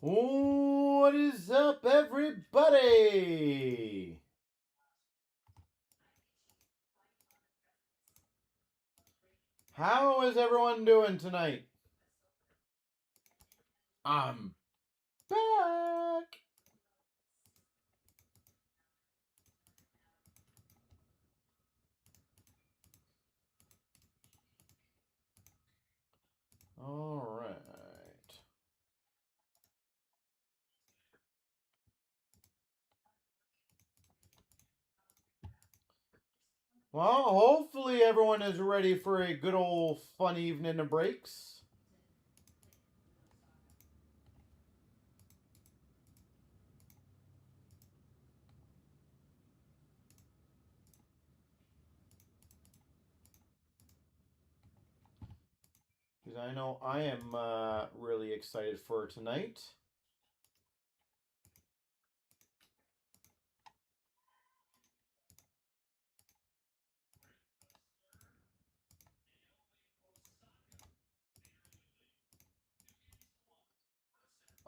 What is up, everybody? How is everyone doing tonight? I'm back. All right. Well, hopefully everyone is ready for a good old fun evening of breaks. Because I know I am really excited for tonight.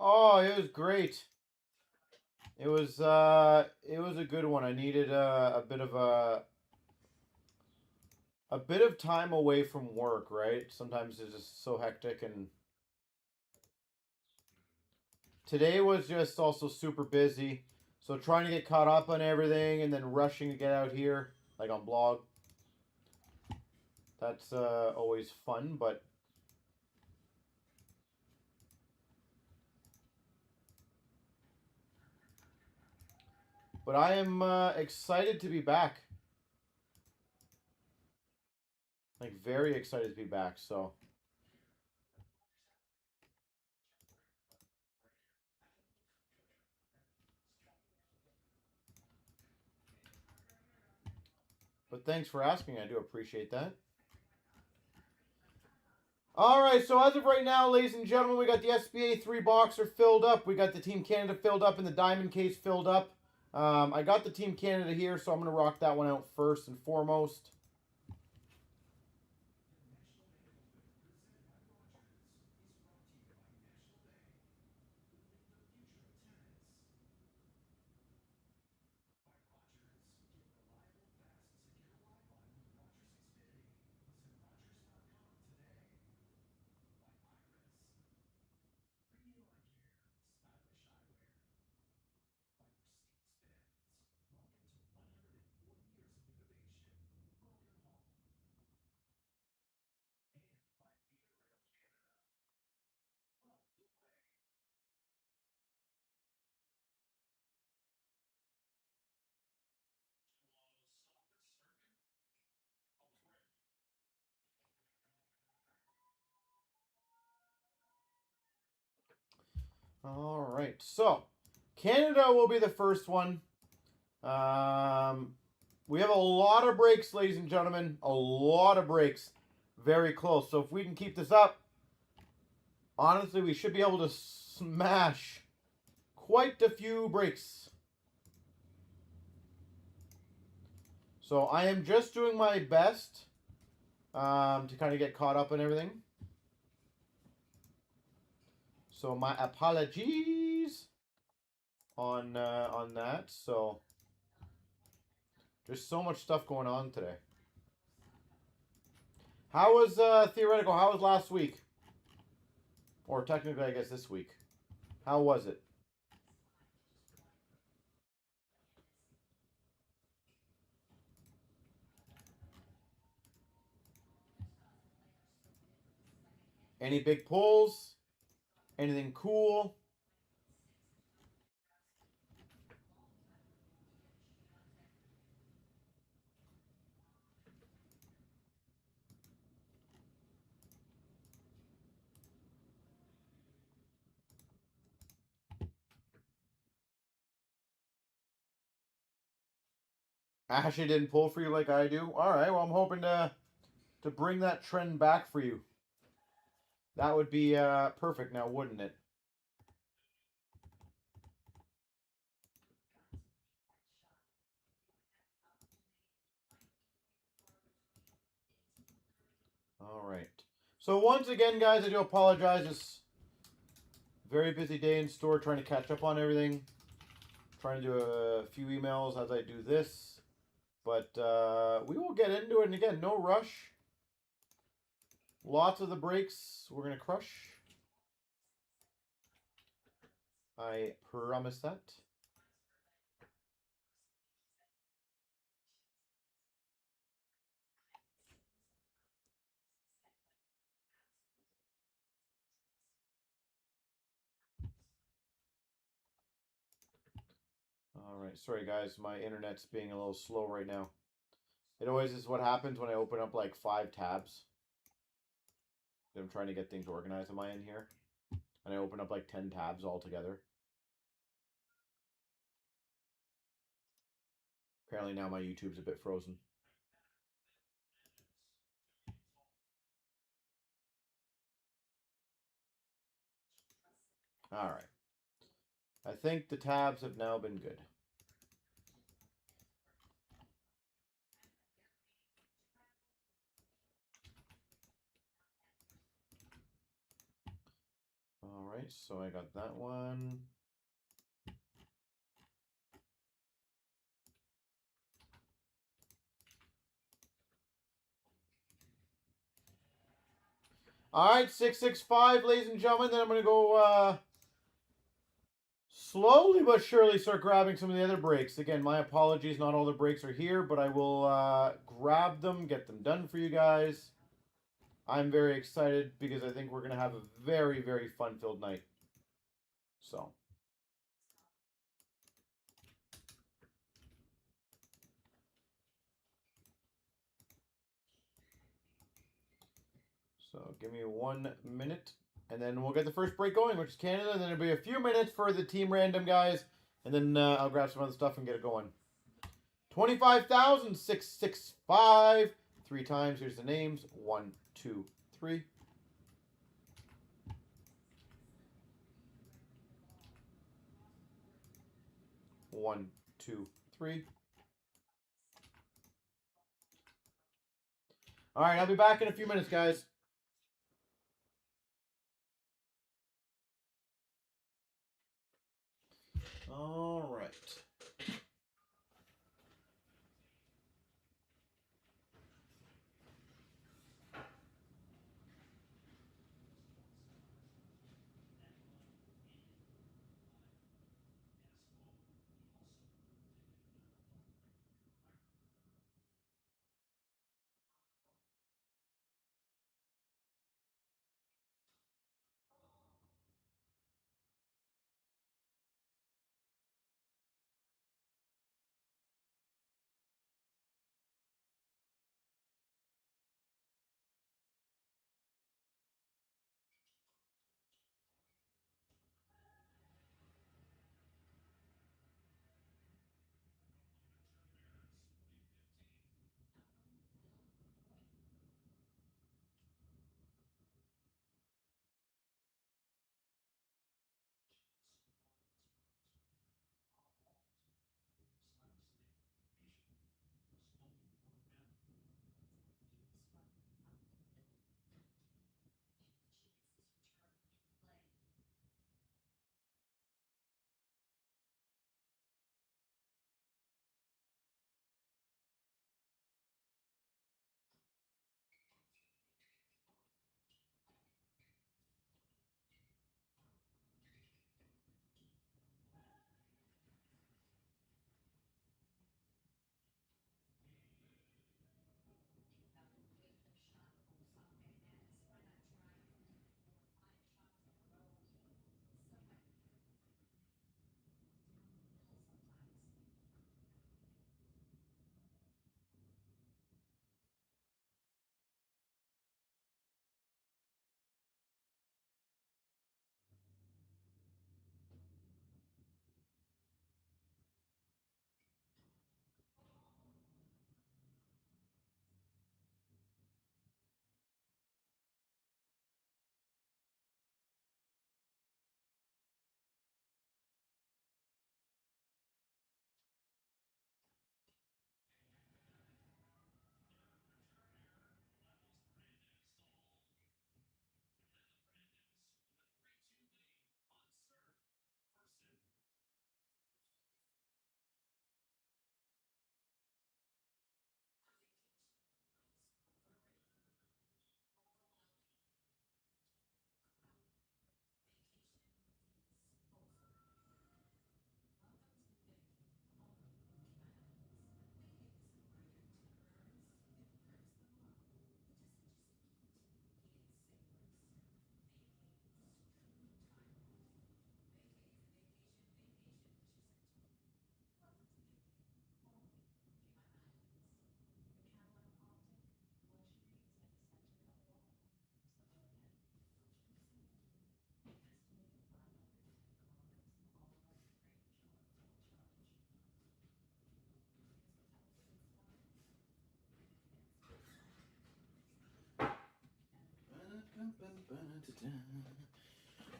Oh, it was great. It was a good one. I needed a bit of time away from work, right? Sometimes it's just so hectic, and today was just also super busy. So trying to get caught up on everything and then rushing to get out here, like on blog. That's always fun, but I am excited to be back. Like very excited to be back. So but thanks for asking. I do appreciate that. All right, so as of right now, ladies and gentlemen, we got the SBA 3 boxer filled up. We got the Team Canada filled up and the Diamond case filled up. I got the Team Canada here, so I'm going to rock that one out first and foremost. All right, so Canada will be the first one. We have a lot of breaks, ladies and gentlemen. A lot of breaks. Very close. So if we can keep this up, honestly, we should be able to smash quite a few breaks. So I am just doing my best to kind of get caught up in everything. So my apologies on that. So there's so much stuff going on today. How was theoretical? How was last week? Or technically, I guess this week. How was it? Any big pulls? Anything cool? Ashley didn't pull for you like I do. All right. Well, I'm hoping to bring that trend back for you. That would be perfect now, wouldn't it? All right. So once again, guys, I do apologize. It's Very busy day in store trying to catch up on everything. Trying to do a few emails as I do this. But we will get into it. And again, no rush. Lots of the breaks we're going to crush. I promise that. All right. Sorry, guys. My internet's being a little slow right now. It always is what happens when I open up like 5 tabs. I'm trying to get things organized on my end here. And I open up like 10 tabs all together. Apparently now my YouTube's a bit frozen. All right. I think the tabs have now been good. All right, so I got that one. All right, 665, ladies and gentlemen. Then I'm going to go slowly but surely start grabbing some of the other breaks. Again, my apologies. Not all the breaks are here, but I will grab them, get them done for you guys. I'm very excited because I think we're going to have a very, very fun-filled night. So. So give me 1 minute, and then we'll get the first break going, which is Canada. And then it'll be a few minutes for the team random guys, and then I'll grab some other stuff and get it going. 25,665. 3 times. Here's the names. 1, 2, 3. 1, 2, 3. All right, I'll be back in a few minutes, guys. All right.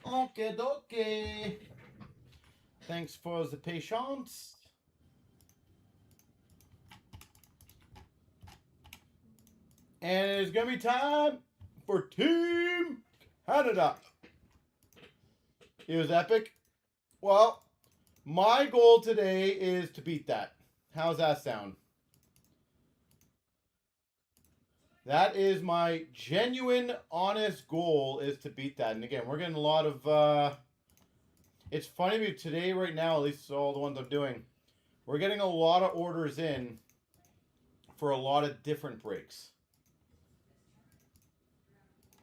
Okay, okay. Thanks for the patience. And it's going to be time for Team Canada. It was epic. Well, my goal today is to beat that. How's that sound? That is my genuine, honest goal, is to beat that. And again, we're getting a lot of... it's funny because today, right now, at least all the ones I'm doing, we're getting a lot of orders in for a lot of different breaks.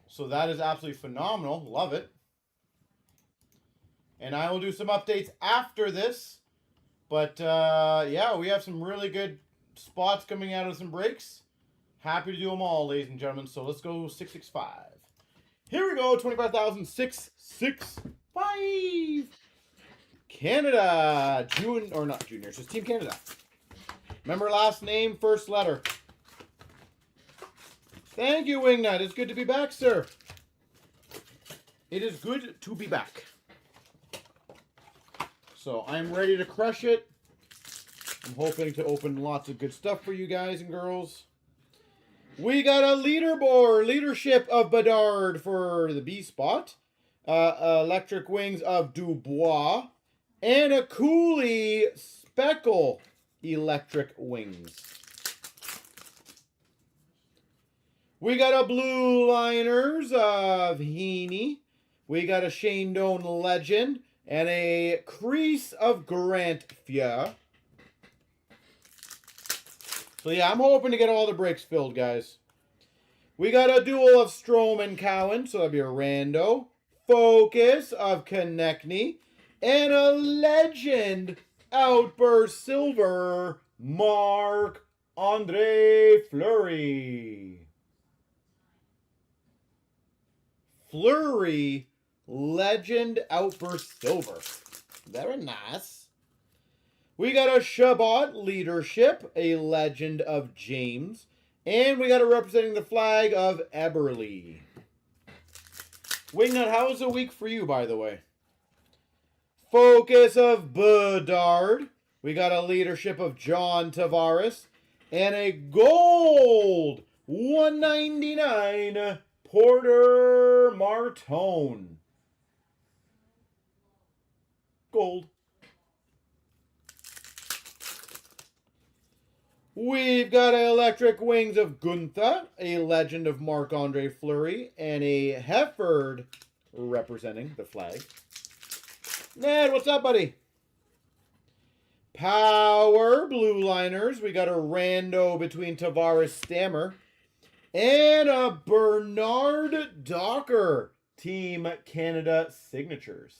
So that is absolutely phenomenal. Love it. And I will do some updates after this. But, yeah, we have some really good spots coming out of some breaks. Happy to do them all, ladies and gentlemen. So let's go 665. Here we go. 25,665. Canada. Or not juniors. Just Team Canada. Remember last name, first letter. Thank you, Wingnut. It's good to be back, sir. It is good to be back. So I'm ready to crush it. I'm hoping to open lots of good stuff for you guys and girls. We got a leaderboard. Leadership of Bedard for the B spot. Electric Wings of Dubois. And a Cooley Speckle Electric Wings. We got a Blue Liners of Heaney. We got a Shane Doan Legend. And a Crease of Grant Fia. So yeah, I'm hoping to get all the breaks filled, guys. We got a duel of Strom and Cowan. So that'd be a rando. Focus of Konechny. And a Legend Outburst Silver. Marc-Andre Fleury. Fleury Legend Outburst Silver. Very nice. We got a Shabbat Leadership, a Legend of James. And we got a representing the flag of Eberle. Wingnut, how was the week for you, by the way? Focus of Bedard. We got a Leadership of John Tavares. And a gold 199 Porter Martone. Gold. We've got an Electric Wings of Gunther, a Legend of Marc-Andre Fleury, and a Hefford representing the flag. Ned, what's up, buddy? Power Blue Liners. We got a rando between Tavares Stammer. And a Bernard Docker Team Canada Signatures.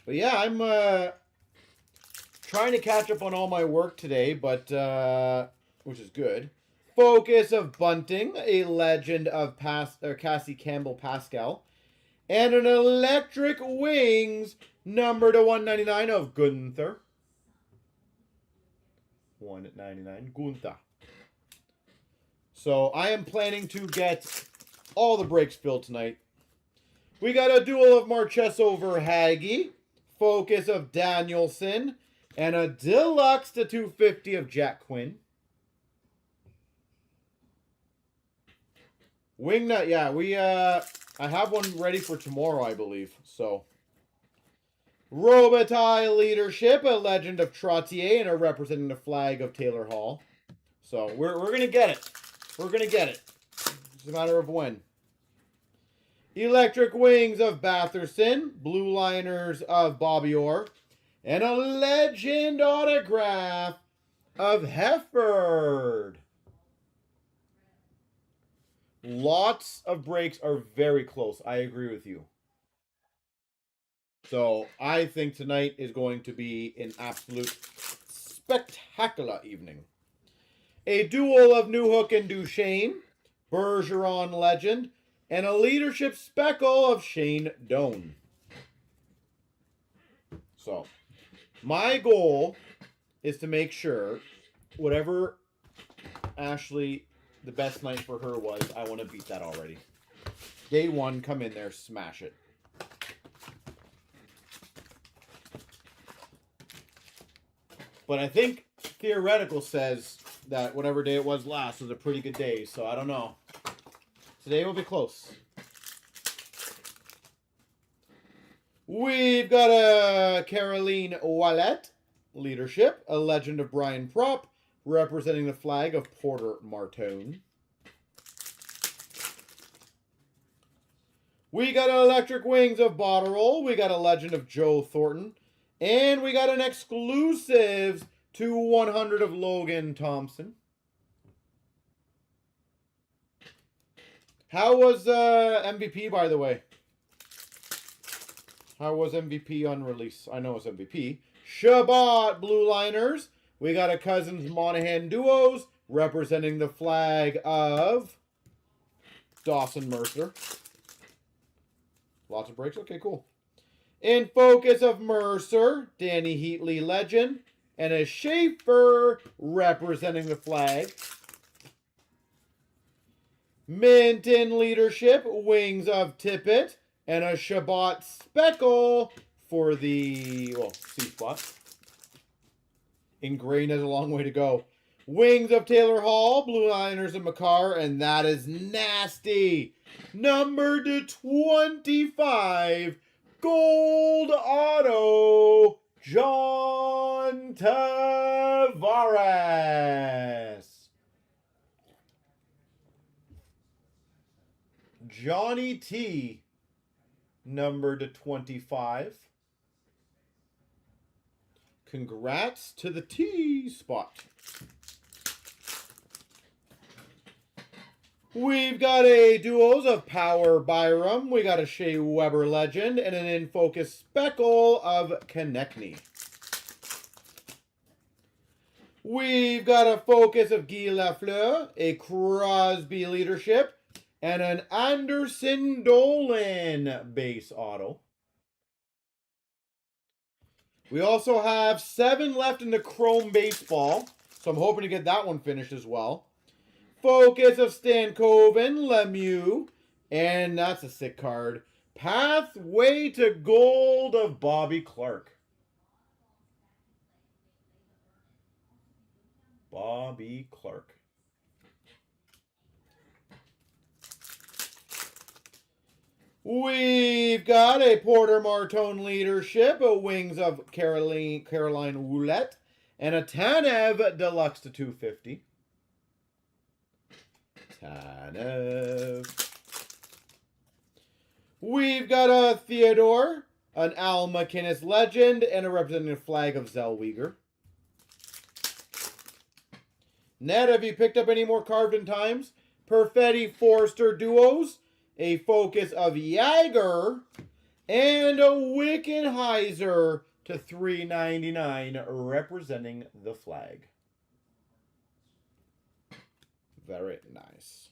But yeah, I'm trying to catch up on all my work today, but which is good. Focus of Bunting, a Legend of Cassie Campbell Pascal, and an Electric Wings number to 199 of Gunther. 199 Gunther. So I am planning to get all the breaks filled tonight. We got a duel of Marchesso Verhaeghe. Focus of Danielson. And a deluxe to 250 of Jack Quinn. Wingnut, yeah, I have one ready for tomorrow, I believe. So, Robitaille Leadership, a Legend of Trottier, and a representing the flag of Taylor Hall. So, we're going to get it. We're going to get it. It's a matter of when. Electric Wings of Batherson, Blue Liners of Bobby Orr, and a Legend Autograph of Hefford. Lots of breaks are very close. I agree with you. So I think tonight is going to be an absolute spectacular evening. A duel of Newhook and Duchesne, Bergeron Legend, and a Leadership Speckle of Shane Doan. So my goal is to make sure whatever Ashley, the best night for her was, I want to beat that already. Day one, come in there, smash it. But I think theoretical says that whatever day it was last was a pretty good day, so I don't know. Today will be close. We've got a Caroline Ouellet, leadership, a legend of Brian Propp, representing the flag of Porter Martone. We got an Electric Wings of Botterill. We got a legend of Joe Thornton. And we got an exclusive to 100 of Logan Thompson. How was MVP, by the way? How was MVP on release? I know it's MVP. Shabbat Blue Liners. We got a Cousins Monahan Duos representing the flag of Dawson Mercer. Lots of breaks. Okay, cool. In focus of Mercer, Danny Heatley legend, and a Schaefer representing the flag. Minton leadership, Wings of Tippett, and a Shabbat Speckle for the, well, C spot. Ingrained has a long way to go. Wings of Taylor Hall, Blue Liners of McCarr, and that is nasty. Number to 25, gold auto, John Tavares. Johnny T, number to 25. Congrats to the T spot. We've got a duos of Power Byram. We got a Shea Weber legend and an in focus speckle of Konechny. We've got a focus of Guy Lafleur, a Crosby leadership, and an Anderson Dolan base auto. We also have 7 left in the Chrome Baseball, so I'm hoping to get that one finished as well. Focus of Stankoven, Lemieux, and that's a sick card. Pathway to Gold of Bobby Clark. Bobby Clark. We've got a Porter Martone leadership, a Wings of Caroline Ouellet, and a Tanev Deluxe to 250. Tanev. We've got a Theodore, an Al McInnes legend, and a representative flag of Zellweger. Ned, have you picked up any more carved in times? Perfetti Forster duos, a focus of Jagger, and a Wickenheiser to $3.99 representing the flag. Very nice.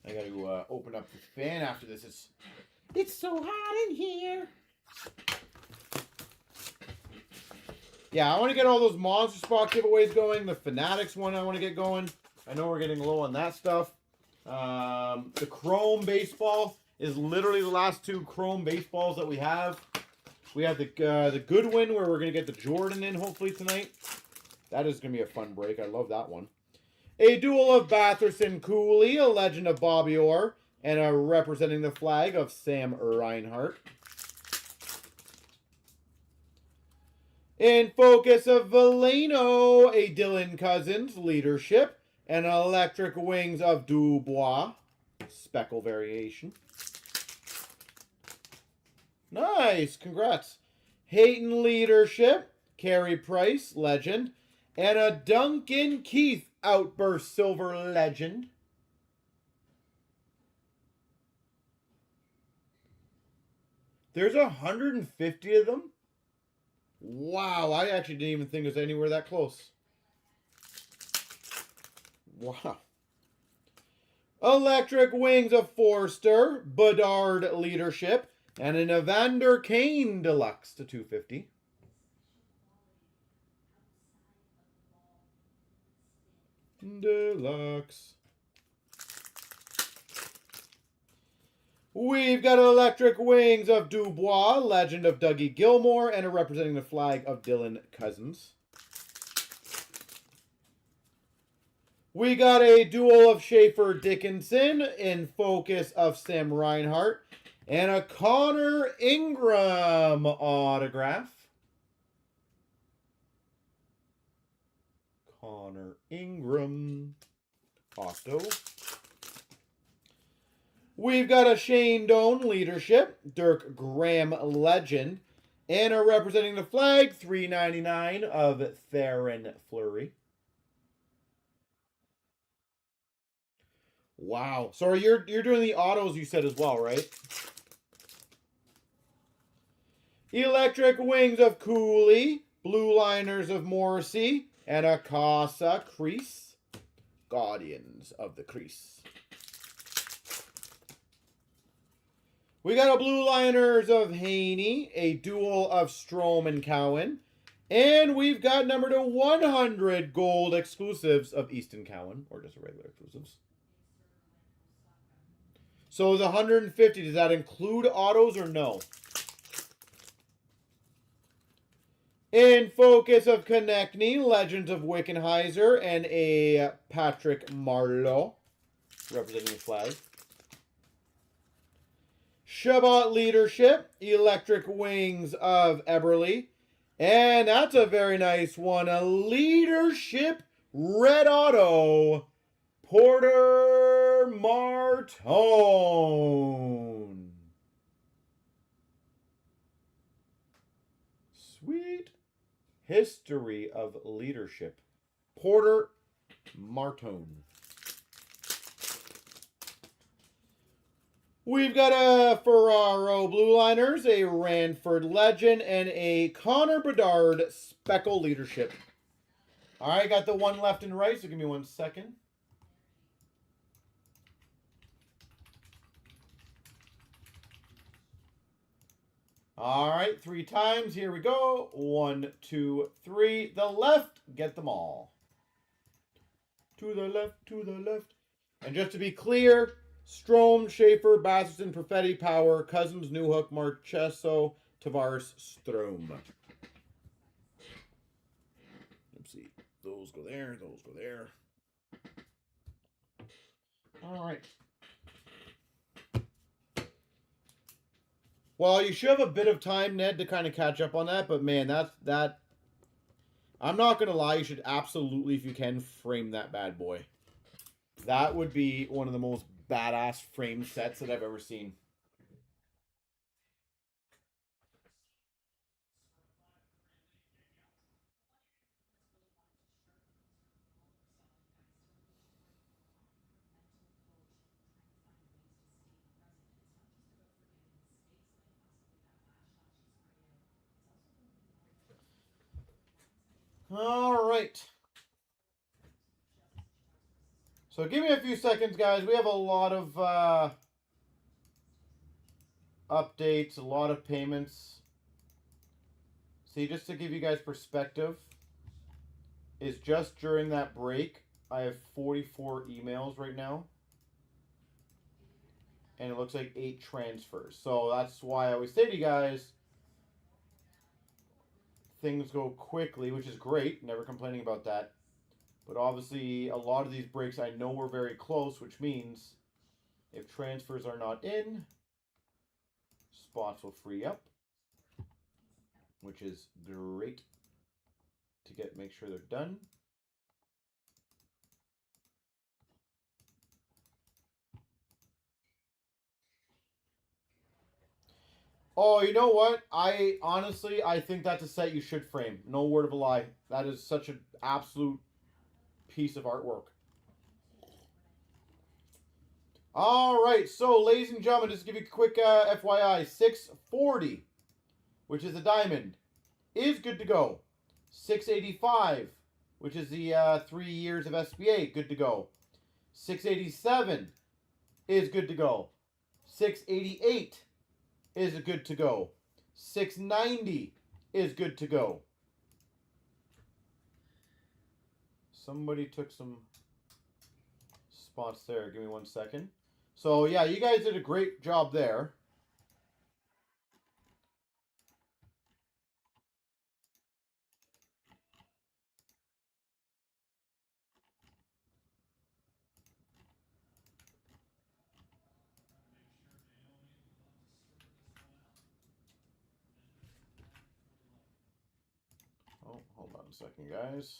I got to open up the fan after this. It's so hot in here. Yeah, I want to get all those Monster Spot giveaways going. The Fanatics one I want to get going. I know we're getting low on that stuff. The Chrome Baseball is literally the last 2 Chrome Baseballs that we have. We have the Goodwin where we're going to get the Jordan in hopefully tonight. That is going to be a fun break. I love that one. A duel of Batherson Cooley, a legend of Bobby Orr, and a representing the flag of Sam Reinhart. In focus of Valeno, a Dylan Cousins leadership, and an Electric Wings of Dubois, speckle variation. Nice, congrats. Hayton leadership, Carey Price, legend, and a Duncan Keith Outburst Silver legend. There's 150 of them? Wow, I actually didn't even think it was anywhere that close. Wow. Electric Wings of Forster, Bedard leadership, and an Evander Kane Deluxe to 250. Deluxe. We've got Electric Wings of Dubois, Legend of Dougie Gilmore, and a representing the flag of Dylan Cousins. We got a duel of Schaefer Dickinson in focus of Sam Reinhart, and a Connor Ingram autograph. Connor Ingram auto. We've got a Shane Doan Leadership, Dirk Graham Legend, and a representing the flag, $3.99 of Theron Fleury. Wow. So you're doing the autos you said as well, right? Electric Wings of Cooley, Blue Liners of Morrissey, and a Casa Crease. Guardians of the Crease. We got a Blue Liners of Haney, a duel of Strom and Cowan. And we've got number to 100 gold exclusives of Easton Cowan, or just regular exclusives. So the 150, does that include autos or no? In focus of Konechny, Legends of Wickenheiser, and a Patrick Marleau, representing the flag. Shabbat Leadership, Electric Wings of Eberle. And that's a very nice one. A Leadership Red Auto, Porter Martone. Sweet. History of Leadership, Porter Martone. We've got a Ferraro Blue Liners, a Ranford Legend, and a Connor Bedard Speckle Leadership. All right, got the one left and right, so give me 1 second. All right, 3 times. Here we go. 1, 2, 3. The left, get them all. To the left, to the left. And just to be clear, Strom, Schaefer, Basserson, Perfetti, Power, Cousins, Newhook, Marchesso, Tavares, Strom. Let's see. Those go there, those go there. All right. Well, you should have a bit of time, Ned, to kind of catch up on that. But, man, that... I'm not going to lie. You should absolutely, if you can, frame that bad boy. That would be one of the most badass frame sets that I've ever seen. All right. So give me a few seconds, guys. We have a lot of updates, a lot of payments. See, just to give you guys perspective, is just during that break, I have 44 emails right now. And it looks like 8 transfers. So that's why I always say to you guys, things go quickly, which is great. Never complaining about that. But obviously, a lot of these breaks, I know we're very close, which means if transfers are not in, spots will free up, which is great to make sure they're done. Oh, you know what? I think that's a set you should frame. No word of a lie. That is such an absolute piece of artwork. All right, so ladies and gentlemen, just to give you a quick FYI, 640, which is a diamond, is good to go. 685, which is the 3 years of SBA, good to go. 687 is good to go. 688 is good to go. 690 is good to go. Somebody took some spots there. Give me 1 second. So, yeah, you guys did a great job there. Oh, hold on a second, guys.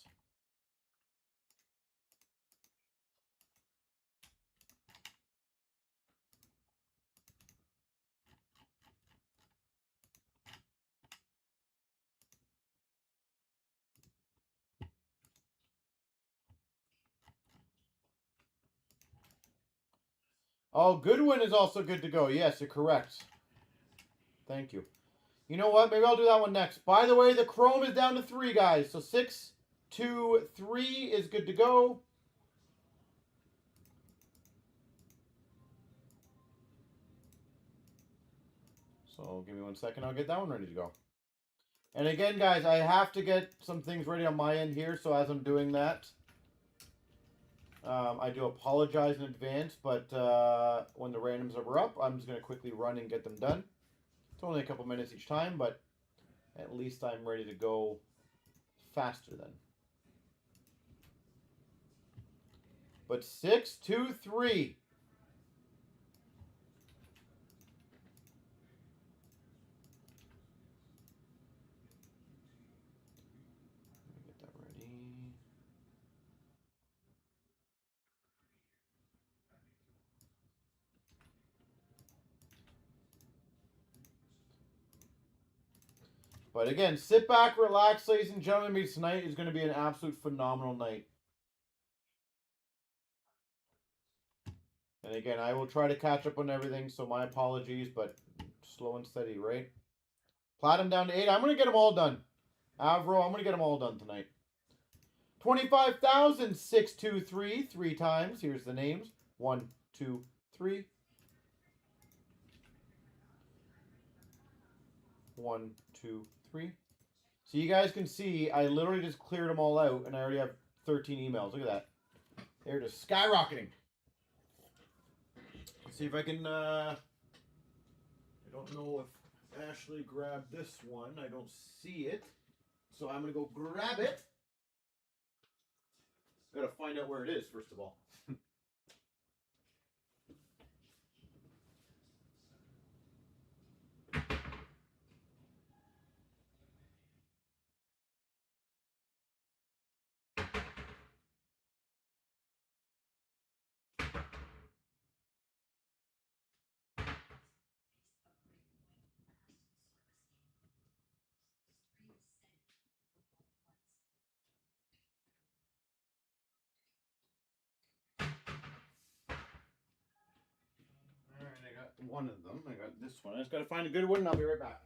Oh, Goodwin is also good to go. Yes, you're correct. Thank you. You know what? Maybe I'll do that one next. By the way, the Chrome is down to 3, guys. So 6, 2, 3 is good to go. So give me 1 second. I'll get that one ready to go. And again, guys, I have to get some things ready on my end here. So as I'm doing that, I do apologize in advance. But when the randoms are up, I'm just going to quickly run and get them done. It's only a couple minutes each time, but at least I'm ready to go faster then. But 6, 2, 3. Get that ready. But again, sit back, relax, ladies and gentlemen, because tonight is going to be an absolute phenomenal night. And again, I will try to catch up on everything, so my apologies, but slow and steady, right? Platinum down to 8. I'm going to get them all done. Avro, I'm going to get them all done tonight. 25,623 3 times. Here's the names. 1, 2, 3. 1, 2, 3. So you guys can see, I literally just cleared them all out, and I already have 13 emails. Look at that. They're just skyrocketing. Let's see if I can, I don't know if Ashley grabbed this one. I don't see it. So I'm going to go grab it. Got to find out where it is, first of all. Alright, I got one of them. I got this one. I just got to find a good one and I'll be right back.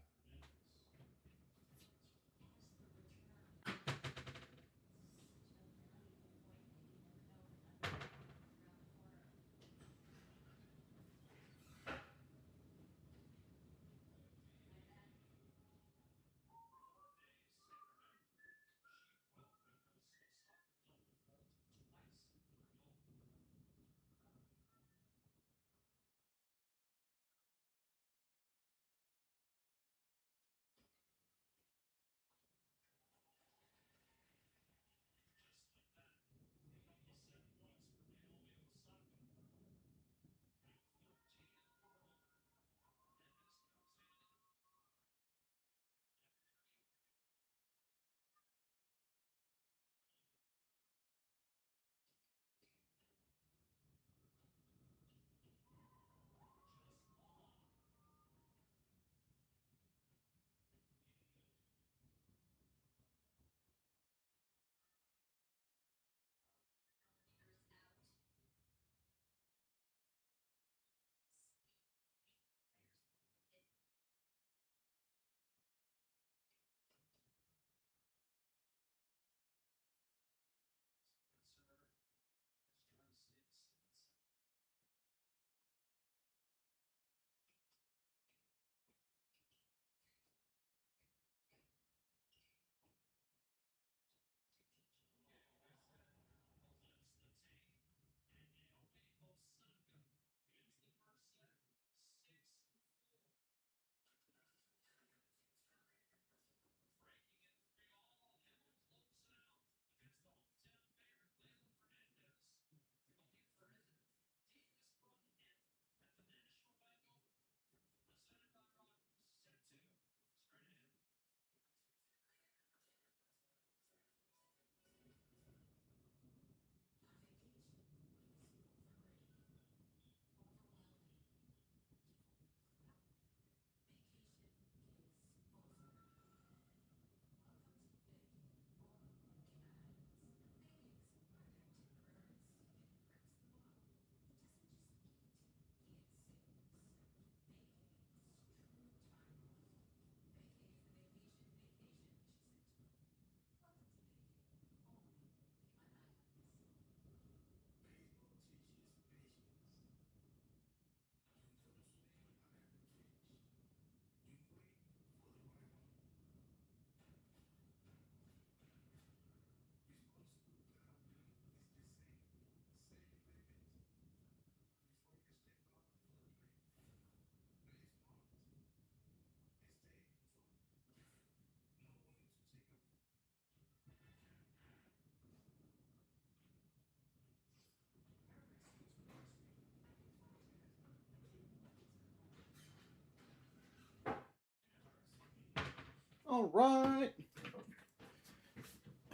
All right.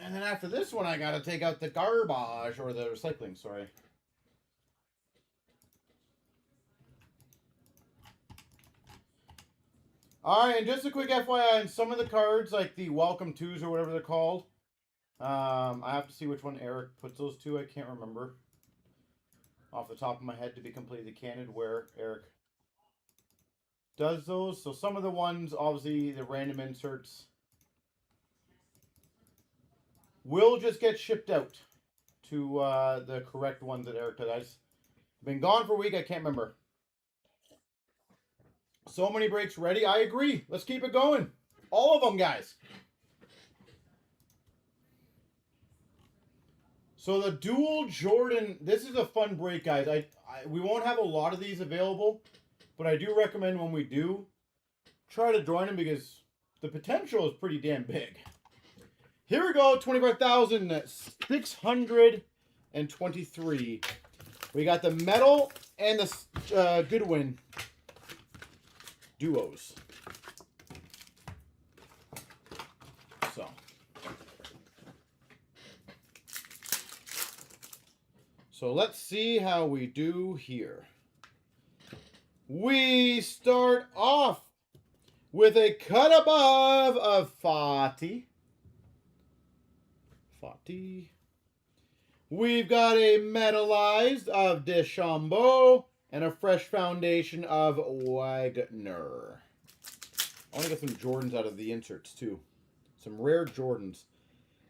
And then after this one, I got to take out the garbage, or the recycling, sorry. All right, and just a quick FYI, on some of the cards, like the Welcome Twos or whatever they're called, I have to see which one Eric puts those to. I can't remember off the top of my head, to be completely candid, where Eric does those. So some of the ones, obviously, the random inserts will just get shipped out to the correct ones that Eric does. I've been gone for a week. I can't remember. So many breaks ready. I agree. Let's keep it going. All of them, guys. So the dual Jordan, this is a fun break, guys. We won't have a lot of these available, but I do recommend when we do, try to join them because the potential is pretty damn big. Here we go, 25,623. We got the metal and the Goodwin duos. So let's see how we do here. We start off with a cut above of Fati. We've got a metallized of Deschambault and a fresh foundation of Wagner. I want to get some Jordans out of the inserts too. Some rare Jordans.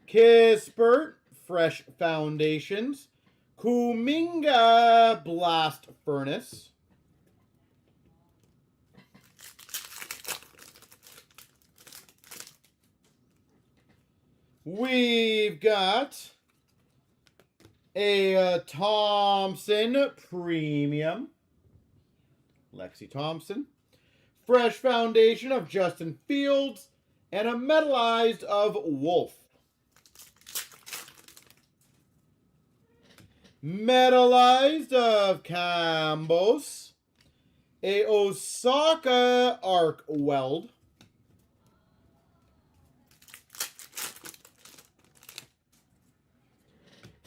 Kispert, fresh foundations. Kuminga, blast furnace. We've got a Thompson Premium. Lexi Thompson. Fresh foundation of Justin Fields. And a metallized of Wolf. Metallized of Campos. A Osaka Arc Weld.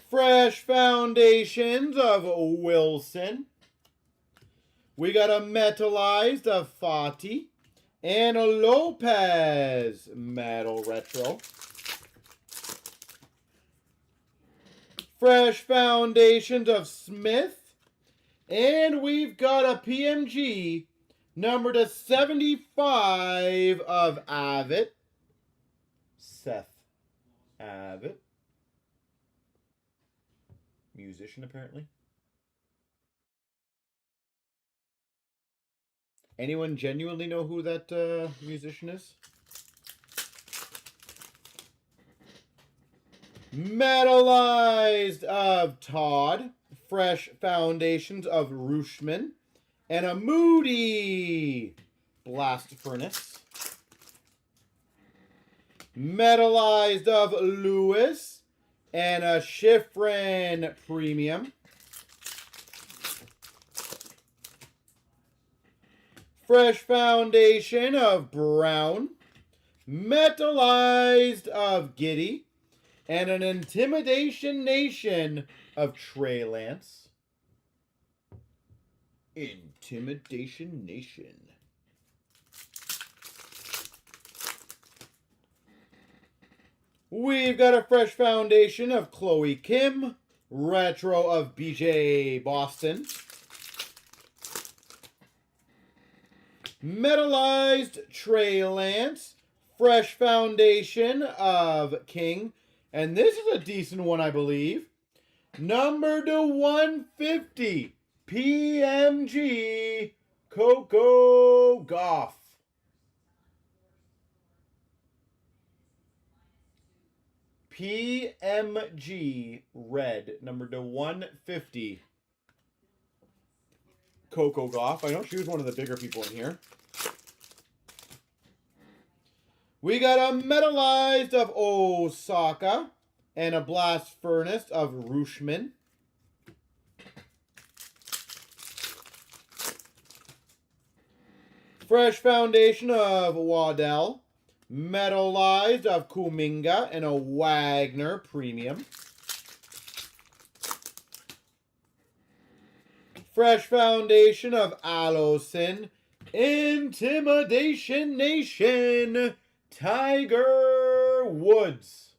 Fresh foundations of Wilson. We got a metallized of Fati. And a Lopez metal retro. Fresh foundations of Smith. And we've got a PMG number to 75 of Abbott. Seth Abbott. Musician, apparently. Anyone genuinely know who that musician is? Metallized of Todd. Fresh foundations of Rooshman. And a Moody blast furnace. Metallized of Lewis. And a Schifrin Premium. Fresh foundation of Brown. Metallized of Giddy. And an Intimidation Nation of Trey Lance. Intimidation Nation. We've got a fresh foundation of Chloe Kim. Retro of BJ Boston. Metallized Trey Lance. Fresh foundation of King. And this is a decent one, I believe. Number to 150. PMG Coco Gauff. PMG red. Number to 150. Coco Gauff. I know she was one of the bigger people in here. We got a metallized of Osaka and a blast furnace of Rooshman. Fresh foundation of Waddell. Metalized of Kuminga and a Wagner Premium. Fresh Foundation of Allison. Intimidation Nation. Tiger Woods.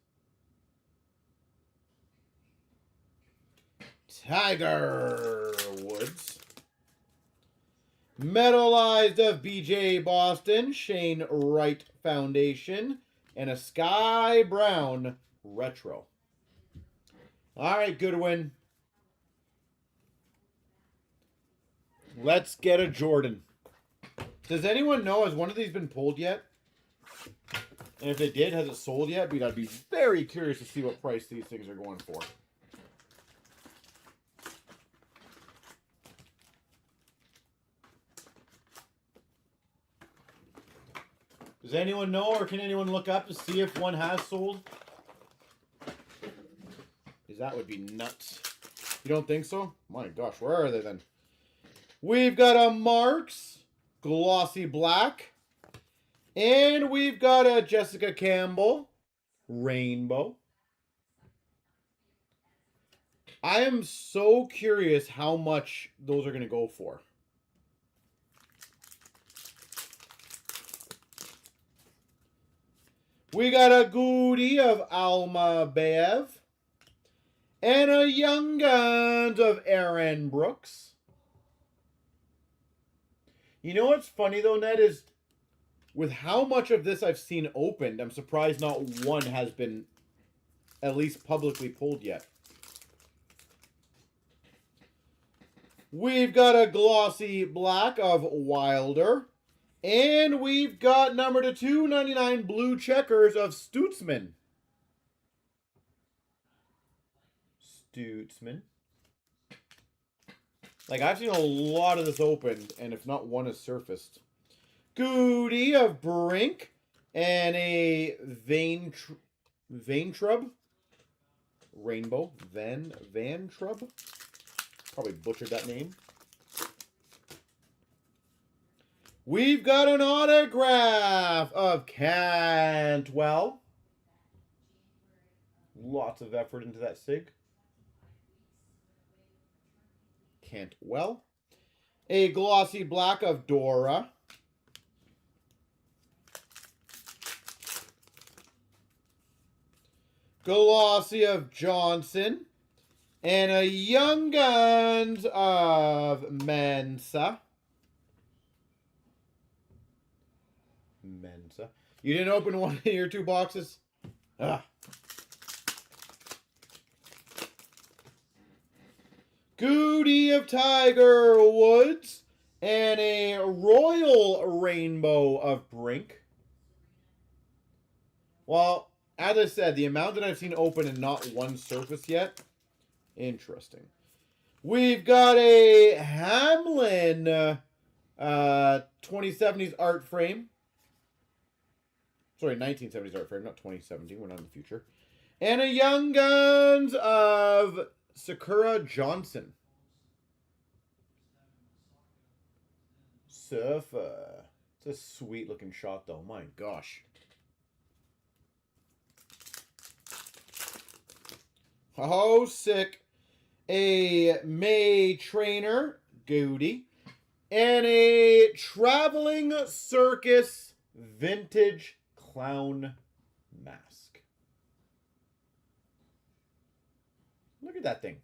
Tiger Woods. Metalized of BJ Boston. Shane Wright Foundation. And a Sky Brown Retro. All right, Goodwin. Let's get a Jordan. Does anyone know, has one of these been pulled yet? And if it did, has it sold yet? I'd be very curious to see what price these things are going for. Does anyone know, or can anyone look up to see if one has sold? Because that would be nuts. You don't think so? My gosh, where are they then? We've got a Marks Glossy Black. And we've got a Jessica Campbell Rainbow. I am so curious how much those are going to go for. We got a Goody of Alma Bev. And a Young Guns of Aaron Brooks. You know what's funny though, Ned, is with how much of this I've seen opened, I'm surprised not one has been at least publicly pulled yet. We've got a Glossy Black of Wilder. And we've got number to 299 Blue Checkers of Stutzman. Like, I've seen a lot of this opened, and if not one has surfaced. Goody of Brink. And a Vaintrub. Rainbow. Vantrub. Probably butchered that name. We've got an autograph of Cantwell. Lots of effort into that sig. Cantwell. A Glossy Black of Dora. Glossy of Johnson. And a Young Guns of Mensa. You didn't open one of your two boxes? Ah. Goody of Tiger Woods. And a Royal Rainbow of Brink. Well, as I said, the amount that I've seen open and not one surface yet. Interesting. We've got a Hamlin 2070s art frame. Sorry, 1970s art frame, not 2017. We're not in the future. And a Young Guns of Sakura Johnson. Surfer. It's a sweet looking shot though. My gosh. Oh, sick. A May Trainer Goody. And a Traveling Circus Vintage Clown Mask. Look at that thing.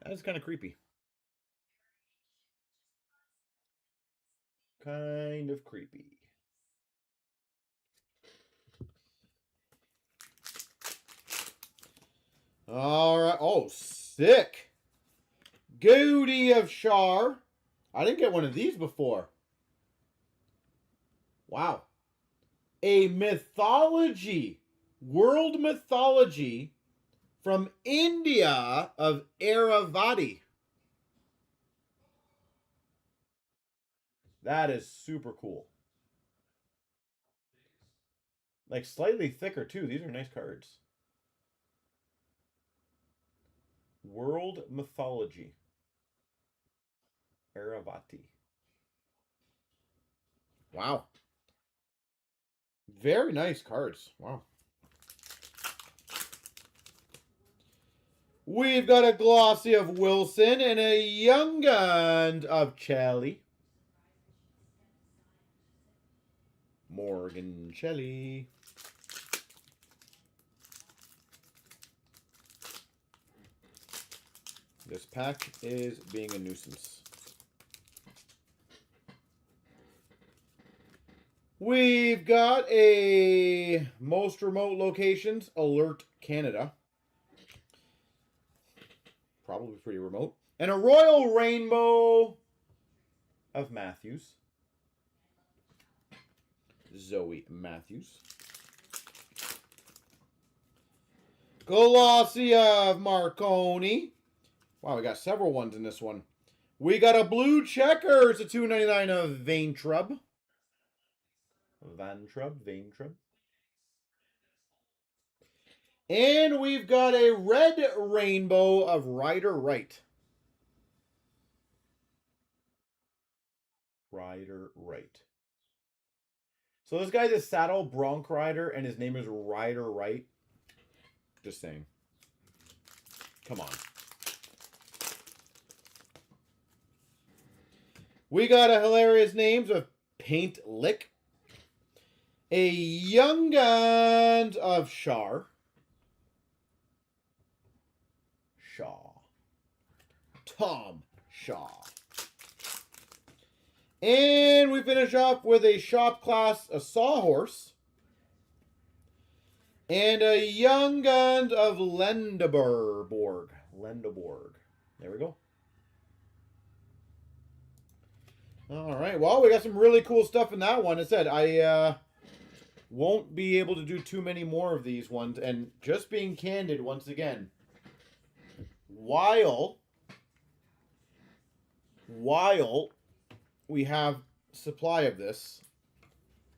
That's kind of creepy. Kind of creepy. All right. Oh, sick. Goody of Char. I didn't get one of these before. Wow. A mythology. World mythology from India of Airavati. That is super cool. Like slightly thicker too. These are nice cards. World mythology. Eravati. Wow. Very nice cards. Wow. We've got a glossy of Wilson and a young gun of Chelly. Morgan Chelly. This pack is being a nuisance. We've got a most remote locations alert Canada. Probably pretty remote. And a Royal Rainbow of Matthews. Zoe Matthews. Glossy of Marconi. Wow, we got several ones in this one. We got a blue checkers, a $2.99 of Vaintrub. Vaintrub. And we've got a red rainbow of Ryder Wright. Ryder Wright. So this guy's a saddle bronc rider, and his name is Ryder Wright. Just saying. Come on. We got a hilarious names of Paint Lick. A Young Guns of Shaw. Tom Shaw. And we finish off with a Shop Class, a Sawhorse. And a Young Guns of Lendeborg. There we go. All right. Well, we got some really cool stuff in that one. As I said, I won't be able to do too many more of these ones. And just being candid once again, while we have supply of this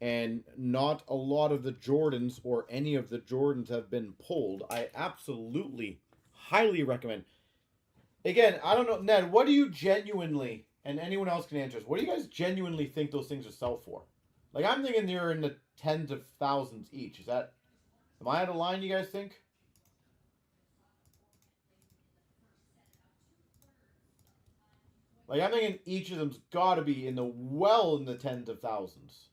and not a lot of the Jordans or any of the Jordans have been pulled, I absolutely highly recommend. Again, I don't know, Ned, what do you genuinely, and anyone else can answer this, what do you guys genuinely think those things will sell for? Like, I'm thinking they're in the tens of thousands each. Is that, am I out of line, you guys think? Like, I'm thinking each of them's got to be in the tens of thousands.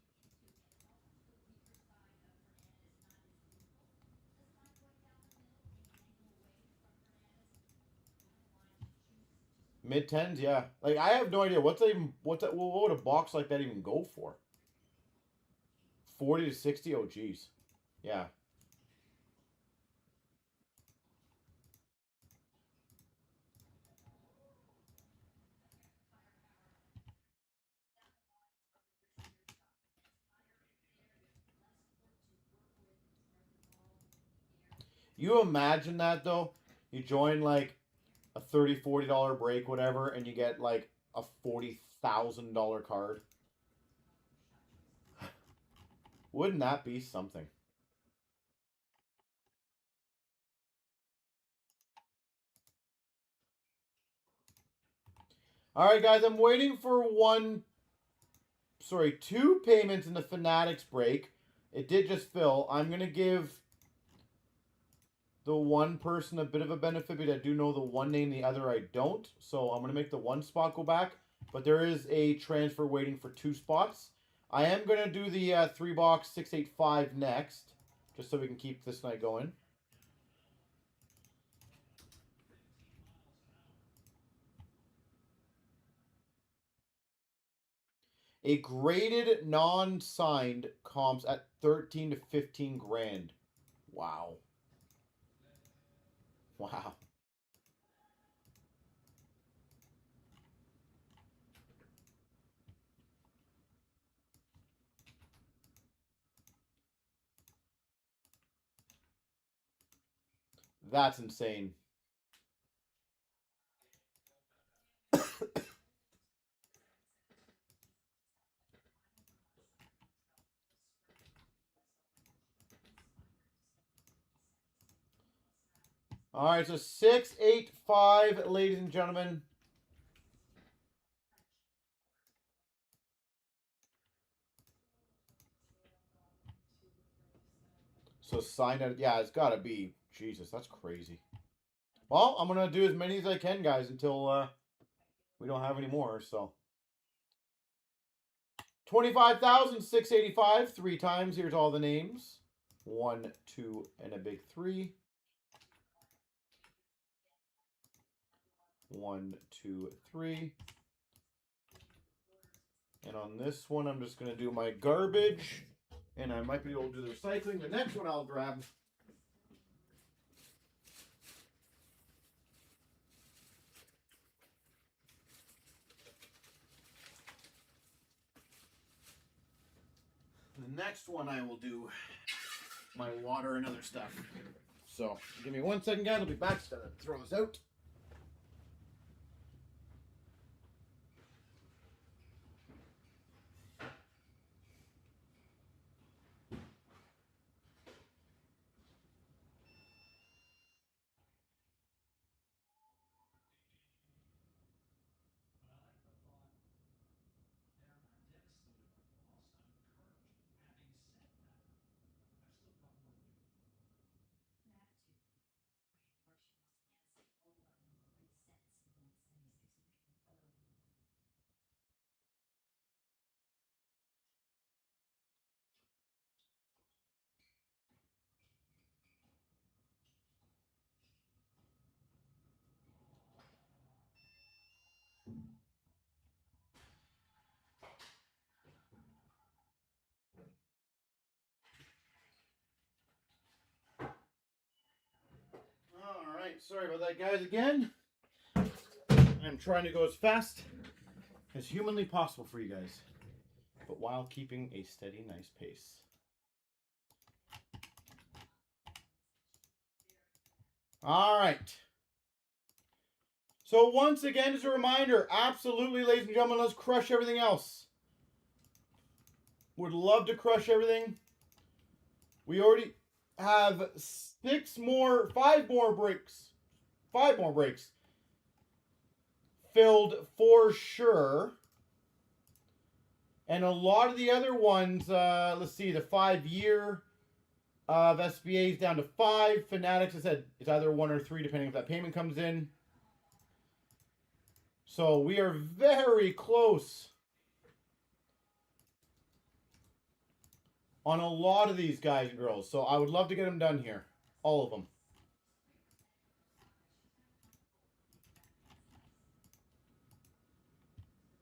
Mid tens, yeah. Like, I have no idea what would a box like that even go for? 40 to 60? Oh, geez. Yeah. You imagine that, though? You join, like, a $30, $40 break, whatever, and you get, like, a $40,000 card. Wouldn't that be something? All right, guys, I'm waiting for two payments in the Fanatics break. It did just fill. I'm going to give the one person a bit of a benefit, but I do know the one name, the other I don't. So I'm going to make the one spot go back. But there is a transfer waiting for 2 spots. I am going to do the 3-box 685 next, just so we can keep this night going. A graded non-signed comps at 13 to 15 grand. Wow. Wow. That's insane. All right, so 685, ladies and gentlemen. So sign it. Yeah, it's got to be. Jesus, that's crazy. Well, I'm going to do as many as I can, guys, until we don't have any more. So 25,685 3 times. Here's all the names. 1, 2, and a big 3. 1, 2, 3. And on this one, I'm just going to do my garbage. And I might be able to do the recycling. The next one I'll grab. The next one I will do my water and other stuff. So, give me 1 second, guys. I'll be back. Just gotta throw this out. Alright, sorry about that, guys, again. I'm trying to go as fast as humanly possible for you guys, but while keeping a steady, nice pace. Alright. So once again, as a reminder, absolutely, ladies and gentlemen, let's crush everything else. Would love to crush everything. We already have 5 more breaks. 5 more breaks filled for sure. And a lot of the other ones, let's see, the 5-year of SBA is down to 5. Fanatics, I said, it's either 1 or 3, depending if that payment comes in. So we are very close on a lot of these guys and girls. So I would love to get them done here. All of them.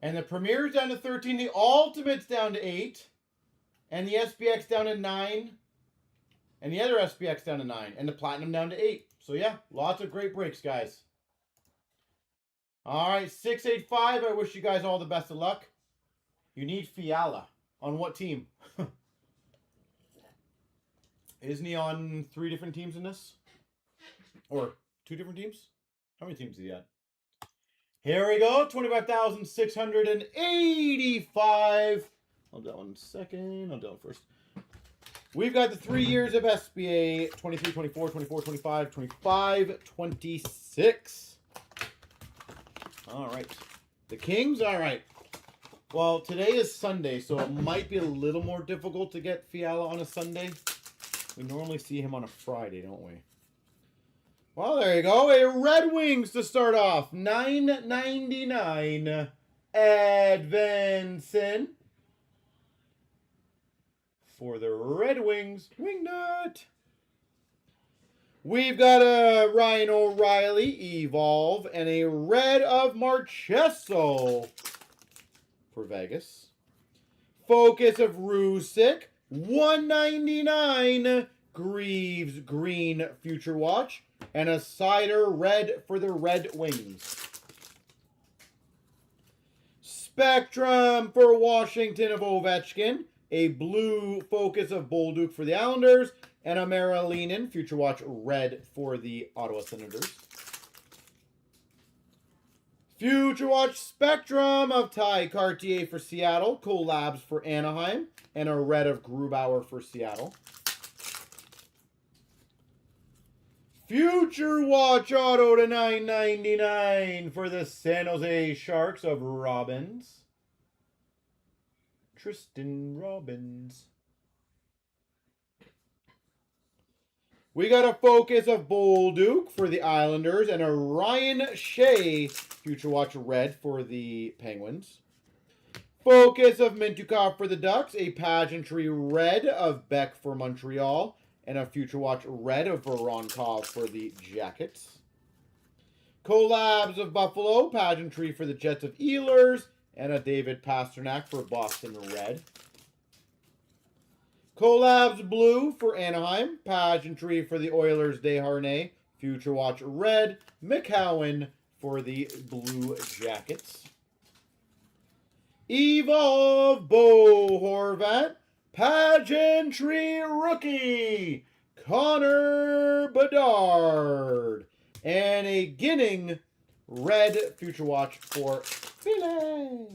And the Premier's down to 13. The Ultimate's down to 8. And the SPX down to 9. And the other SPX down to 9. And the Platinum down to 8. So yeah, lots of great breaks, guys. All right, 685. I wish you guys all the best of luck. You need Fiala. On what team? Isn't he on 3 different teams in this? Or 2 different teams? How many teams is he at? Here we go. 25,685. I'll do that one second. I'll do it first. We've got the 3 years of SBA. 23, 24, 24, 25, 25, 26. All right. The Kings, all right. Well, today is Sunday, so it might be a little more difficult to get Fiala on a Sunday. We normally see him on a Friday, don't we? Well, there you go. A Red Wings to start off. $9.99. Edvinson. For the Red Wings. Wingnut. We've got a Ryan O'Reilly Evolve and a red of Marchesso for Vegas. Focus of Rusick. $1.99. Greaves Green Future Watch. And a Cider red for the Red Wings. Spectrum for Washington of Ovechkin. A blue Focus of Bolduc for the Islanders. And a Marilinen Future Watch red for the Ottawa Senators. Future Watch Spectrum of Ty Cartier for Seattle. Collabs for Anaheim. And a red of Grubauer for Seattle. Future Watch Auto to $9.99 for the San Jose Sharks of Robbins. Tristan Robbins. We got a focus of Bolduc for the Islanders and a Ryan Shea Future Watch red for the Penguins. Focus of Mintukov for the Ducks, a pageantry red of Beck for Montreal, and a Future Watch red of Voronkov for the Jackets. Collabs of Buffalo, pageantry for the Jets of Ehlers, and a David Pasternak for Boston red. Collabs blue for Anaheim, pageantry for the Oilers, Desharnais, Future Watch red, McCowan for the Blue Jackets. Evolve Bo Horvat, pageantry rookie, Connor Bedard, and a Ginning red Future Watch for Philly.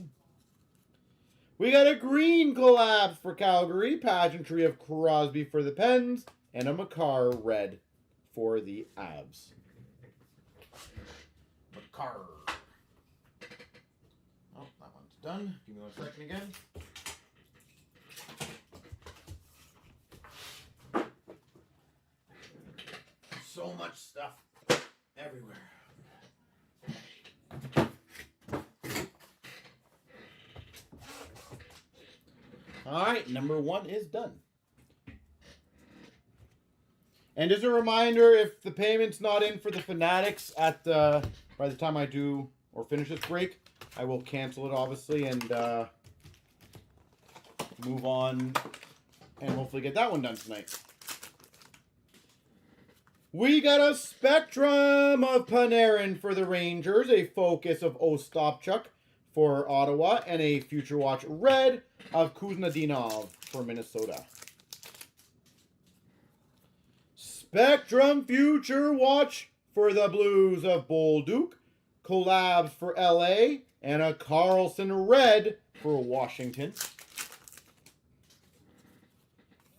We got a green collapse for Calgary, pageantry of Crosby for the Pens, and a Makar red for the Avs. Makar. Oh, that one's done. Give me 1 second again. So much stuff everywhere. All right, number 1 is done. And as a reminder, if the payment's not in for the Fanatics at by the time I do or finish this break, I will cancel it obviously and move on and hopefully get that one done tonight. We got a Spectrum of Panarin for the Rangers, a focus of Ostapchuk for Ottawa, and a Future Watch red of Kuznetsov for Minnesota. Spectrum Future Watch for the Blues of Bolduc, collabs for LA, and a Carlson red for Washington.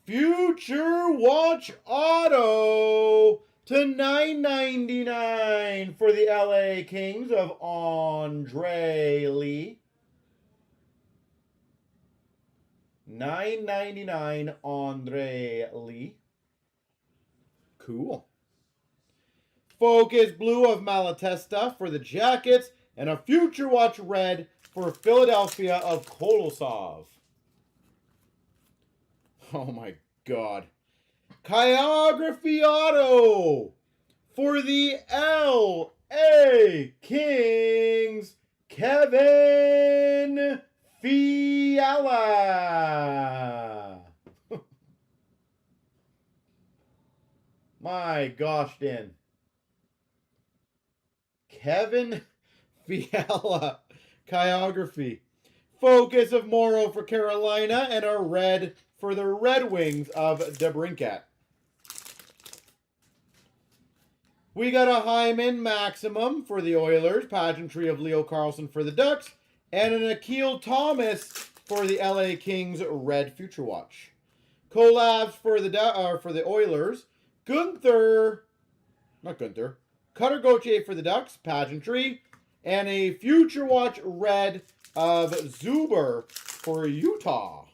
Future Watch Auto to $9.99 for the LA Kings of Andre Lee. $9.99 Andre Lee. Cool. Focus blue of Malatesta for the Jackets, and a Future Watch red for Philadelphia of Kolosov. Oh my God. Chirography Auto for the LA Kings, Kevin Fiala. My gosh, Dan. Kevin Fiala. Chirography. Focus of Morrow for Carolina, and a red for the Red Wings of DeBrincat. We got a Hyman Maximum for the Oilers, pageantry of Leo Carlson for the Ducks, and an Akil Thomas for the LA Kings red Future Watch. Collabs for the Oilers, Cutter Gauthier for the Ducks, pageantry, and a Future Watch red of Zuber for Utah.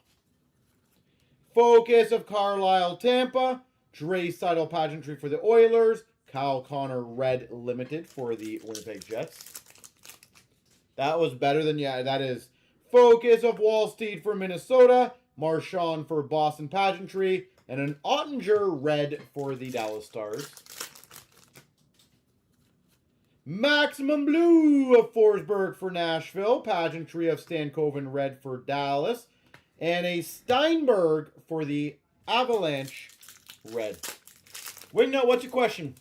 Focus of Carlisle Tampa, Draisaitl pageantry for the Oilers, Kyle Connor red limited for the Winnipeg Jets. That was better than, yeah, that is. Focus of Wallsteed for Minnesota, Marchand for Boston pageantry, and an Ottinger red for the Dallas Stars. Maximum blue of Forsberg for Nashville, pageantry of Stankoven red for Dallas, and a Steinberg for the Avalanche red. Wingnut, what's your question?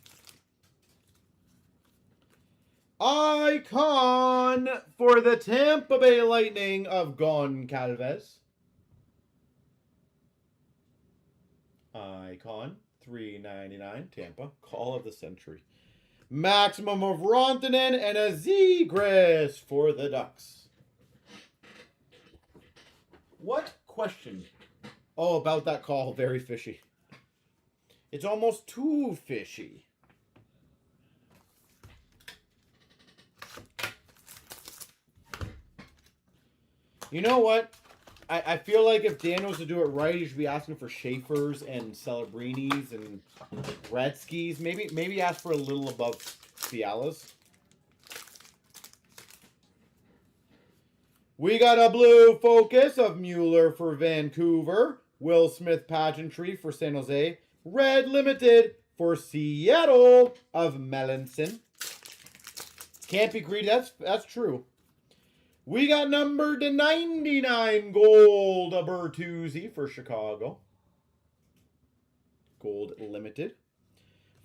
Icon for the Tampa Bay Lightning of Goncalves. Icon, $3.99, Tampa. Call of the century. Maximum of Rantanen and a Zegras for the Ducks. What question? Oh, about that call. Very fishy. It's almost too fishy. You know what? I feel like if Dan was to do it right, he should be asking for Schaefers and Celebrinis and Gretzky's. Maybe ask for a little above Fiala's. We got a blue focus of Mueller for Vancouver. Will Smith pageantry for San Jose. Red limited for Seattle of Melanson. Can't be greedy. That's true. We got number to 99 gold Bertuzzi for Chicago. Gold limited.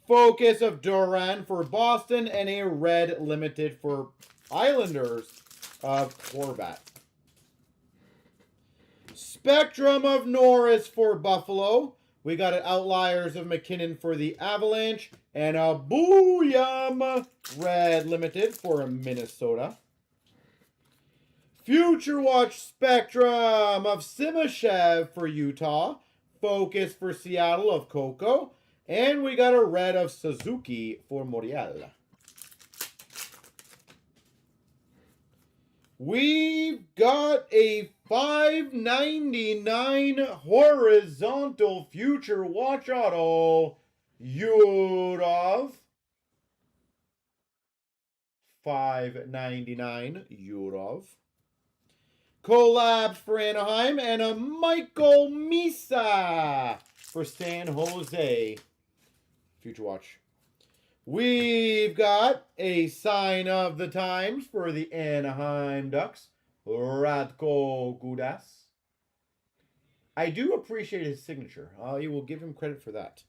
Focus of Duran for Boston and a red limited for Islanders of Horvat. Spectrum of Norris for Buffalo. We got an Outliers of McKinnon for the Avalanche. And a Booyam red limited for Minnesota. Future Watch Spectrum of Simashev for Utah. Focus for Seattle of Coco. And we got a red of Suzuki for Montreal. We've got a $5.99 horizontal Future Watch Auto. Yurov. $5.99 Yurov. Collabs for Anaheim and a Michael Misa for San Jose. Future Watch. We've got a Sign of the Times for the Anaheim Ducks. Radko Gudas. I do appreciate his signature. I will give him credit for that.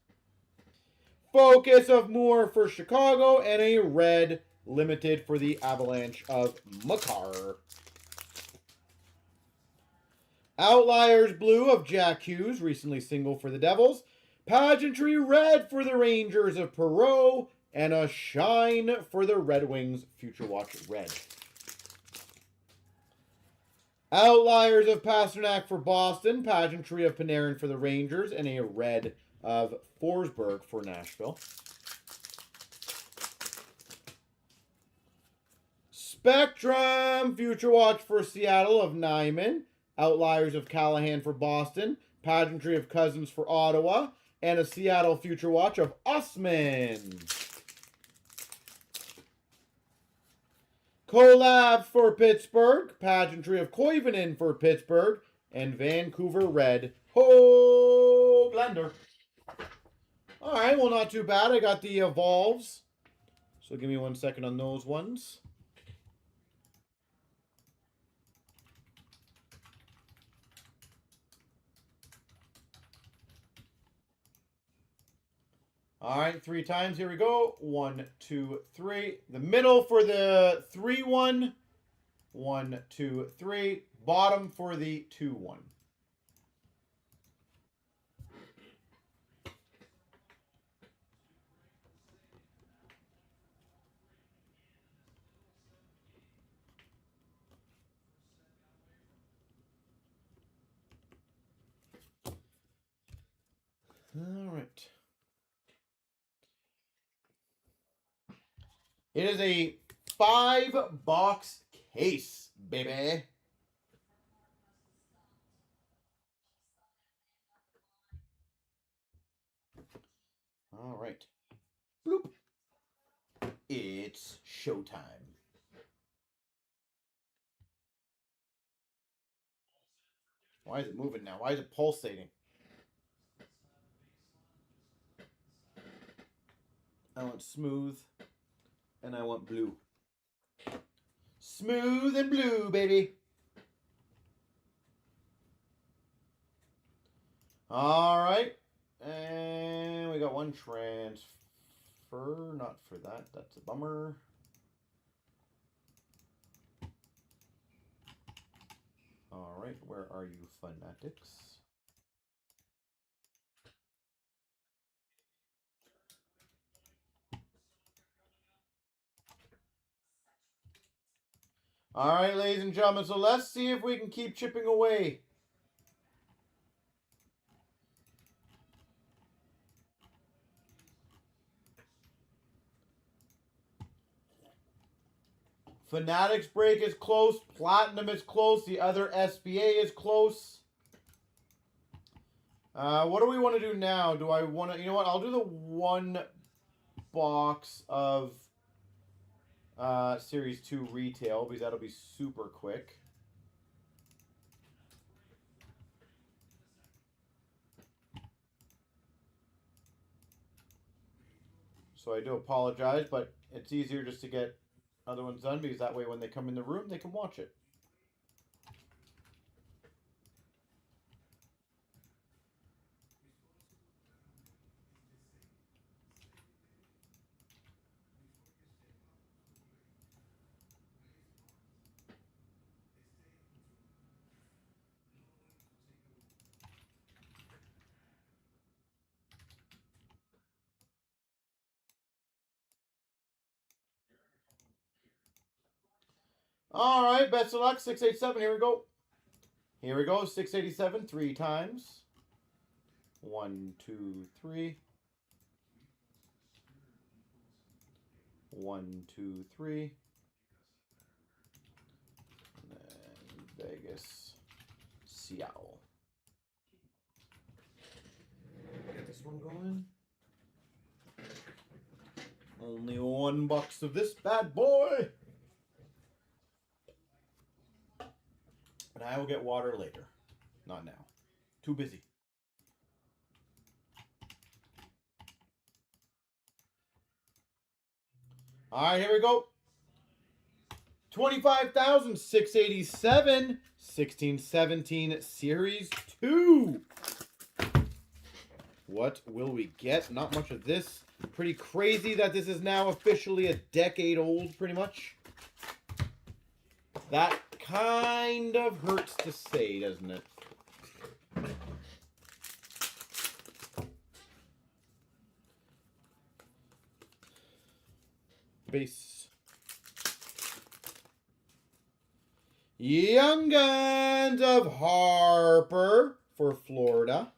Focus of Moore for Chicago and a red limited for the Avalanche of Makar. Outliers blue of Jack Hughes, recently single for the Devils. Pageantry red for the Rangers of Perot. And a shine for the Red Wings, Future Watch red. Outliers of Pasternak for Boston. Pageantry of Panarin for the Rangers. And a red of Forsberg for Nashville. Spectrum Future Watch for Seattle of Nyman. Outliers of Callahan for Boston. Pageantry of Cousins for Ottawa. And a Seattle Future Watch of Osman. Collab for Pittsburgh. Pageantry of Koivunen for Pittsburgh. And Vancouver Red. Ho Blender. Alright, well not too bad. I got the Evolves. So give me 1 second on those ones. All right, 3 times. Here we go. 1, 2, 3. The middle for the 3-1. 1, 2, 3. Bottom for the 2-1. All right. It is a 5-box case, baby. All right. Bloop. It's showtime. Why is it moving now? Why is it pulsating? I want smooth, and I want blue. Smooth and blue, baby. All right. And we got 1 transfer. Not for that. That's a bummer. All right. Where are you, fanatics? All right, ladies and gentlemen. So let's see if we can keep chipping away. Fanatics break is close. Platinum is close. The other SBA is close. What do we want to do now? Do I want to... You know what? I'll do the one box of Series 2 retail because that'll be super quick. So I do apologize, but it's easier just to get other ones done because that way when they come in the room, they can watch it. All right, best of luck. 687. Here we go. Here we go. 687 3 times. 1, 2, 3. 1, 2, 3. And then Vegas, Seattle. Get this one going. Only one box of this bad boy. And I will get water later. Not now. Too busy. All right, here we go. 25,687. 1617 Series 2. What will we get? Not much of this. Pretty crazy that this is now officially a decade old, pretty much. That kind of hurts to say, doesn't it? Base. Young Guns of Harper for Florida.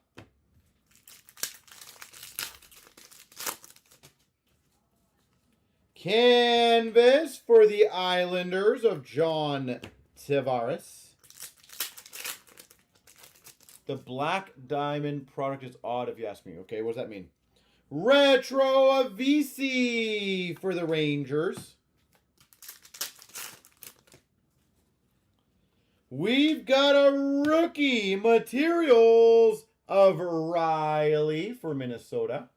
Canvas for the Islanders of John Tavares. The Black Diamond product is odd if you ask me. Okay, what does that mean? Retro of VC for the Rangers. We've got a rookie materials of Riley for Minnesota.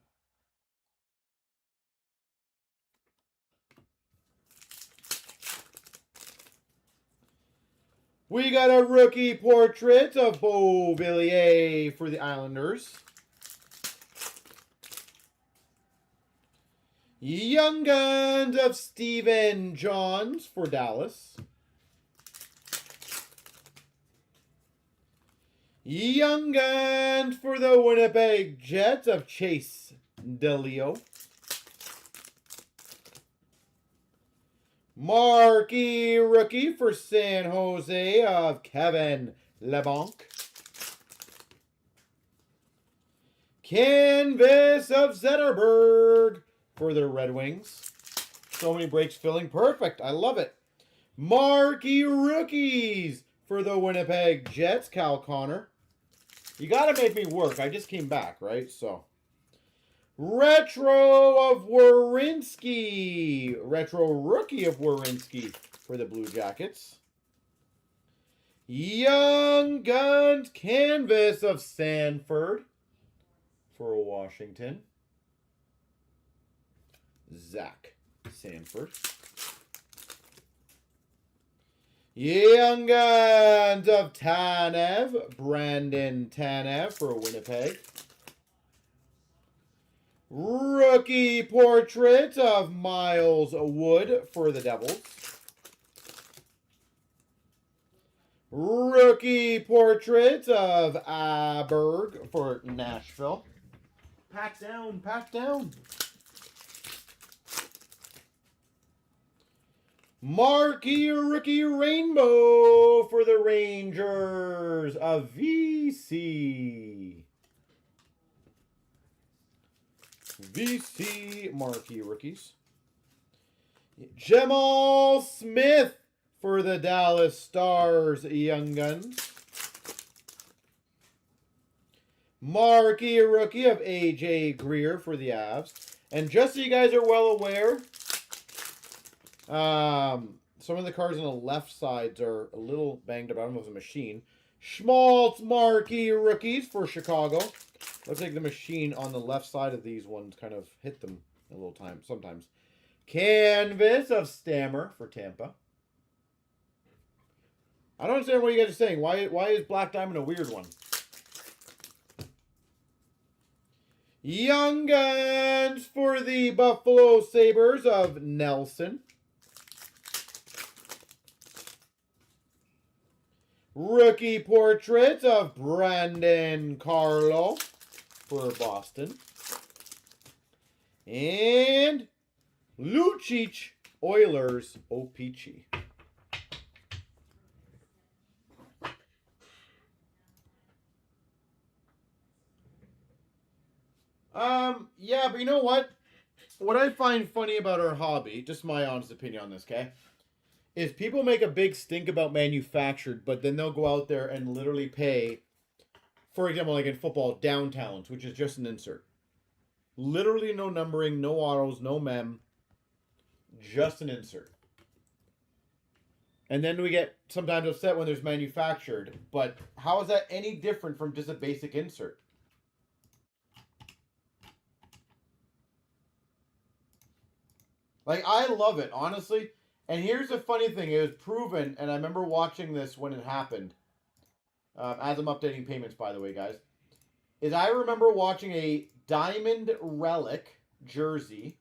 We got a rookie portrait of Beauvillier for the Islanders. Young Guns of Stephen Johns for Dallas. Young Guns for the Winnipeg Jets of Chase DeLeo. Marquee rookie for San Jose of Kevin LeBlanc. Canvas of Zetterberg for the Red Wings. So many breaks filling. Perfect. I love it. Marquee rookies for the Winnipeg Jets. Cal Connor. You got to make me work. I just came back, right? So. Retro of Werenski. Retro rookie of Werenski for the Blue Jackets. Young Guns canvas of Sanford for Washington. Zach Sanford. Young Guns of Tanev. Brandon Tanev for Winnipeg. Rookie portrait of Miles Wood for the Devils. Rookie portrait of Aberg for Nashville. Pack down, pack down. Marquee rookie rainbow for the Rangers of VC. VC marquee rookies. Jamal Smith for the Dallas Stars Young Guns. Marquee rookie of A.J. Greer for the Avs. And just so you guys are well aware, some of the cards on the left sides are a little banged up. I don't know if it's a machine. Schmaltz marquee rookies for Chicago. Looks like the machine on the left side of these ones kind of hit them a little time sometimes. Canvas of Stammer for Tampa. I don't understand what you guys are saying. Why is Black Diamond a weird one? Young Guns for the Buffalo Sabres of Nelson. Rookie portraits of Brandon Carlo for Boston. And Lucic Oilers OPG. Yeah, but you know what? What I find funny about our hobby, just my honest opinion on this, okay, is people make a big stink about manufactured, but then they'll go out there and literally pay, for example, like in football, downtowns, which is just an insert. Literally no numbering, no autos, no mem, just an insert. And then we get sometimes upset when there's manufactured, but how is that any different from just a basic insert? Like, I love it, honestly. And here's the funny thing. It was proven, and I remember watching this when it happened. As I'm updating payments, by the way, guys. Is I remember watching a Diamond Relic jersey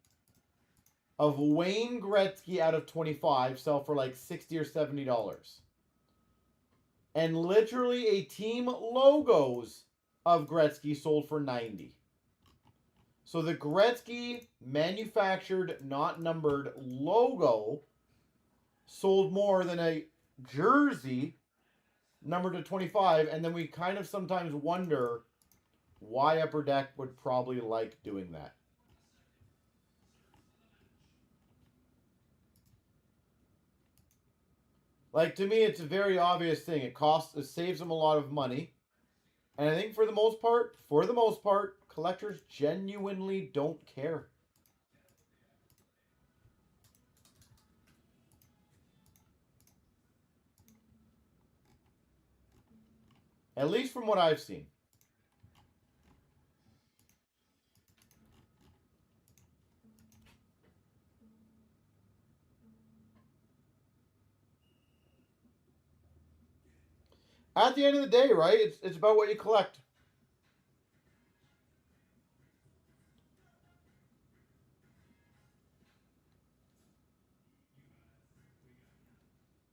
of Wayne Gretzky out of 25 sell for like $60 or $70. And literally a team logos of Gretzky sold for $90. So the Gretzky manufactured, not numbered logo sold more than a jersey numbered to 25. And then we kind of sometimes wonder why Upper Deck would probably like doing that. Like, to me, it's a very obvious thing. It saves them a lot of money. And I think for the most part, collectors genuinely don't care. At least from what I've seen. At the end of the day, right? It's about what you collect.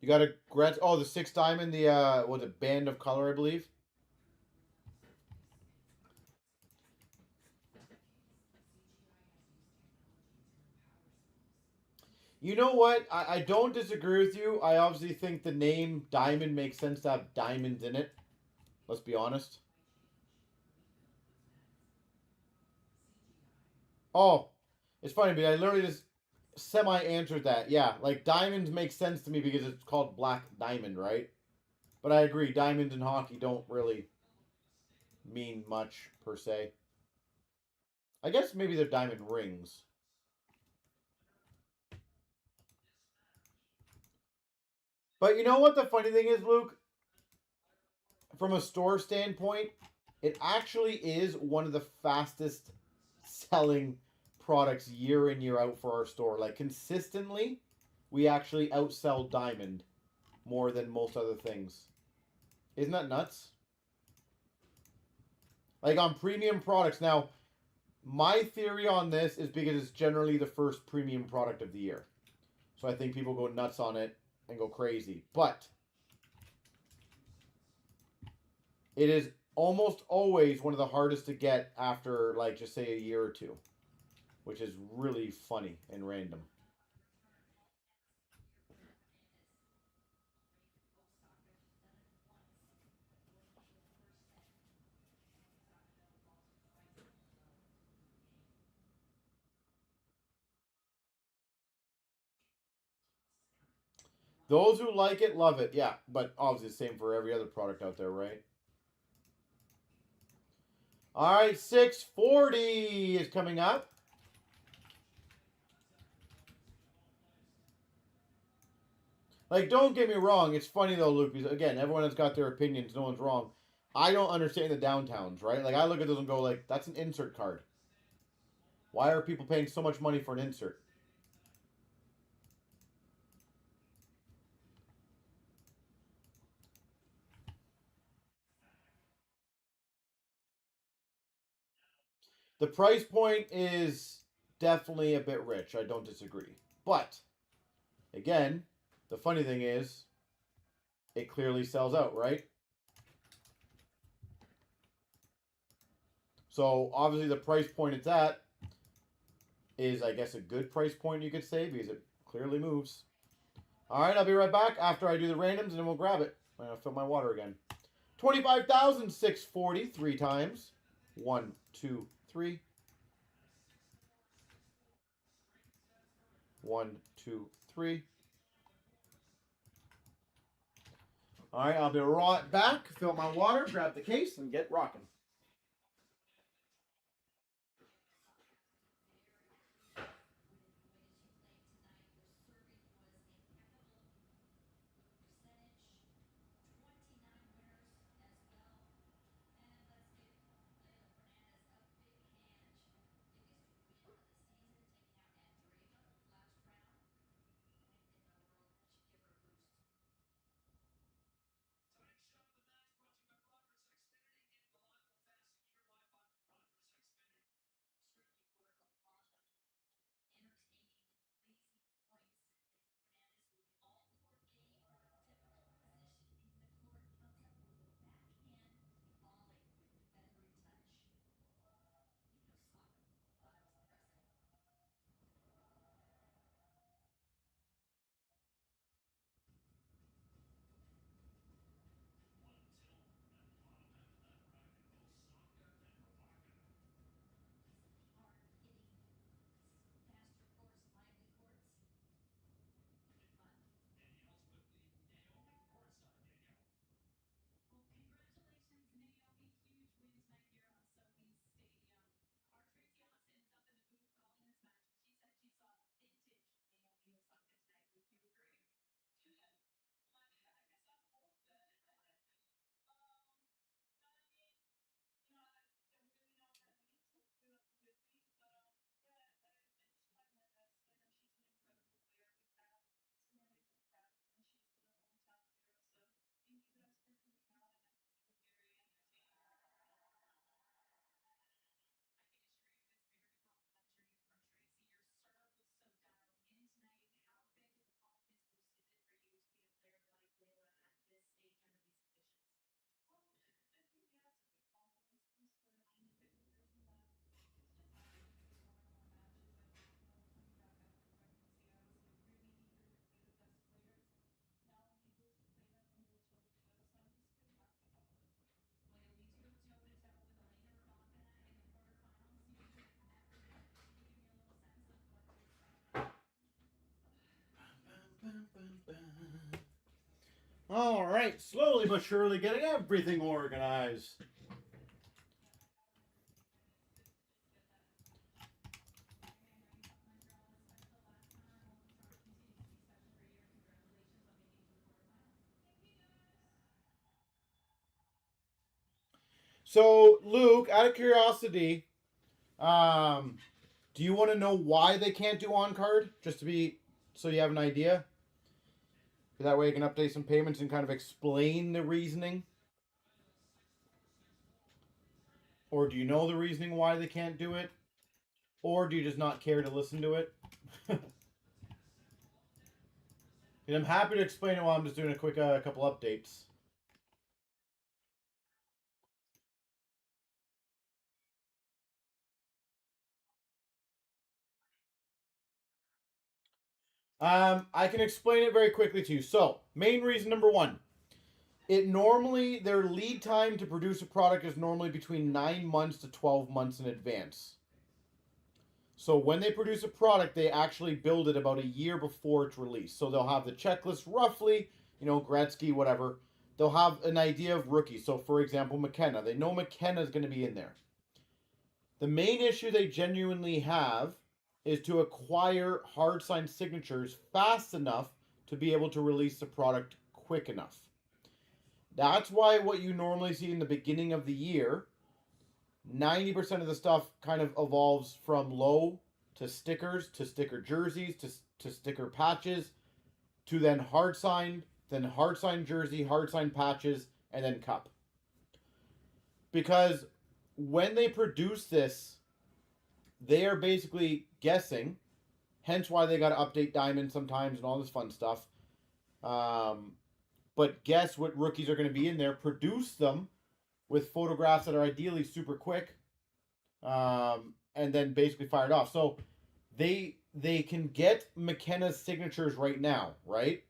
You got a Gretz. Oh, the 6 diamond. The was it Band of Color, I believe. You know what? I don't disagree with you. I obviously think the name Diamond makes sense to have diamonds in it. Let's be honest. Oh, it's funny, but I literally just semi-answered that. Yeah, like diamonds make sense to me because it's called Black Diamond, right? But I agree, diamonds in hockey don't really mean much per se. I guess maybe they're diamond rings. But you know what the funny thing is, Luke? From a store standpoint, it actually is one of the fastest selling products year in, year out for our store. Like consistently, we actually outsell diamond more than most other things. Isn't that nuts? Like on premium products. Now, my theory on this is because it's generally the first premium product of the year. So I think people go nuts on it and go crazy. But it is almost always one of the hardest to get after, like, just say a year or two, which is really funny and random. Those who like it, love it. Yeah, but obviously the same for every other product out there, right? All right, 640 is coming up. Like, don't get me wrong. It's funny, though, Luke, because, again, everyone has got their opinions. No one's wrong. I don't understand the downtowns, right? Like, I look at those and go, like, that's an insert card. Why are people paying so much money for an insert? The price point is definitely a bit rich. I don't disagree. But, again, the funny thing is, it clearly sells out, right? So, obviously, the price point it's at is, I guess, a good price point, you could say, because it clearly moves. All right, I'll be right back after I do the randoms, and then we'll grab it. I'm going to fill my water again. 25,640 three times. 1, 2, 3. 1, 2, 3. All right, I'll be right back. Fill my water, grab the case, and get rocking. All right, slowly but surely getting everything organized. So, Luke, out of curiosity, do you want to know why they can't do on card? Just to be so you have an idea. That way, you can update some payments and kind of explain the reasoning. Or do you know the reasoning why they can't do it? Or do you just not care to listen to it? And I'm happy to explain it while I'm just doing a quick couple updates. I can explain it very quickly to you. So, main reason number one. It normally, their lead time to produce a product is normally between 9 months to 12 months in advance. So when they produce a product, they actually build it about a year before it's released. So they'll have the checklist roughly, you know, Gretzky, whatever. They'll have an idea of rookies. So for example, McKenna. They know McKenna is going to be in there. The main issue they genuinely have is to acquire hard signed signatures fast enough to be able to release the product quick enough. That's why what you normally see in the beginning of the year, 90% of the stuff kind of evolves from low to stickers, to sticker jerseys, to sticker patches, to then hard signed jersey, hard signed patches, and then cup. Because when they produce this, they are basically guessing, hence why they got to update Diamond sometimes and all this fun stuff. But guess what rookies are going to be in there, produce them with photographs that are ideally super quick, and then basically fire it off. So they can get McKenna's signatures right now, right?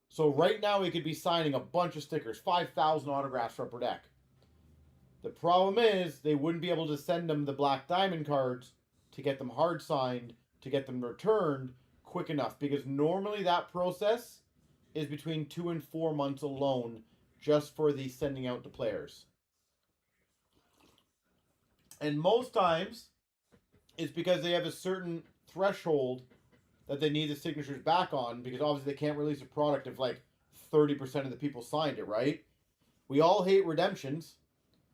So right now he could be signing a bunch of stickers, 5,000 autographs for Upper Deck. The problem is they wouldn't be able to send them the Black Diamond cards to get them hard signed, to get them returned quick enough, because normally that process is between 2 and 4 months alone just for the sending out to players. And most times it's because they have a certain threshold that they need the signatures back on, because obviously they can't release a product if like 30% of the people signed it, right? We all hate redemptions,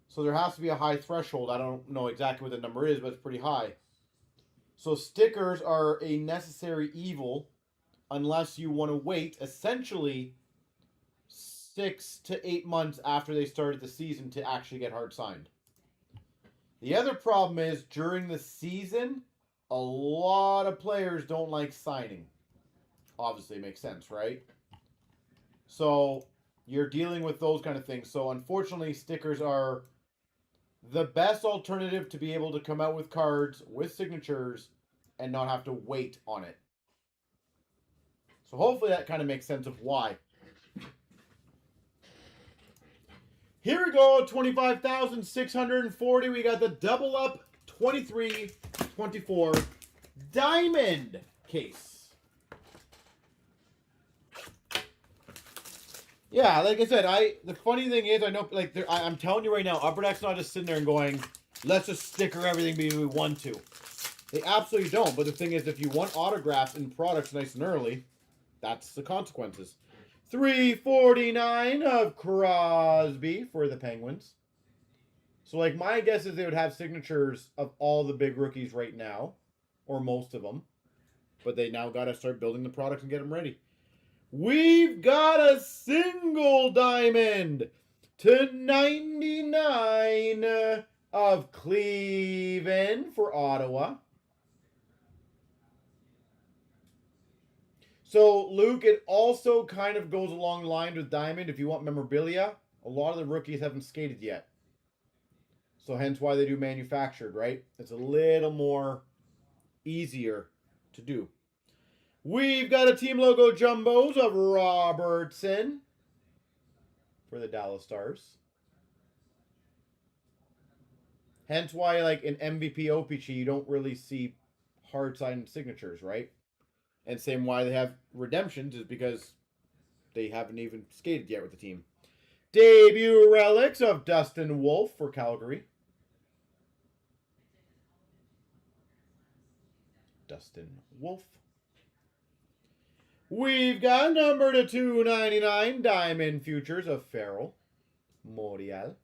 so there has to be a high threshold. I don't know exactly what the number is, but it's pretty high. So stickers are a necessary evil unless you want to wait essentially 6 to 8 months after they started the season to actually get hard signed. The other problem is during the season, a lot of players don't like signing. Obviously, it makes sense, right? So you're dealing with those kind of things. So unfortunately, stickers are the best alternative to be able to come out with cards with signatures and not have to wait on it. So hopefully that kind of makes sense of why. Here we go, 25,640. We got the double up 23-24 diamond case. Yeah, like I said, the funny thing is, I know, like, I'm telling you right now, Upper Deck's not just sitting there and going, let's just sticker everything because we want to. They absolutely don't. But the thing is, if you want autographs and products nice and early, that's the consequences. 349 of Crosby for the Penguins. So, like, my guess is they would have signatures of all the big rookies right now, or most of them. But they now got to start building the products and get them ready. We've got a single diamond /99 of Cleveland for Ottawa. So, Luke, it also kind of goes along the line with diamond. If you want memorabilia, a lot of the rookies haven't skated yet. So, hence why they do manufactured, right? It's a little more easier to do. We've got a team logo jumbos of Robertson for the Dallas Stars. Hence why, like, in MVP OPG, you don't really see hard-signed signatures, right? And same why they have redemptions is because they haven't even skated yet with the team. Debut relics of Dustin Wolf for Calgary. Dustin Wolf. We've got number /299 Diamond Futures of Farrell. Morial.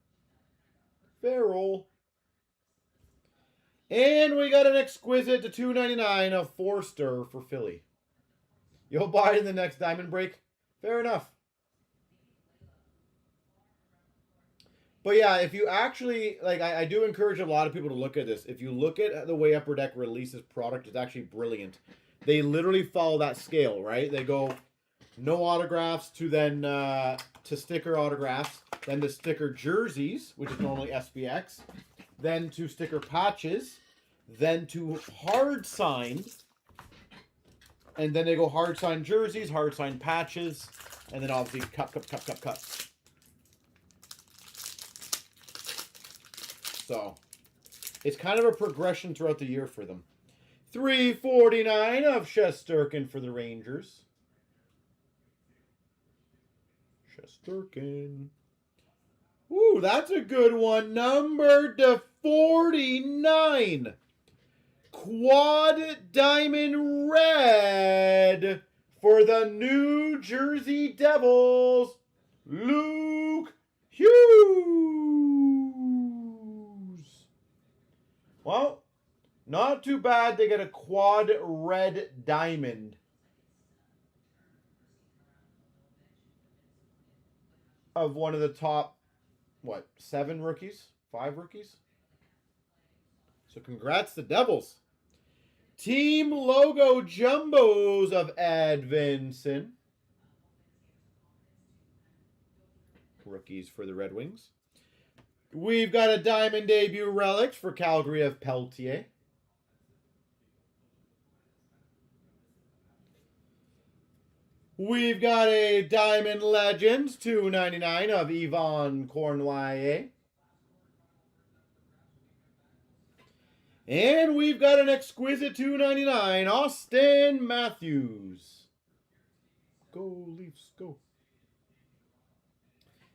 Farrell. And we got an exquisite /299 of Forster for Philly. You'll buy it in the next Diamond Break? Fair enough. But yeah, if you actually, like, I do encourage a lot of people to look at this. If you look at the way Upper Deck releases product, it's actually brilliant. They literally follow that scale, right? They go no autographs to then to sticker autographs, then to sticker jerseys, which is normally SPX, then to sticker patches, then to hard signed, and then they go hard signed jerseys, hard signed patches, and then obviously cup. So It's kind of a progression throughout the year for them. 349 of Shesterkin for the Rangers. Shesterkin. Ooh, that's a good one. Number to 49. Quad Diamond Red for the New Jersey Devils, Luke Hughes. Well, not too bad. They get a quad red diamond of one of the top, what, 7 rookies? 5 rookies? So congrats to Devils. Team logo jumbos of Edvinson. Rookies for the Red Wings. We've got a diamond debut relics for Calgary of Peltier. We've got a Diamond Legends 299 of Yvon Cornwallier. And we've got an exquisite 299 Austin Matthews. Go Leafs, go.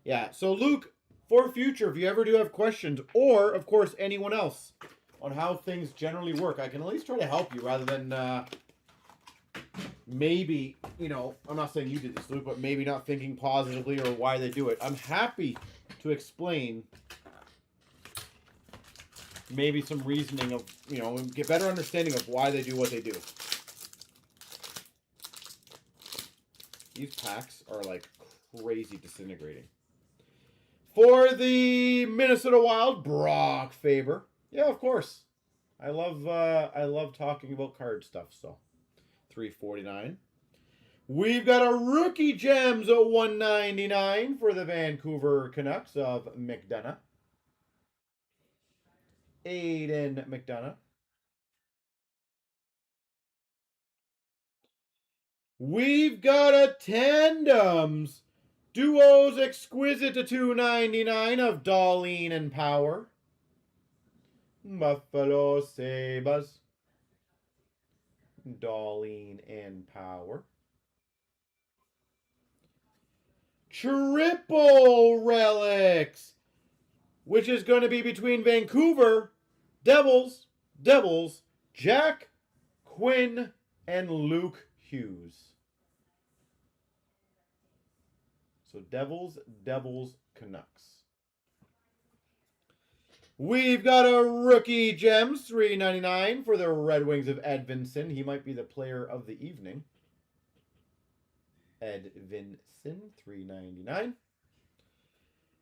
Yeah, so Luke, for future, if you ever do have questions, or, of course, anyone else on how things generally work, I can at least try to help you rather than maybe, you know, I'm not saying you did this, Luke, but maybe not thinking positively or why they do it. I'm happy to explain maybe some reasoning of, you know, get better understanding of why they do what they do. These packs are like crazy disintegrating. For the Minnesota Wild, Brock Faber. Yeah, of course. I love talking about card stuff, so. 349. We've got a Rookie Gems at 199 for the Vancouver Canucks of McDonough. Aiden McDonough. We've got a Tandems Duos Exquisite to 299 of Darlene and Power. Buffalo Sabres. Darlene and Power. Triple Relics, which is going to be between Vancouver, Devils, Jack Quinn, and Luke Hughes. So Devils, Canucks. We've got a Rookie Gems, $3.99 for the Red Wings of Edvinson. He might be the player of the evening. Edvinson, $3.99.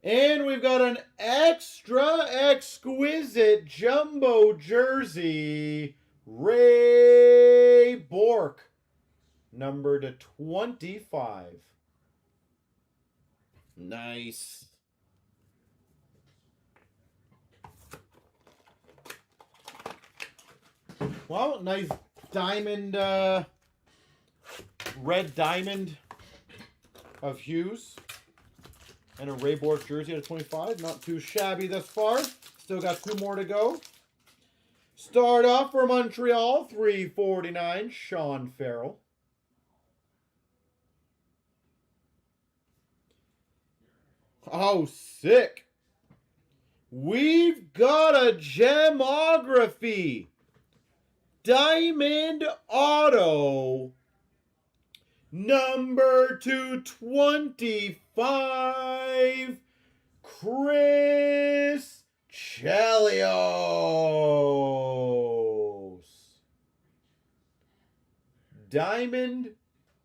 And we've got an extra exquisite jumbo jersey, Ray Bourque, number to 25. Nice. Well, nice diamond, red diamond of Hughes. And a Ray Bourque jersey at a 25. Not too shabby thus far. Still got 2 more to go. Start off for Montreal, 349, Sean Farrell. Oh, sick. We've got a Gemography. Diamond Auto. Number 225, Chris Chelios. Diamond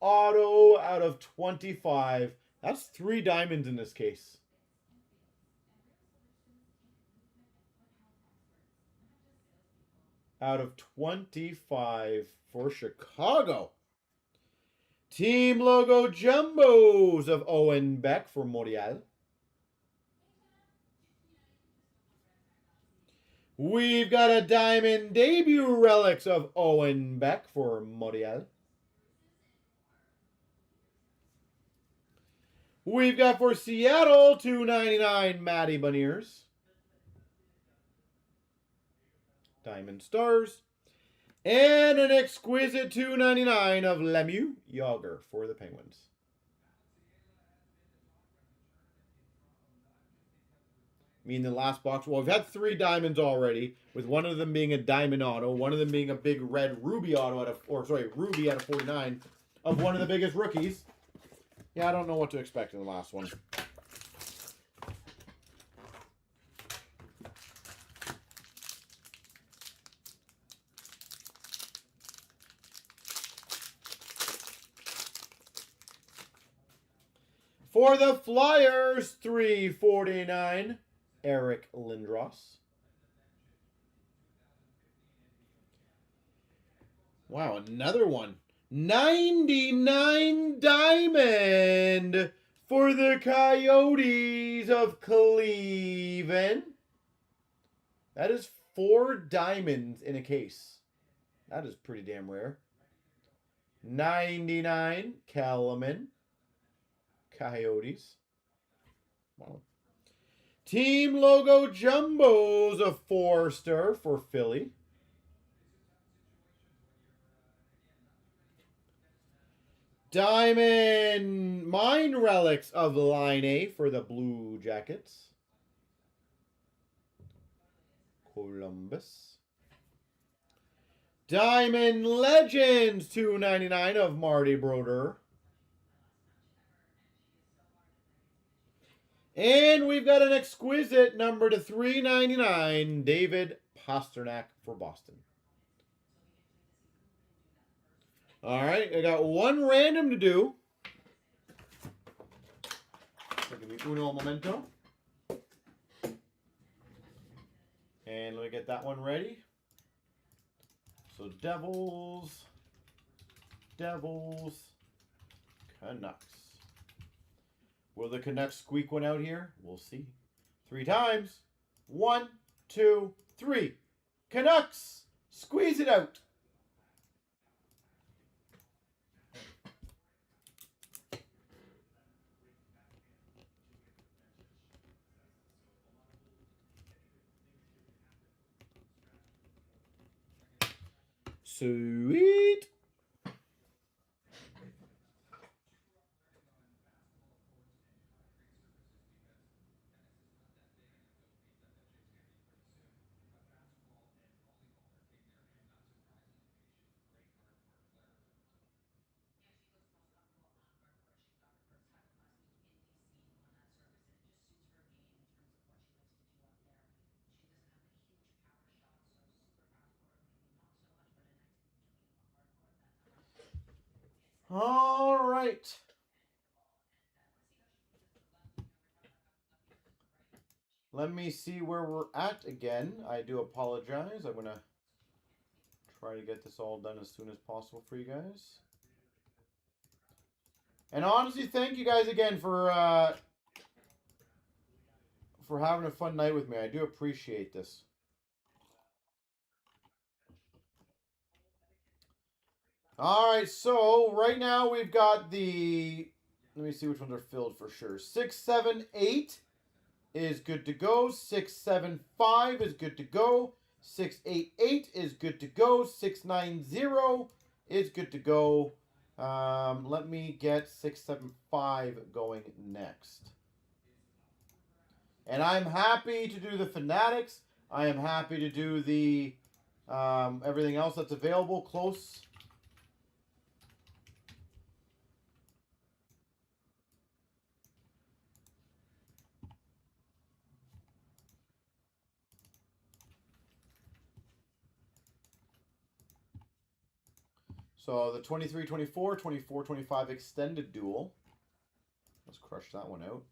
Auto out of 25. That's 3 diamonds in this case. Out of 25 for Chicago. Team logo jumbos of Owen Beck for Montreal. We've got a diamond debut relics of Owen Beck for Montreal. We've got for Seattle, $2.99 Matty Beniers. Diamond Stars. And an exquisite $2.99 of Lemieux Yager for the Penguins. The last box. Well, we've had 3 diamonds already, with one of them being a diamond auto, one of them being a big red ruby auto ruby out of 49 of one of the biggest rookies. Yeah, I don't know what to expect in the last one. For the Flyers, $3.49, Eric Lindros. Wow, another one. 99 diamond for the Coyotes of Cleveland. That is 4 diamonds in a case. That is pretty damn rare. 99 Kellerman. Coyotes. Wow. Team logo jumbos of Forster for Philly. Diamond Mine Relics of Line A for the Blue Jackets. Columbus. Diamond Legends $2.99 of Marty Brodeur. And we've got an exquisite number to $3.99, David Pastrnak for Boston. All right, I got one random to do. So give me uno momento. And let me get that one ready. So Devils, Canucks. Will the Canucks squeak one out here? We'll see. 3 times. 1, 2, 3. Canucks, squeeze it out. Sweet. All right. Let me see where we're at again. I do apologize. I'm going to try to get this all done as soon as possible for you guys. And honestly, thank you guys again for having a fun night with me. I do appreciate this. All right, so right now we've got the, let me see which ones are filled for sure. 6, 7, 8 is good to go. 6, 7, 5 is good to go. 6, 8, 8 is good to go. 6, 9, 0 is good to go. Let me get 6, 7, 5 going next. And I'm happy to do the Fanatics. I am happy to do the everything else that's available close. So the 23-24, 24-25 extended duel. Let's crush that one out.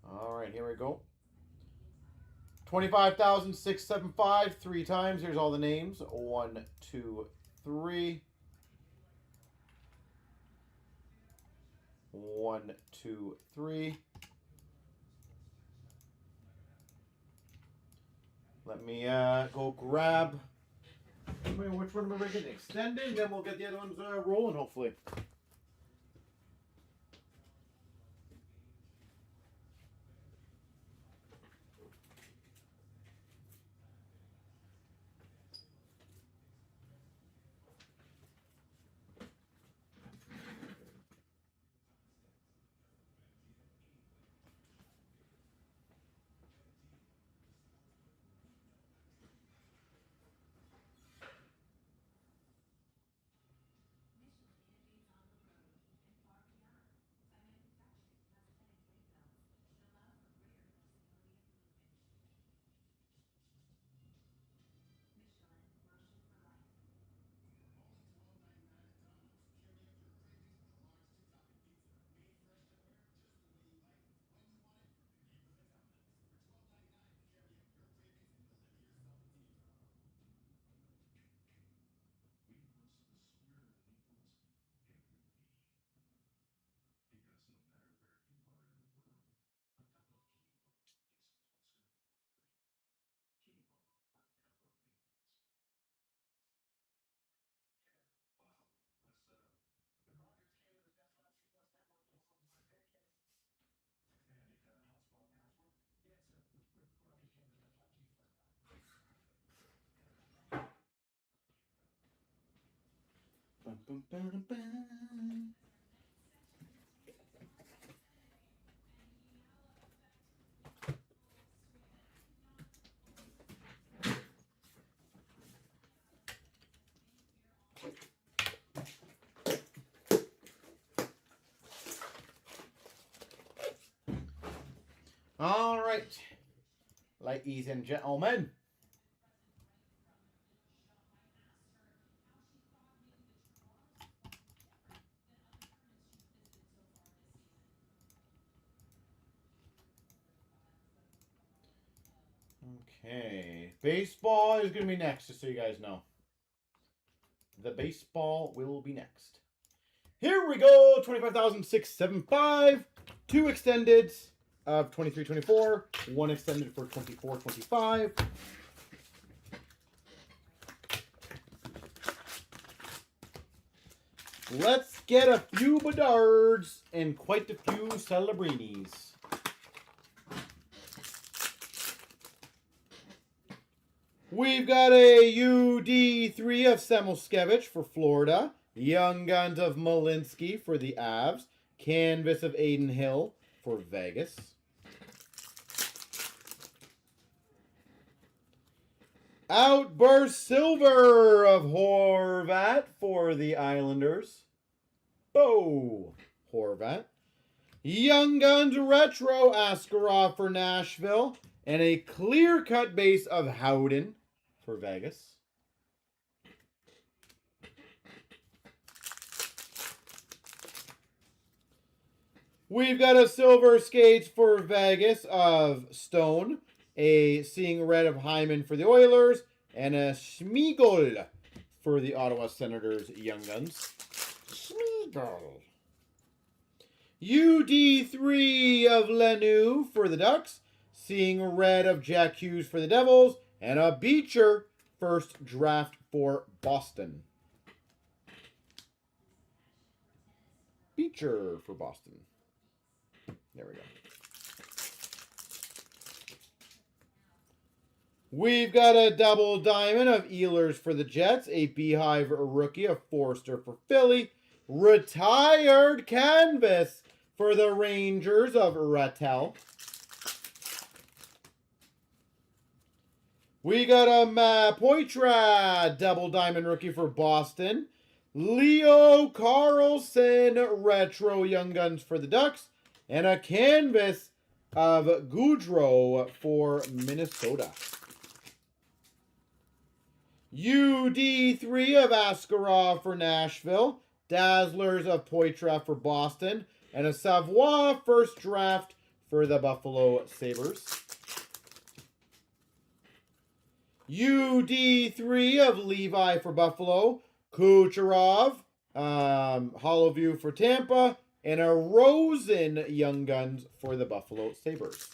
All right, here we go. 25,675 3 times. Here's all the names. 1, 2, 3. 1, 2, 3. Let me go grab. Which one am I getting extended? Then we'll get the other ones rolling, hopefully. Bum, bum, bum, bum. All right, ladies and gentlemen. Okay, baseball is going to be next, just so you guys know. The baseball will be next. Here we go, 25,675. 2 extended of 23-24. 1 extended for 24-25. Let's get a few Bedards and quite a few Celebrinis. We've got a UD3 of Samoskevich for Florida. Young Guns of Malinsky for the Avs. Canvas of Aiden Hill for Vegas. Outburst Silver of Horvat for the Islanders. Bo Horvat. Young Guns Retro Askarov for Nashville. And a clear-cut base of Howden for Vegas. We've got a silver skates for Vegas of Stone. A Seeing Red of Hyman for the Oilers. And a Schmeagol for the Ottawa Senators Young Guns. Schmeagol. UD3 of Lenu for the Ducks. Seeing Red of Jack Hughes for the Devils. And a Beecher first draft for Boston. Beecher for Boston. There we go. We've got a double diamond of Ehlers for the Jets. A Beehive rookie of Forster for Philly. Retired canvas for the Rangers of Rattel. We got a Poitras double diamond rookie for Boston. Leo Carlson retro Young Guns for the Ducks. And a canvas of Goudreau for Minnesota. UD3 of Askarov for Nashville. Dazzlers of Poitras for Boston. And a Savoie first draft for the Buffalo Sabres. UD3 of Levi for Buffalo. Kucherov. Hollow View for Tampa. And a Rosen Young Guns for the Buffalo Sabres.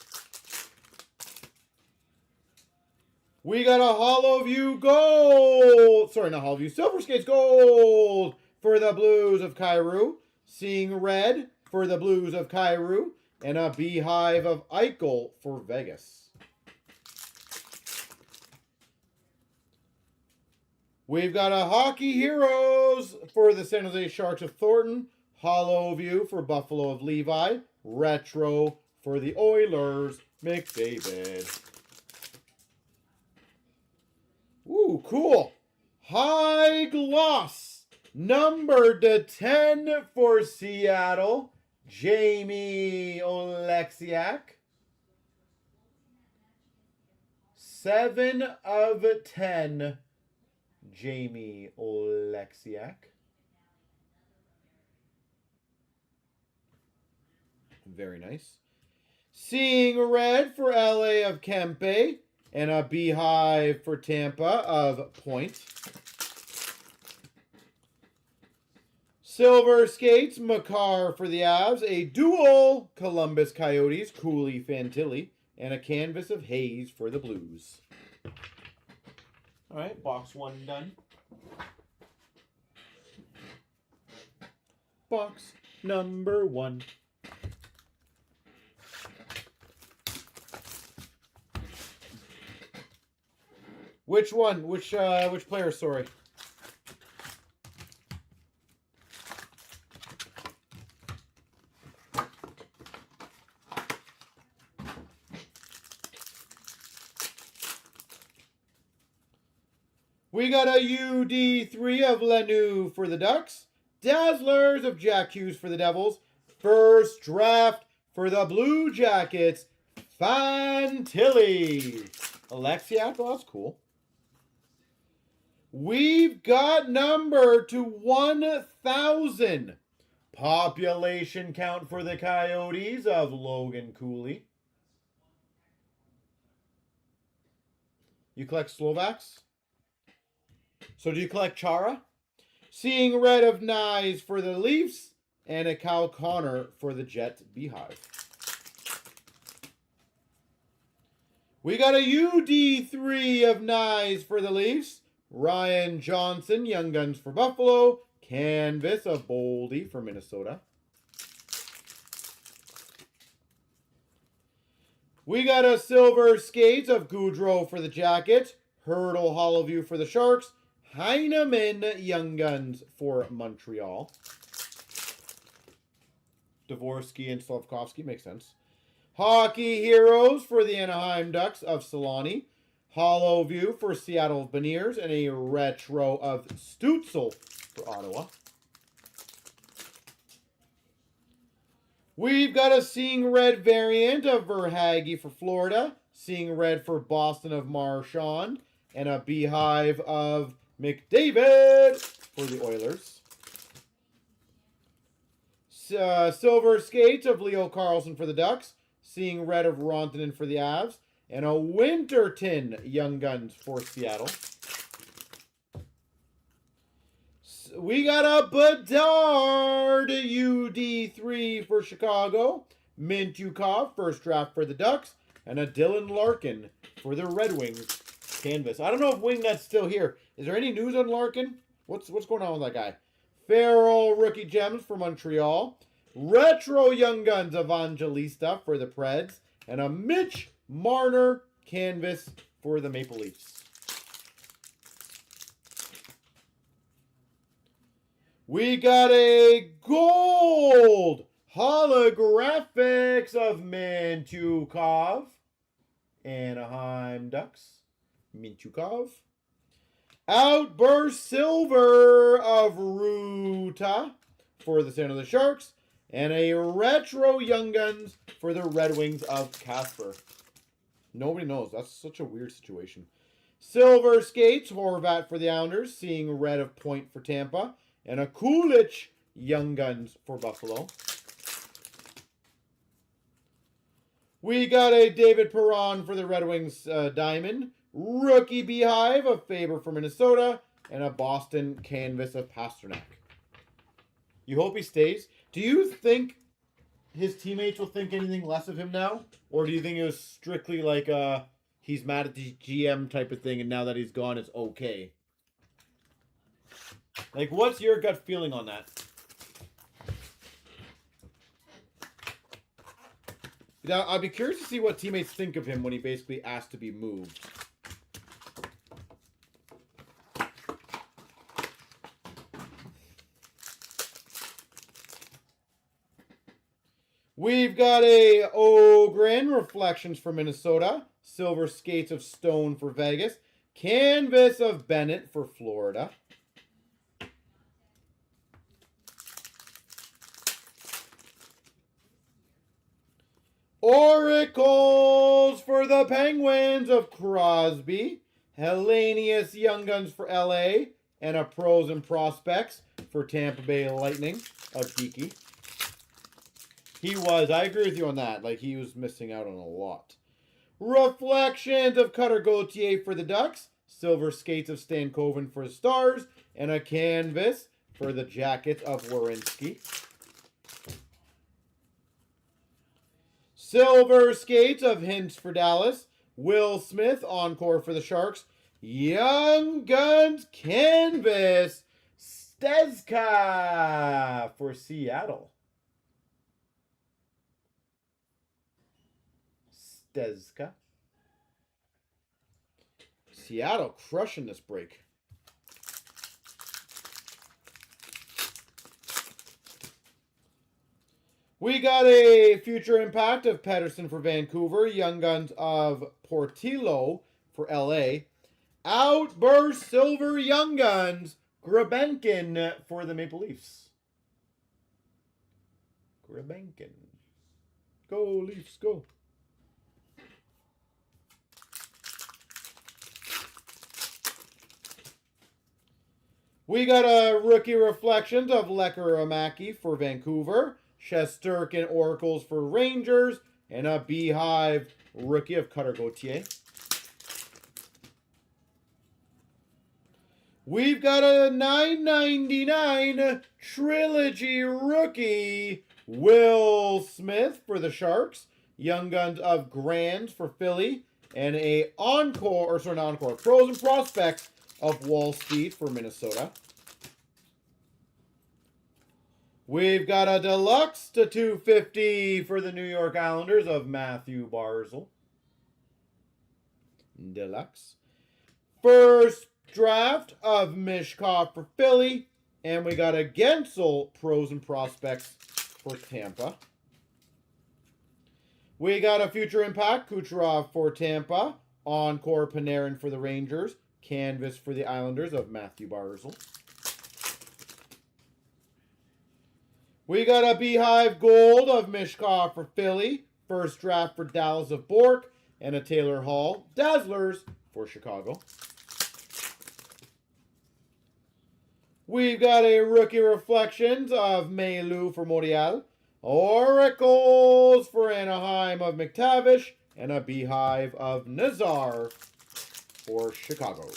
We got a Hollow View Gold. Sorry, not Hollow View. Silver Skates Gold for the Blues of Kyrou. Seeing Red for the Blues of Kyrou. And a Beehive of Eichel for Vegas. We've got a Hockey Heroes for the San Jose Sharks of Thornton. Hollow View for Buffalo of Levi. Retro for the Oilers, McDavid. Ooh, cool. High gloss. Number to 10 for Seattle. Jamie Oleksiak. 7 of 10. Jamie Oleksiak. Very nice. Seeing Red for LA of Kempe. And a Beehive for Tampa of Point. Silver Skates, Makar for the Avs. A dual Columbus Coyotes, Cooley Fantilli. And a canvas of Hayes for the Blues. All right, box 1 done. Box number 1. Which one? Which player? Sorry. We got a UD3 of Lanu for the Ducks. Dazzlers of Jack Hughes for the Devils. First draft for the Blue Jackets. Fantilli. Oleksiak, well, that's cool. We've got number to 1,000. Population count for the Coyotes of Logan Cooley. You collect Slovaks? So do you collect Chara? Seeing Red of Nyes for the Leafs. And a Kyle Connor for the Jet Beehive. We got a UD3 of Nyes for the Leafs. Ryan Johnson, Young Guns for Buffalo. Canvas of Boldy for Minnesota. We got a Silver Skates of Goudreau for the Jackets. Hurdle Hollowview for the Sharks. Heineman, Young Guns for Montreal. Dvorsky and Slavkovsky, makes sense. Hockey Heroes for the Anaheim Ducks of Solani. Hollow View for Seattle Beniers, and a retro of Stutzel for Ottawa. We've got a Seeing Red variant of Verhaeghe for Florida. Seeing Red for Boston of Marchand. And a Beehive of McDavid for the Oilers. Silver Skates of Leo Carlson for the Ducks. Seeing Red of Rantanen for the Avs. And a Winterton Young Guns for Seattle. We got a Bedard UD3 for Chicago. Mintyukov, first draft for the Ducks. And a Dylan Larkin for the Red Wings canvas. I don't know if Wingnut's still here. Is there any news on Larkin? What's going on with that guy? Farrell rookie gems for Montreal. Retro Young Guns Evangelista for the Preds. And a Mitch Marner canvas for the Maple Leafs. We got a gold holographics of Mintyukov. Anaheim Ducks. Mintyukov. Outburst silver of Ruta for the San Jose Sharks. And a retro Young Guns for the Red Wings of Casper. Nobody knows. That's such a weird situation. Silver Skates, Horvat for the Islanders. Seeing Red of Point for Tampa. And a Kulich Young Guns for Buffalo. We got a David Perron for the Red Wings Diamond. Rookie Beehive of Faber for Minnesota. And a Boston canvas of Pasternak. You hope he stays. Do you think his teammates will think anything less of him now? Or do you think it was strictly like he's mad at the GM type of thing, and now that he's gone, it's okay. Like, what's your gut feeling on that? Now, I'd be curious to see what teammates think of him when he basically asked to be moved. We've got a Ogren Reflections for Minnesota. Silver Skates of Stone for Vegas. Canvas of Bennett for Florida. Oracles for the Penguins of Crosby. Hellenius Young Guns for LA. And a Pros and Prospects for Tampa Bay Lightning of Geeky. I agree with you on that. Like, he was missing out on a lot. Reflections of Cutter Gauthier for the Ducks. Silver Skates of Stankoven for the Stars. And a canvas for the Jackets of Werenski. Silver Skates of Hints for Dallas. Will Smith, Encore for the Sharks. Young Guns Canvas. Stezka for Seattle. Stezka. Seattle crushing this break. We got a Future Impact of Pedersen for Vancouver. Young Guns of Portillo for LA. Outburst Silver Young Guns. Grebenkin for the Maple Leafs. Grebenkin. Go, Leafs, go. We got a Rookie Reflections of Lekkerimaki for Vancouver. Shesterkin Oracles for Rangers. And a Beehive Rookie of Cutter Gauthier. We've got a $9.99 Trilogy Rookie. Will Smith for the Sharks. Young Guns of Grands for Philly. And a Pros and Prospects of Wall Speed for Minnesota. We've got a Deluxe to 250 for the New York Islanders of Matthew Barzal. Deluxe. First draft of Mishkov for Philly. And we got a Gensel Pros and Prospects for Tampa. We got a Future Impact Kucherov for Tampa. Encore Panarin for the Rangers. Canvas for the Islanders of Matthew Barzal. We got a Beehive Gold of Mishkov for Philly. First draft for Dallas of Bork. And a Taylor Hall Dazzlers for Chicago. We've got a Rookie Reflections of Mailou for Montreal. Oracles for Anaheim of McTavish. And a Beehive of Nazar for Chicago.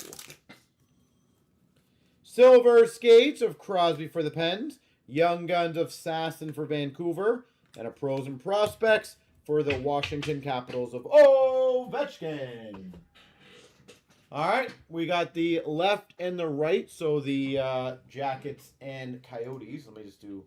Silver Skates of Crosby for the Pens. Young Guns of Sasson for Vancouver. And a Pros and Prospects for the Washington Capitals of Ovechkin. All right, we got the left and the right. So the Jackets and Coyotes. Let me just do...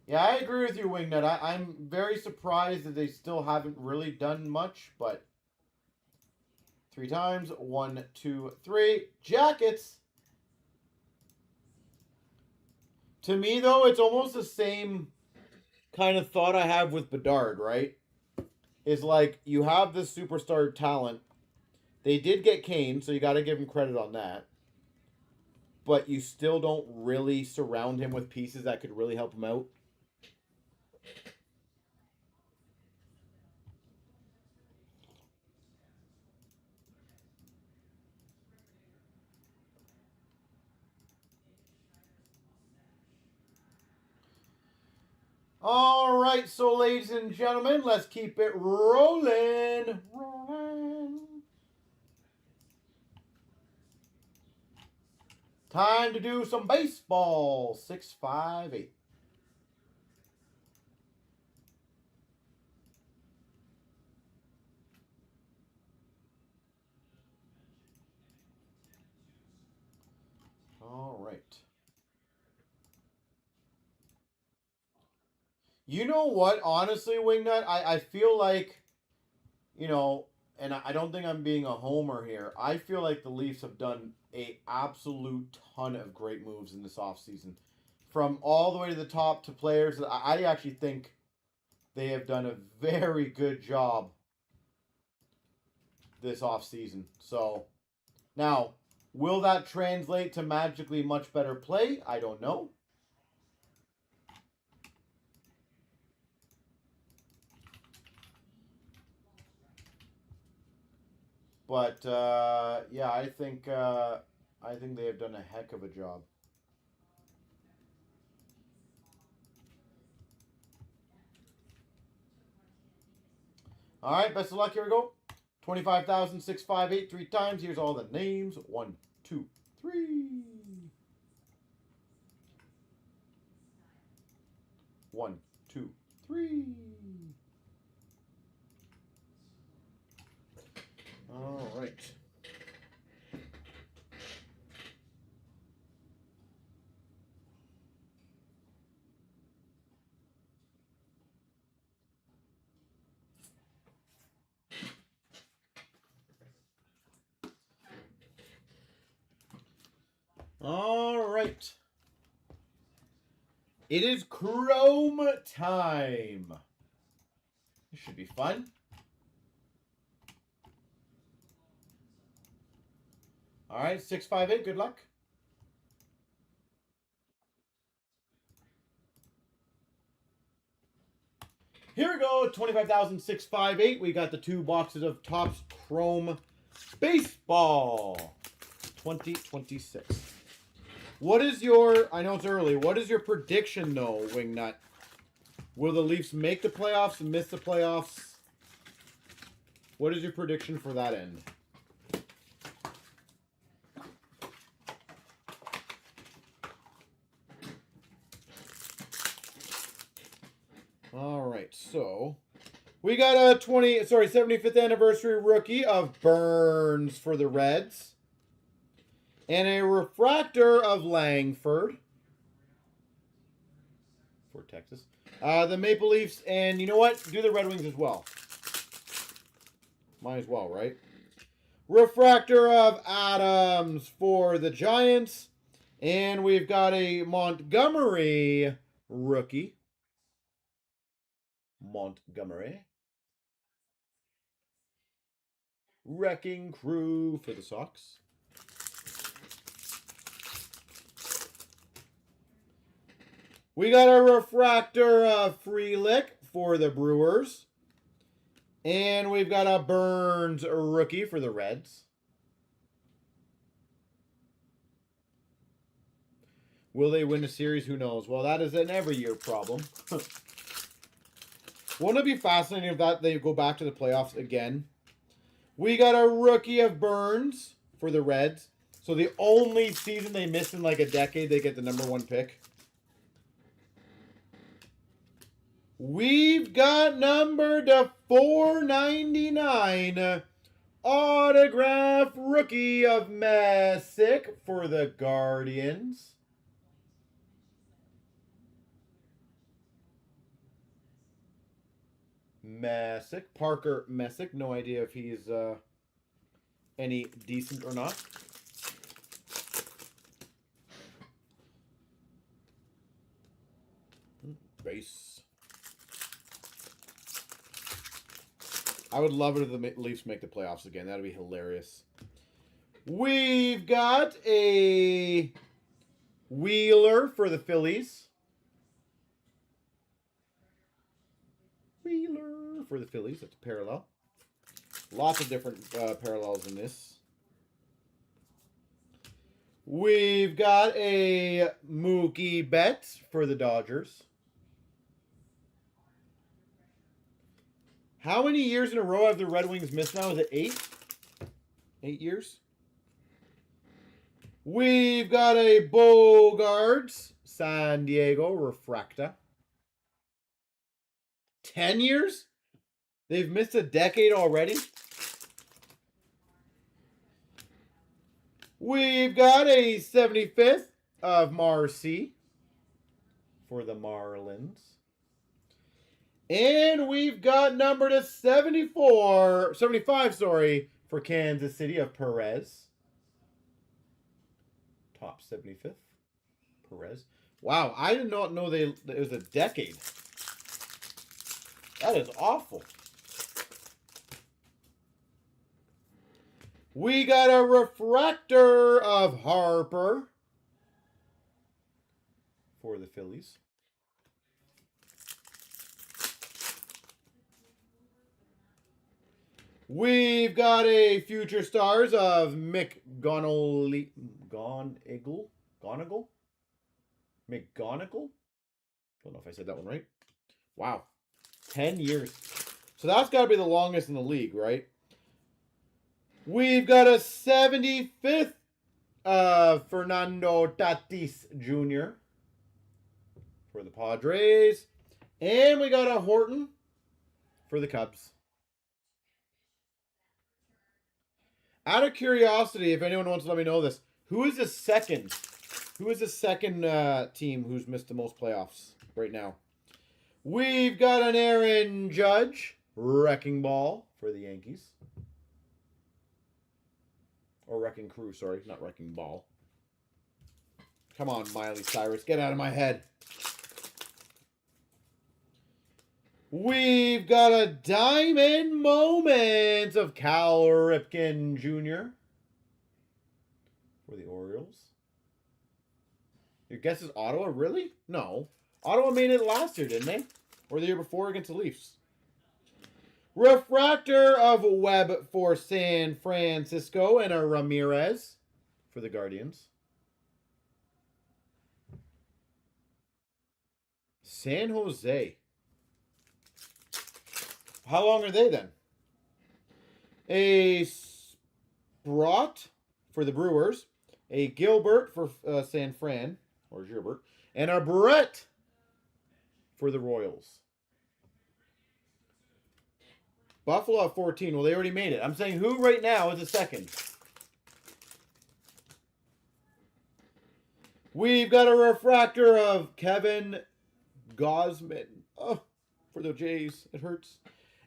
Yeah, I agree with you, Wingnut. I'm very surprised that they still haven't really done much, but 3 times. 1, 2, 3. Jackets. To me, though, it's almost the same kind of thought I have with Bedard, right? Is like, you have this superstar talent. They did get Kane, so you got to give him credit on that. But you still don't really surround him with pieces that could really help him out. All right, so ladies and gentlemen, let's keep it rolling. Time to do some baseball. 6, 5, 8. right. You know what? Honestly, Wingnut, I feel like, you know, and I don't think I'm being a homer here. I feel like the Leafs have done a absolute ton of great moves in this offseason. From all the way to the top to players, I actually think they have done a very good job this offseason. So, now, will that translate to magically much better play? I don't know. But yeah, I think they have done a heck of a job. All right, best of luck. Here we go. 25,658 three times. Here's all the names. 1, 2, 3. 1, 2, 3. All right. All right. It is Chrome time. This should be fun. All right, 658. Good luck. Here we go. 25,658. We got the 2 boxes of Topps Chrome Baseball 2026. What is your, I know it's early, what is your prediction though, Wingnut? Will the Leafs make the playoffs and miss the playoffs? What is your prediction for that end? All right, so we got a 75th anniversary rookie of Burns for the Reds. And a refractor of Langford for Texas. The Maple Leafs, and you know what? Do the Red Wings as well. Might as well, right? Refractor of Adams for the Giants. And we've got a Montgomery rookie. Montgomery. Wrecking Crew for the Sox. We got a refractor of Frelick for the Brewers. And we've got a Burns rookie for the Reds. Will they win the series? Who knows? Well, that is an every year problem. Won't it be fascinating if that they go back to the playoffs again? We got a rookie of Burns for the Reds. So the only season they missed in like a decade, they get the #1 pick. We've got numbered to 499 autograph rookie of Messick for the Guardians. Messick, Parker Messick. No idea if he's any decent or not. Base. I would love it if the Leafs make the playoffs again. That would be hilarious. We've got a Wheeler for the Phillies. Wheeler for the Phillies. That's a parallel. Lots of different parallels in this. We've got a Mookie Betts for the Dodgers. How many years in a row have the Red Wings missed now? Is it 8? 8 years? We've got a Bogarts, San Diego Refracta. 10 years? They've missed a decade already? We've got a 75th of Marcy for the Marlins. And we've got number to 75, for Kansas City of Perez. Top 75th, Perez. Wow, I did not know it was a decade. That is awful. We got a refractor of Harper for the Phillies. We've got a Future Stars of McGonigal. Don't know if I said that one right. Wow. 10 years. So that's got to be the longest in the league, right? We've got a 75th of Fernando Tatis Jr. for the Padres. And we got a Horton for the Cubs. Out of curiosity, if anyone wants to let me know this, who is the second team who's missed the most playoffs right now? We've got an Aaron Judge wrecking ball for the Yankees. Or wrecking crew, sorry, not wrecking ball. Come on, Miley Cyrus, get out of my head. We've got a Diamond Moments of Cal Ripken Jr. for the Orioles. Your guess is Ottawa? Really? No. Ottawa made it last year, didn't they? Or the year before against the Leafs. Refractor of Webb for San Francisco and a Ramirez for the Guardians. San Jose. How long are they then? A Sprott for the Brewers. A Gilbert for San Fran, or Gilbert. And a Brett for the Royals. Buffalo at 14. Well, they already made it. I'm saying who right now is the second? We've got a refractor of Kevin Gausman. Oh, for the Jays. It hurts.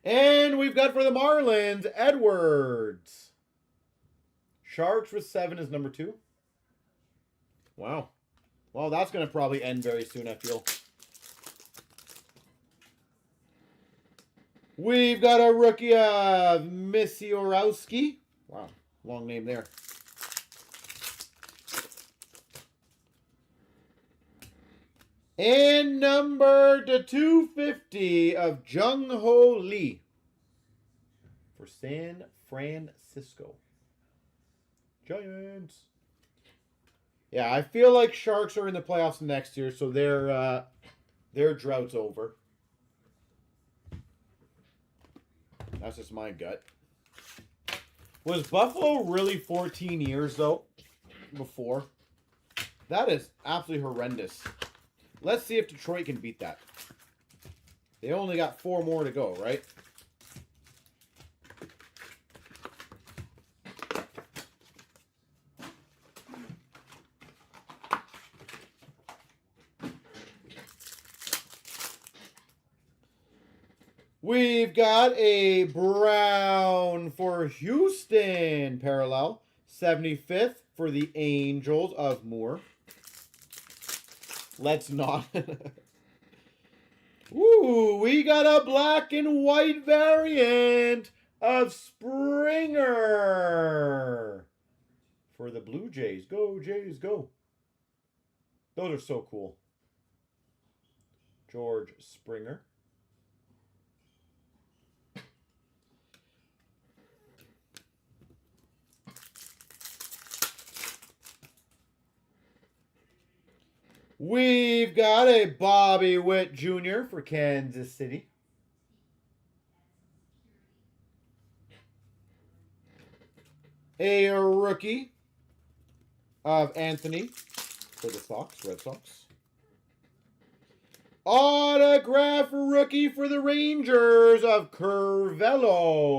And we've got for the Marlins, Edwards. Sharks with 7 is number 2. Wow. Well, that's going to probably end very soon, I feel. We've got a rookie of Misiorowski. Wow, long name there. And number to 250 of Jung Ho Lee for San Francisco Giants. Yeah, I feel like Sharks are in the playoffs next year, so their drought's over. That's just my gut. Was Buffalo really 14 years, though, before? That is absolutely horrendous. Let's see if Detroit can beat that. They only got 4 more to go, right? We've got a Brown for Houston parallel. 75th for the Angels of Moore. Let's not. Ooh, we got a black and white variant of Springer for the Blue Jays. Go, Jays, go. Those are so cool. George Springer. We've got a Bobby Witt Jr. for Kansas City. A rookie of Anthony for the Red Sox. Autograph rookie for the Rangers of Curvelo.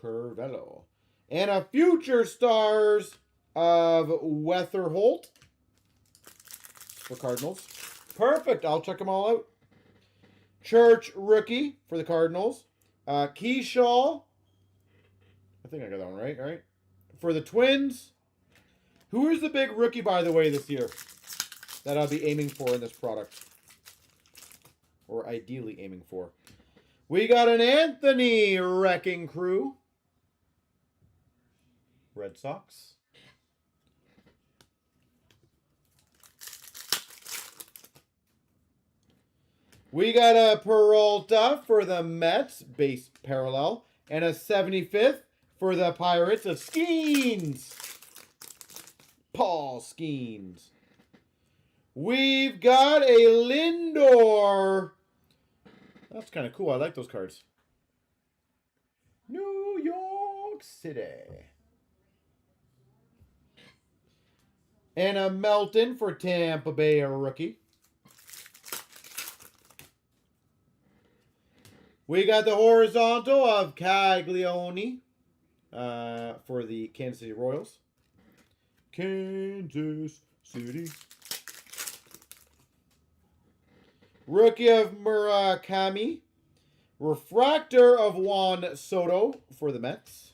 Curvello. And a Future Stars of Weatherholt for Cardinals. Perfect. I'll check them all out. Church rookie for the Cardinals. Keyshaw. I think I got that one right. All right. For the Twins. Who is the big rookie, by the way, this year that I'll be aiming for in this product? Or ideally aiming for. We got an Anthony Wrecking Crew. Red Sox. We got a Peralta for the Mets, base parallel. And a 75th for the Pirates of Skeens. Paul Skeens. We've got a Lindor. That's kind of cool. I like those cards. New York City. And a Melton for Tampa Bay, a rookie. We got the horizontal of Caglione for the Kansas City Royals. Kansas City. Rookie of Murakami. Refractor of Juan Soto for the Mets.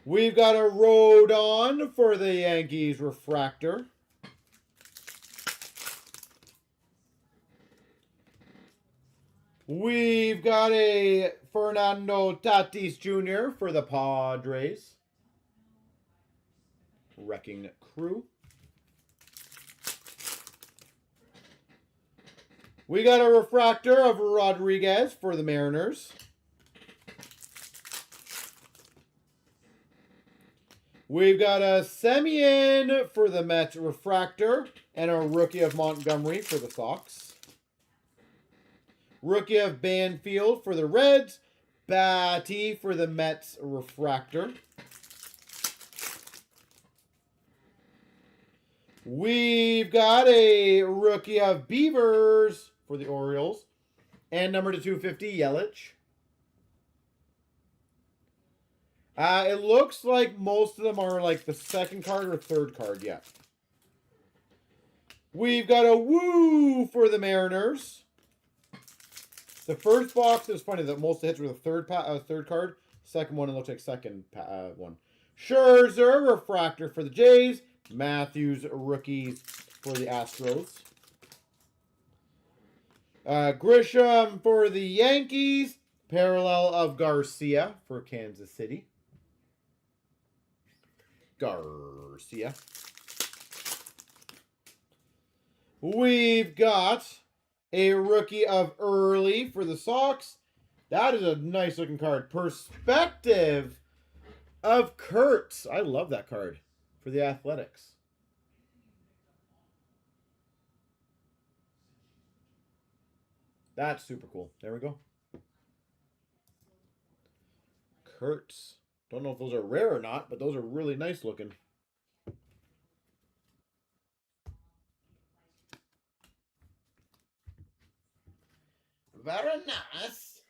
We've got a Rodon for the Yankees refractor. We've got a Fernando Tatis Jr. for the Padres. Wrecking Crew. We got a refractor of Rodriguez for the Mariners. We've got a Semien for the Mets refractor and a rookie of Montgomery for the Sox. Rookie of Banfield for the Reds. Batty for the Mets refractor. We've got a rookie of Beavers for the Orioles. And number to 250, Yelich. It looks like most of them are like the second card or third card, yeah. We've got a Woo for the Mariners. The first box is funny that most of the hits were the third card. Second one, it looks like second one. Scherzer, refractor for the Jays. Matthews, rookies for the Astros. Grisham for the Yankees. Parallel of Garcia for Kansas City. Garcia. We've got a rookie of Early for the Sox. That is a nice looking card. Perspective of Kurtz. I love that card for the Athletics. That's super cool. There we go. Kurtz. Don't know if those are rare or not, but those are really nice looking. Very nice.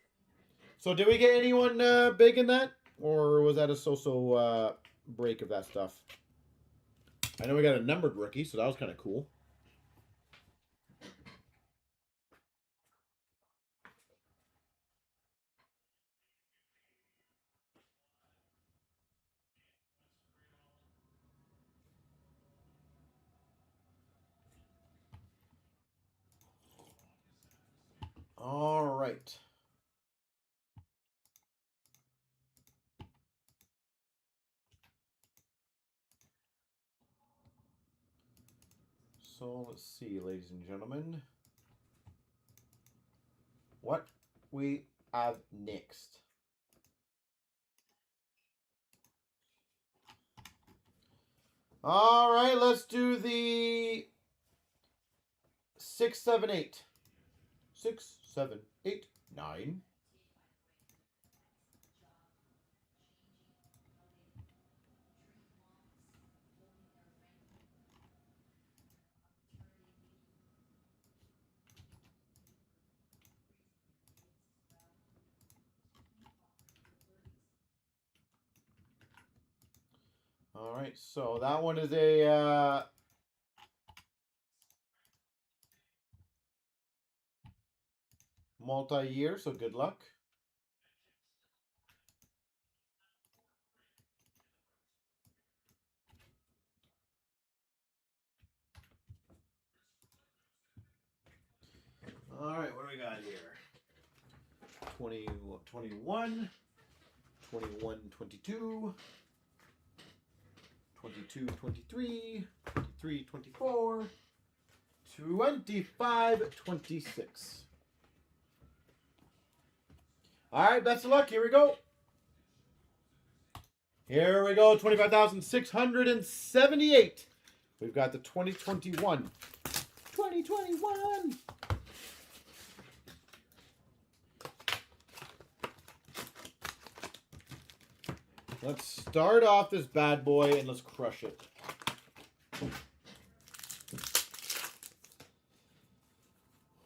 So did we get anyone big in that? Or was that a so-so break of that stuff? I know we got a numbered rookie, so that was kind of cool. All right. So let's see, ladies and gentlemen, what we have next. All right, let's do the 6, 7, 8. 6, 7, 8, 9. All right, so that one is a multi-year, so good luck. All right, what do we got here? 20, 21, 21, 22, 22, 23, 23, 24, 25, 26. All right, best of luck. Here we go. Here we go, 25,678. We've got the 2021. 2021. Let's start off this bad boy and let's crush it.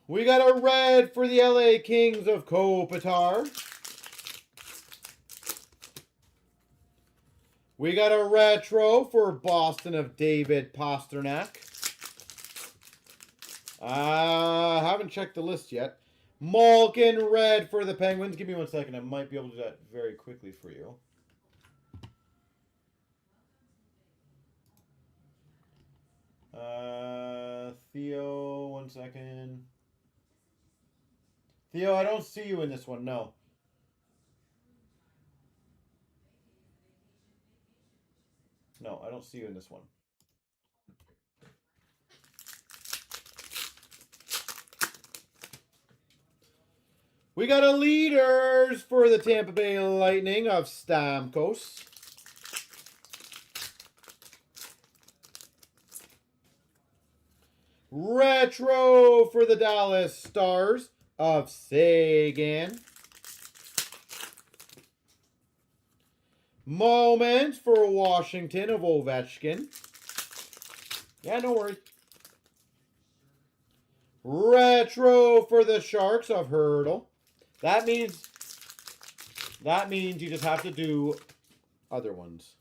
We got a red for the LA Kings of Kopitar. We got a retro for Boston of David Pastrnak. Haven't checked the list yet. Malkin red for the Penguins. Give me 1 second. I might be able to do that very quickly for you. Theo, 1 second. Theo, I don't see you in this one, no. No, I don't see you in this one. We got a leaders for the Tampa Bay Lightning of Stamkos. Retro for the Dallas Stars of Sagan. Moments for Washington of Ovechkin. Yeah, no worries. Retro for the Sharks of Hurdle. That means you just have to do other ones.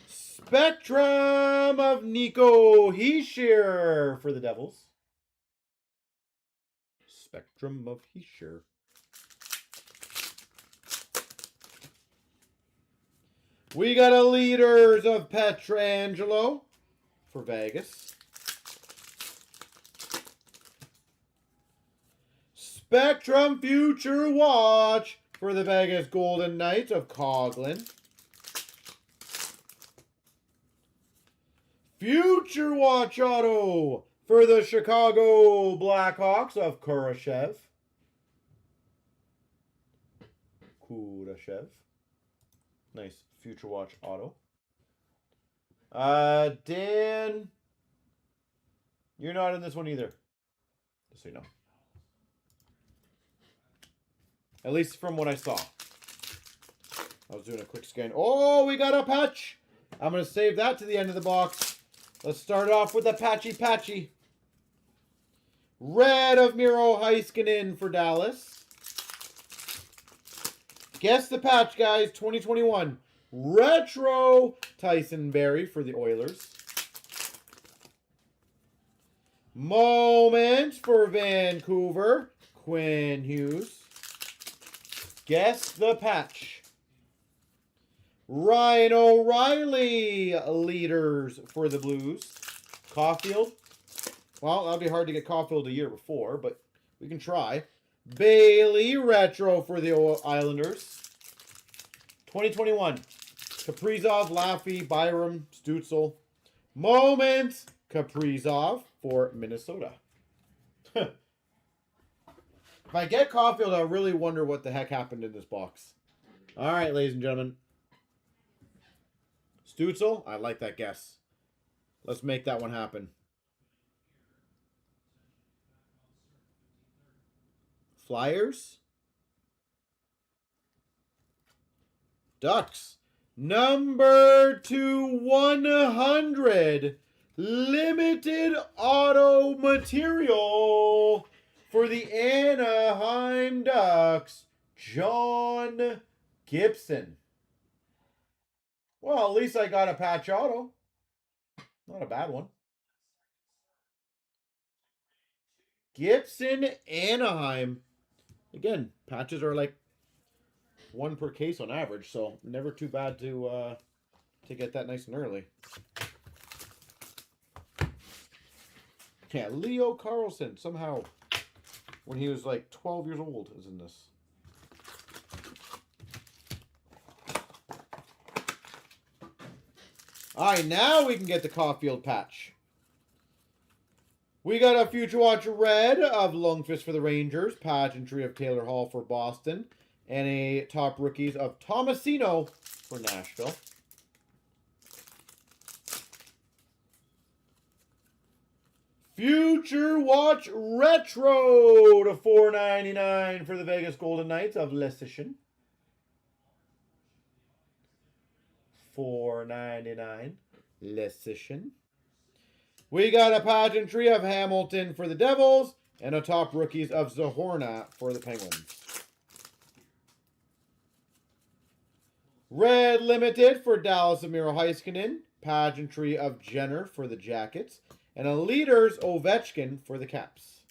Spectrum of Nico Hischier for the Devils. Spectrum of Hischier. We got a leaders of Pietrangelo for Vegas. Spectrum Future Watch for the Vegas Golden Knights of Coughlin. Future Watch Auto for the Chicago Blackhawks of Kurashev. Nice Future Watch Auto. Dan, you're not in this one either. Just so you know. At least from what I saw. I was doing a quick scan. Oh, we got a patch. I'm going to save that to the end of the box. Let's start off with a patchy. Red of Miro Heiskanen for Dallas. Guess the patch, guys. 2021. Retro Tyson Barrie for the Oilers. Moments for Vancouver. Quinn Hughes. Guess the patch. Ryan O'Reilly leaders for the Blues. Caulfield. Well, that'll be hard to get Caulfield a year before, but we can try. Bailey retro for the Islanders. 2021. Kaprizov, Laffy, Byram, Stutzel. Moments. Kaprizov for Minnesota. If I get Caulfield, I really wonder what the heck happened in this box. All right, ladies and gentlemen. Stutzel, I like that guess. Let's make that one happen. Flyers. Ducks. Number 2/100. Limited auto material for the Anaheim Ducks, John Gibson. Well, at least I got a patch auto. Not a bad one. Gibson, Anaheim. Again, patches are like one per case on average, so never too bad to get that nice and early. Yeah, Leo Carlson, somehow, when he was like 12 years old, is in this. All right, now we can get the Caulfield patch. We got a Future Watch red of Lundqvist for the Rangers, pageantry of Taylor Hall for Boston, and a top rookies of Tomasino for Nashville. Future Watch retro to $4.99 for the Vegas Golden Knights of Lecition. $4.99 Lecition. We got a pageantry of Hamilton for the Devils and a top rookies of Zahorna for the Penguins. Red Limited for Dallas of Miro Heiskanen, pageantry of Jenner for the Jackets, and a Leaders Ovechkin for the Caps.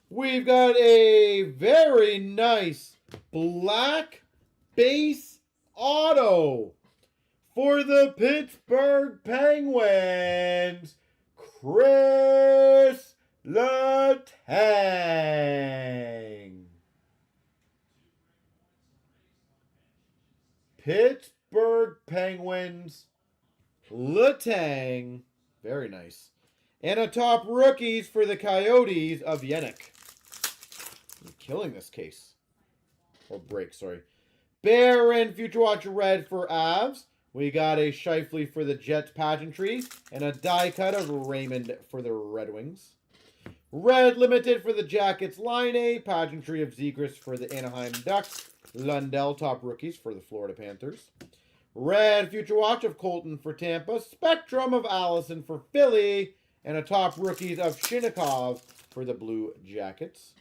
We've got a very nice black base auto for the Pittsburgh Penguins, Chris Letang. Pittsburgh Penguins, Letang. Very nice. And a top rookies for the Coyotes of Yannick. I'm killing this case. Or break, sorry. Baron Future Watch red for Avs. We got a Scheifele for the Jets pageantry. And a die cut of Raymond for the Red Wings. Red Limited for the Jackets line A. Pageantry of Zegras for the Anaheim Ducks. Lundell top rookies for the Florida Panthers. Red Future Watch of Colton for Tampa. Spectrum of Allison for Philly. And a top rookies of Shinnikov for the Blue Jackets.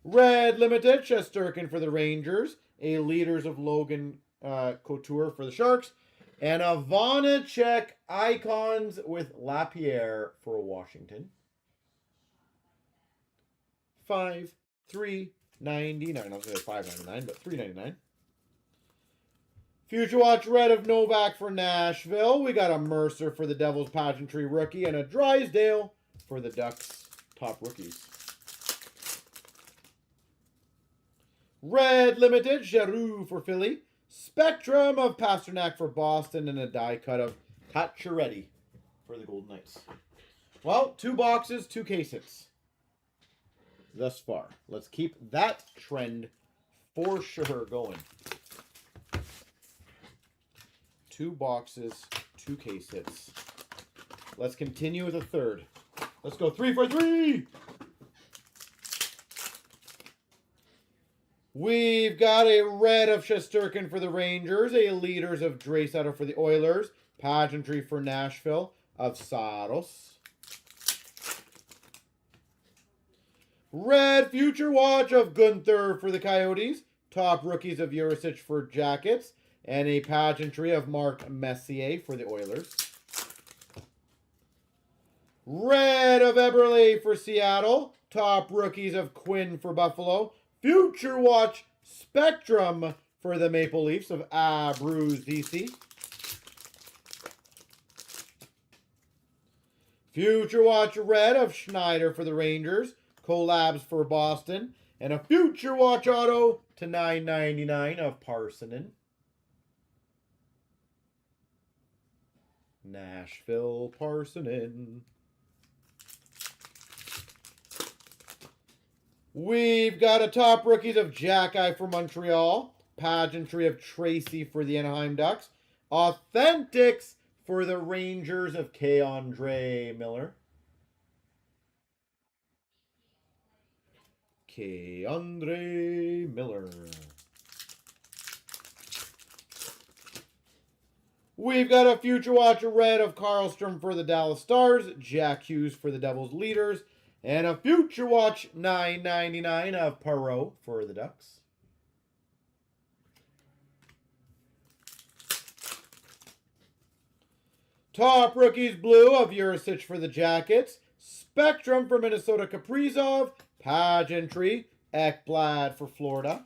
Red Limited Shesterkin for the Rangers. A Leaders of Logan Couture for the Sharks. And a Vanacek Icons with Lapierre for Washington. $5, $3.99. I was going to say $5.99, but $3.99. Future Watch red of Novak for Nashville. We got a Mercer for the Devils pageantry rookie and a Drysdale for the Ducks top rookies. Red Limited Giroux for Philly. Spectrum of Pasternak for Boston and a die cut of Pacioretty for the Golden Knights. Well, 2 boxes, 2 case hits thus far. Let's keep that trend for sure going. 2 boxes, 2 case hits. Let's continue with a third. Let's go 3 for 3. We've got a red of Shesterkin for the Rangers, a Leaders of Draisaitl for the Oilers, pageantry for Nashville of Saros. Red Future Watch of Gunther for the Coyotes, top rookies of Jurisic for Jackets, and a pageantry of Mark Messier for the Oilers. Red of Eberle for Seattle, top rookies of Quinn for Buffalo, Future Watch Spectrum for the Maple Leafs of Abruzzese. Future Watch red of Schneider for the Rangers, Collabs for Boston, and a Future Watch auto to $9.99 of Parsonen. Nashville Parsonen. We've got a top rookies of Jack-Eye for Montreal, pageantry of Tracy for the Anaheim Ducks, authentics for the Rangers of K'Andre Miller. K'Andre Miller. We've got a Future Watch red of Karlstrom for the Dallas Stars, Jack Hughes for the Devils Leaders, and a Future Watch $9.99 of Perreault for the Ducks. Top rookies blue of Urisic for the Jackets. Spectrum for Minnesota Kaprizov. Pageantry, Ekblad for Florida.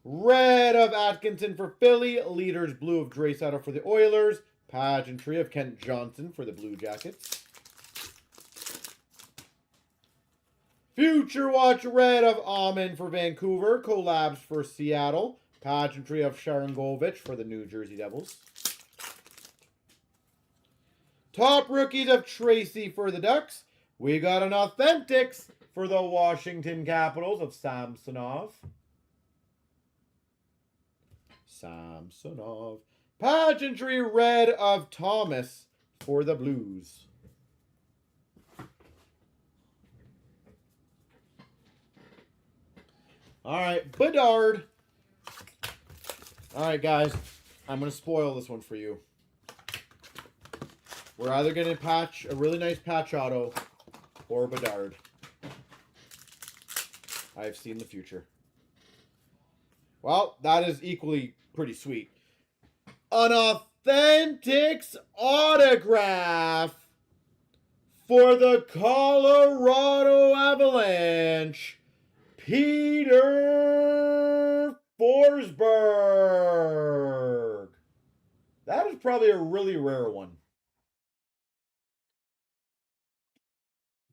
Red of Atkinson for Philly. Leaders blue of Draisaitl for the Oilers. Pageantry of Kent Johnson for the Blue Jackets. Future Watch red of Aman for Vancouver. Collabs for Seattle. Pageantry of Sharangovich for the New Jersey Devils. Top rookies of Tracy for the Ducks. We got an Authentics for the Washington Capitals of Samsonov. Pageantry red of Thomas for the Blues. All right, Bedard. All right, guys. I'm going to spoil this one for you. We're either going to patch a really nice patch auto or Bedard. I've seen the future. Well, that is equally pretty sweet. An Authentics autograph for the Colorado Avalanche. Peter Forsberg. That is probably a really rare one.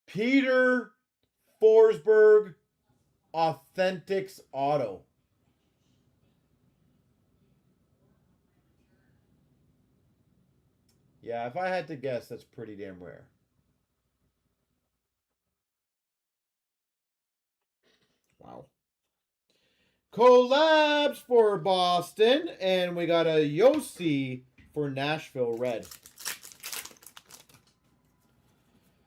Peter Forsberg Authentics auto. Yeah, if I had to guess, that's pretty damn rare. Wow. Collabs for Boston, and we got a Yossi for Nashville Red.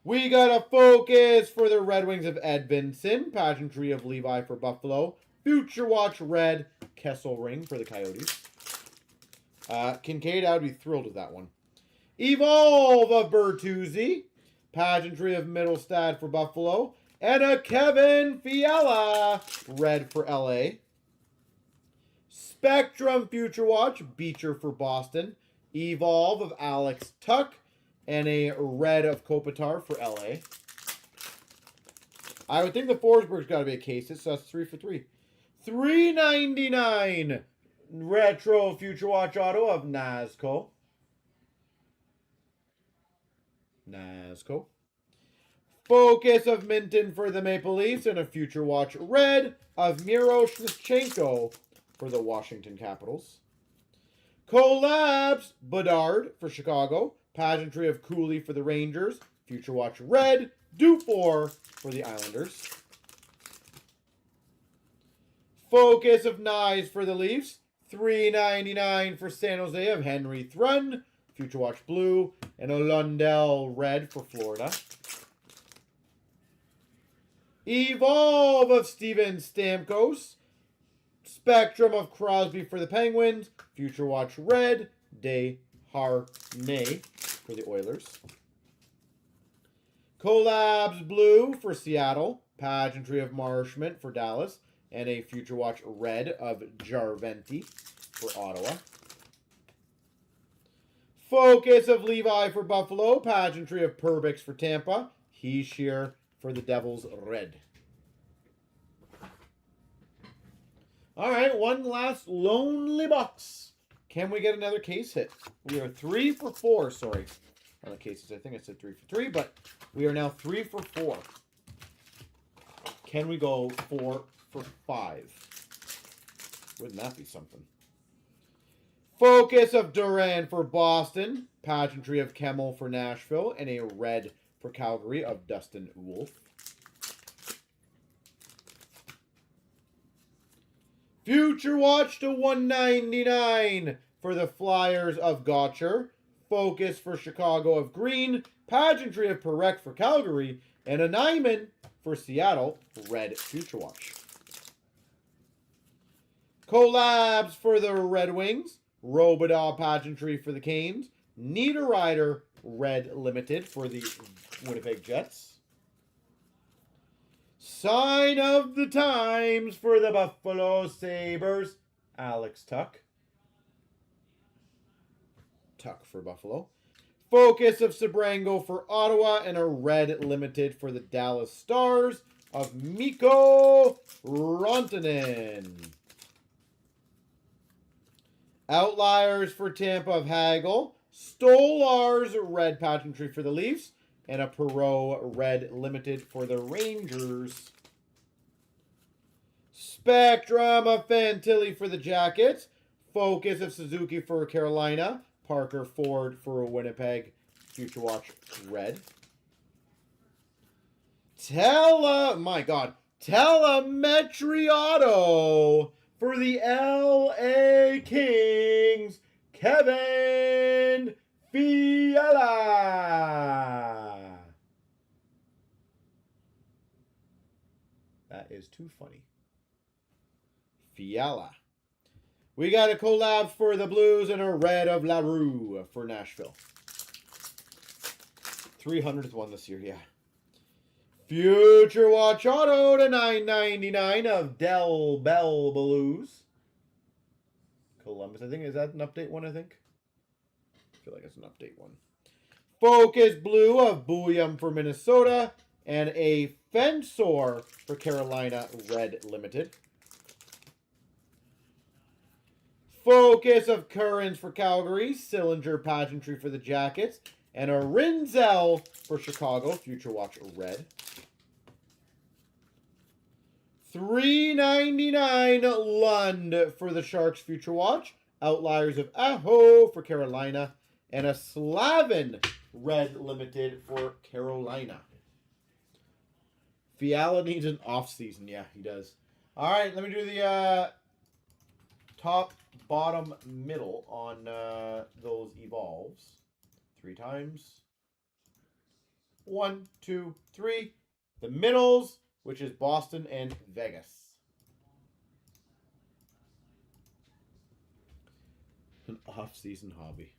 We got a Focus for the Red Wings of Edvinsson. Pageantry of Levi for Buffalo. Future Watch Red Kessel Ring for the Coyotes. Kincaid, I would be thrilled with that one. Evolve of Bertuzzi. Pageantry of Middlestad for Buffalo. And a Kevin Fiala red for LA. Spectrum Future Watch Beecher for Boston. Evolve of Alex Tuck. And a red of Kopitar for LA. I would think the Forsberg's got to be a case, so that's 3 for 3. $3.99 Retro Future Watch Auto of Nazco. Focus of Minton for the Maple Leafs and a Future Watch red of Miro Shevchenko for the Washington Capitals. Collabs Bedard for Chicago. Pageantry of Cooley for the Rangers. Future Watch red Dufour for the Islanders. Focus of Nyes for the Leafs. $3.99 for San Jose of Henry Thrun. Future Watch blue. And a Lundell red for Florida. Evolve of Steven Stamkos. Spectrum of Crosby for the Penguins. Future Watch red. Desharnais for the Oilers. Collabs blue for Seattle. Pageantry of Marshman for Dallas. And a Future Watch red of Jarventi for Ottawa. Focus of Levi for Buffalo. Pageantry of Perbix for Tampa. Heishier for the Devils red. All right, one last lonely box. Can we get another case hit? We are 3 for 4, sorry. On the cases, I think I said 3 for 3, but we are now 3 for 4. Can we go 4 for 5? Wouldn't that be something? Focus of Duran for Boston. Pageantry of Kemmel for Nashville. And a red for Calgary of Dustin Wolf. Future Watch to $1.99 for the Flyers of Gotcher. Focus for Chicago of Green. Pageantry of Perek for Calgary. And a Nyman for Seattle. Red Future Watch. Collabs for the Red Wings. Robidaw Pageantry for the Canes. Niederreiter Red Limited for the Winnipeg Jets. Sign of the Times for the Buffalo Sabres. Alex Tuck. Tuck for Buffalo. Focus of Sabrango for Ottawa, and a red limited for the Dallas Stars of Mikko Rantanen. Outliers for Tampa of Hagel. Stolarz red pageantry for the Leafs, and a Perreault red limited for the Rangers. Spectrum of Fantilli for the Jackets. Focus of Suzuki for Carolina. Parker Ford for Winnipeg. Future Watch red. Telemetry auto for the LA Kings. Kevin Fiala. That is too funny. Fiala. We got a collab for the Blues and a red of LaRue for Nashville. 300th one this year, yeah. Future Watch Auto to 999 of Del Bell Blues. Columbus, I think. Is that an update one, I think? I feel like it's an update one. Focus Blue of Bouillon for Minnesota. And a Fensor for Carolina, red limited. Focus of Currens for Calgary. Sillinger pageantry for the Jackets. And a Rinzel for Chicago. Future Watch red. $3.99 Lund for the Sharks Future Watch. Outliers of Aho for Carolina. And a Slavin red limited for Carolina. Fiala needs an off season. Yeah, he does. All right, let me do the top, bottom, middle on those evolves. 3 times. 1, 2, 3. The middles, which is Boston and Vegas. An off-season hobby.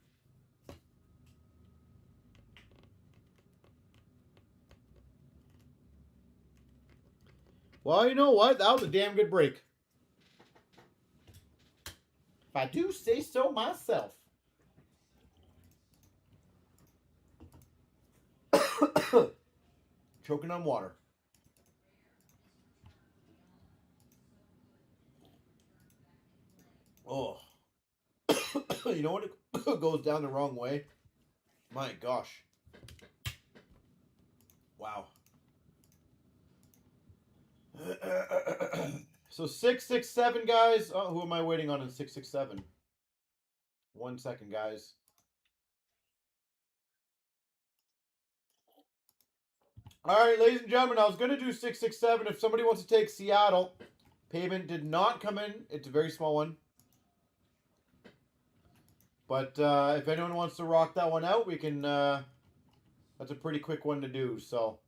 Well, you know what? That was a damn good break. If I do say so myself. Choking on water. Oh. You know when it goes down the wrong way? My gosh. Wow. So 667, guys. Oh, who am I waiting on in 667? 1 second, guys. All right, ladies and gentlemen, I was going to do 667. If somebody wants to take Seattle, payment did not come in. It's a very small one. But if anyone wants to rock that one out, we can. That's a pretty quick one to do, so.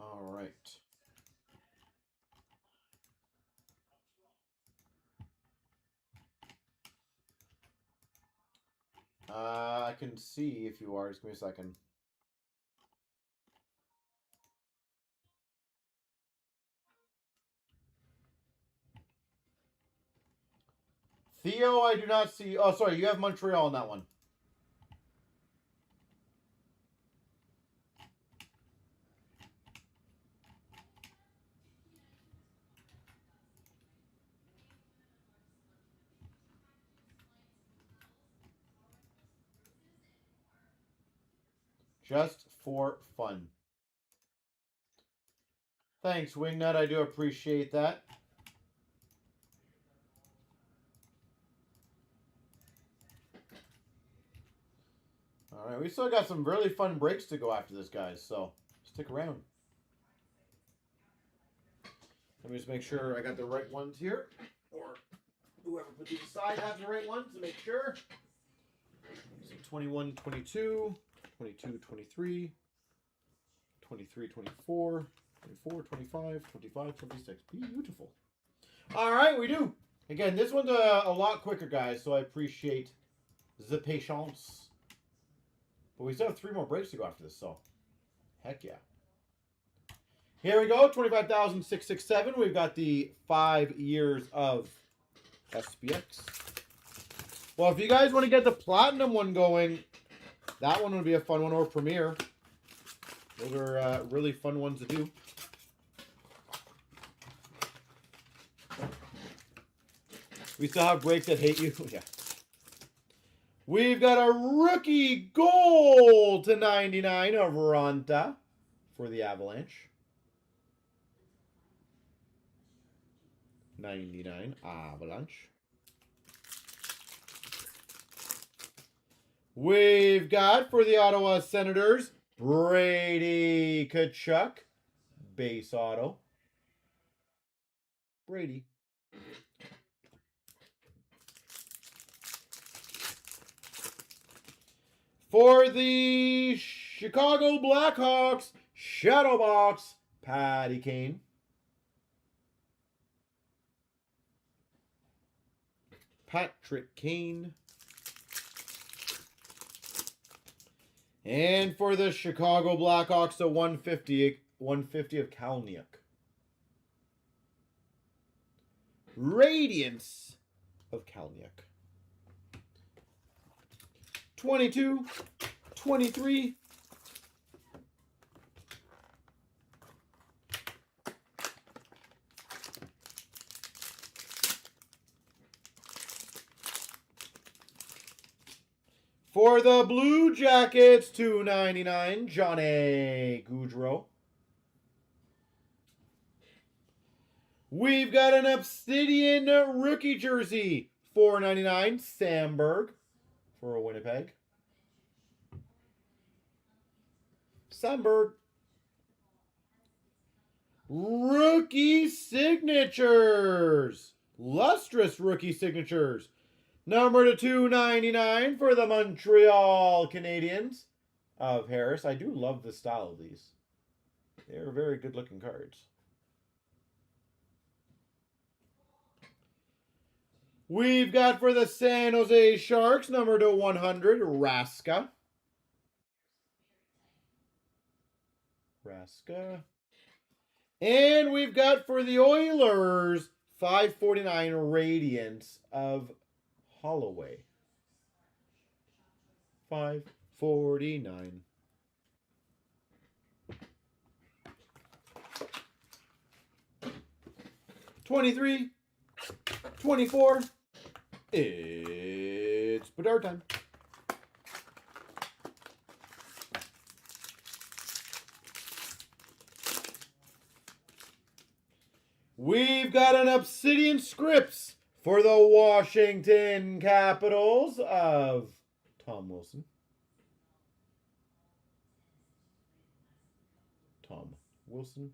All right. I can see if you are. Just give me a second. Theo, I do not see. Oh, sorry. You have Montreal on that one. Just for fun. Thanks, Wingnut. I do appreciate that. All right, we still got some really fun breaks to go after this, guys, so stick around. Let me just make sure I got the right ones here, or whoever put these aside has the right ones to make sure. So 21, 22. 22, 23, 23, 24, 24, 25, 25, 26. Beautiful. All right, we do. Again, this one's a lot quicker, guys, so I appreciate the patience. But we still have 3 more breaks to go after this, so heck yeah. Here we go, 25,667. We've got the 5 years of SPX. Well, if you guys want to get the Platinum one going, that one would be a fun one, or Premier. Those are really fun ones to do. We still have breaks that hate you. Yeah. We've got a rookie gold to 99 of Ronta for the Avalanche. 99 Avalanche. We've got for the Ottawa Senators, Brady Tkachuk. Base auto. Brady. For the Chicago Blackhawks, Shadow Box, Patty Kane. Patrick Kane. And for the Chicago Blackhawks, a 150 of Kalniuk. Radiance of Kalniuk. 22, 23. For the Blue Jackets, $2.99, Johnny Gaudreau. We've got an Obsidian rookie jersey, $4.99, Samberg for a Winnipeg. Samberg. Rookie signatures. Lustrous rookie signatures. Number to 299 for the Montreal Canadiens of Harris. I do love the style of these. They're very good looking cards. We've got for the San Jose Sharks, number to 100, Raska. And we've got for the Oilers, 549 Radiance of Holloway. 549. $23, 24. It's Bedard time. We've got an Obsidian Scripts for the Washington Capitals of Tom Wilson. Tom Wilson.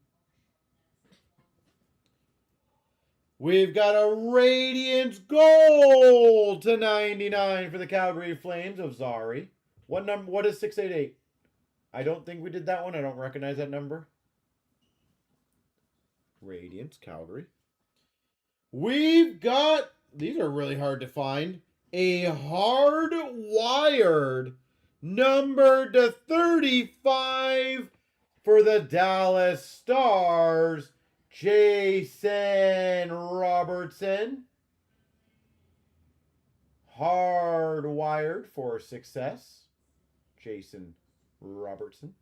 We've got a Radiance Gold to 99 for the Calgary Flames of Zari. What number? What is 688? I don't think we did that one. I don't recognize that number. Radiance, Calgary. We've got, these are really hard to find, a hard-wired number to 35 for the Dallas Stars, Jason Robertson. Hardwired for success, Jason Robertson.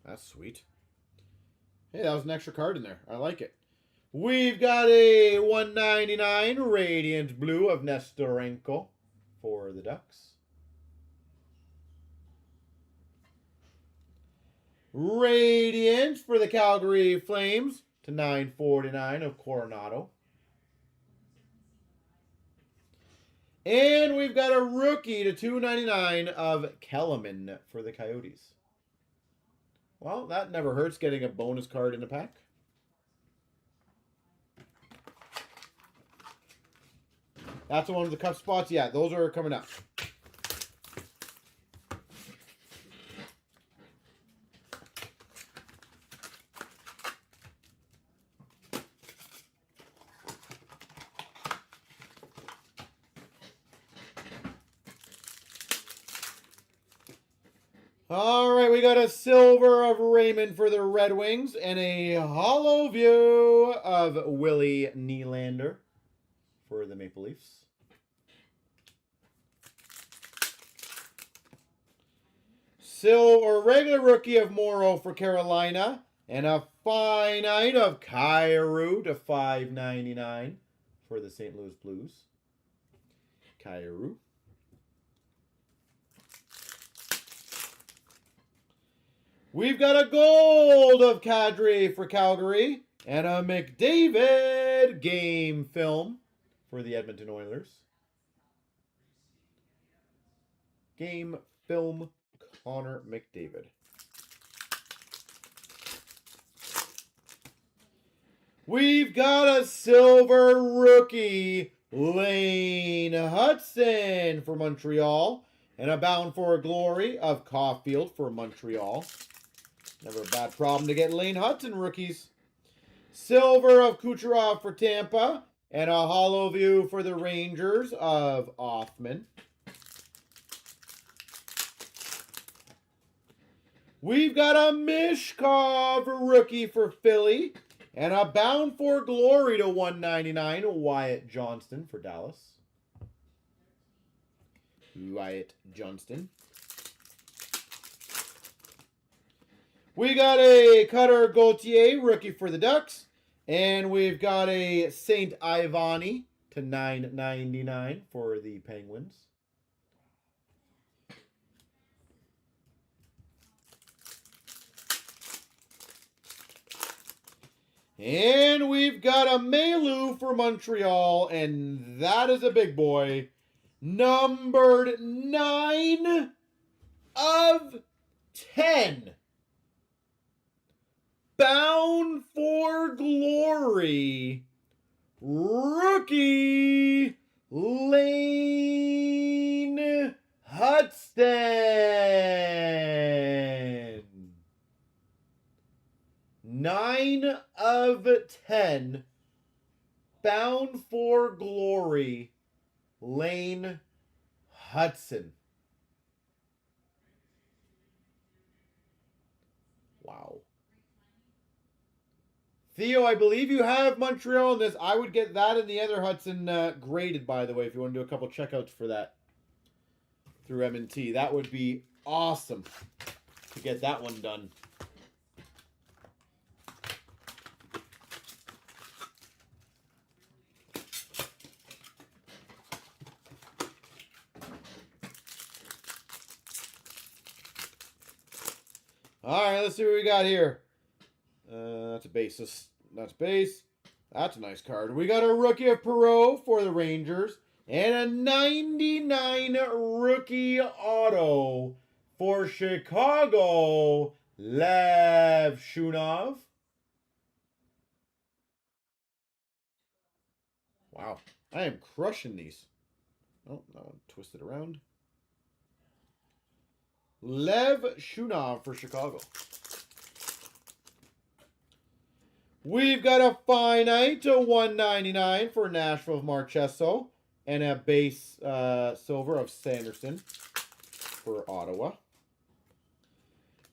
That's sweet. Hey, that was an extra card in there. I like it. We've got a 199 Radiant Blue of Nestorenko for the Ducks. Radiance for the Calgary Flames to 949 of Coronado. And we've got a rookie to 299 of Kellerman for the Coyotes. Well, that never hurts, getting a bonus card in the pack. That's the one with the cup spots. Yeah, those are coming up. All right, we got a silver of Raymond for the Red Wings and a hollow view of Willie Nylander for the Maple Leafs. Silver regular rookie of Morrow for Carolina and a finite of Kyrou to $5.99 for the St. Louis Blues. Kyrou. We've got a gold of Kadri for Calgary and a McDavid game film for the Edmonton Oilers. Game film Connor McDavid. We've got a silver rookie Lane Hudson for Montreal and a bound for glory of Caulfield for Montreal. Never a bad problem to get Lane Hudson rookies. Silver of Kucherov for Tampa. And a hollow view for the Rangers of Hoffman. We've got a Mishkov rookie for Philly. And a bound for glory to $1.99 Wyatt Johnston for Dallas. Wyatt Johnston. We got a Cutter Gauthier rookie for the Ducks. And we've got a St. Ivany to $9.99 for the Penguins. And we've got a Mailou for Montreal. And that is a big boy. Numbered 9 of 10. Bound for glory, rookie Lane Hudson. 9 of 10. Bound for glory, Lane Hudson. Wow. Theo, I believe you have Montreal in this. I would get that and the other Hudson graded, by the way, if you want to do a couple checkouts for that through M&T. That would be awesome to get that one done. All right, let's see what we got here. That's a base. That's base. That's a nice card. We got a rookie of Perreault for the Rangers. And a 99 rookie auto for Chicago, Lev Shunov. Wow. I am crushing these. Oh, that one twisted around. Lev Shunov for Chicago. We've got a finite to $1.99 for Nashville of Marchesso. And a base silver of Sanderson for Ottawa.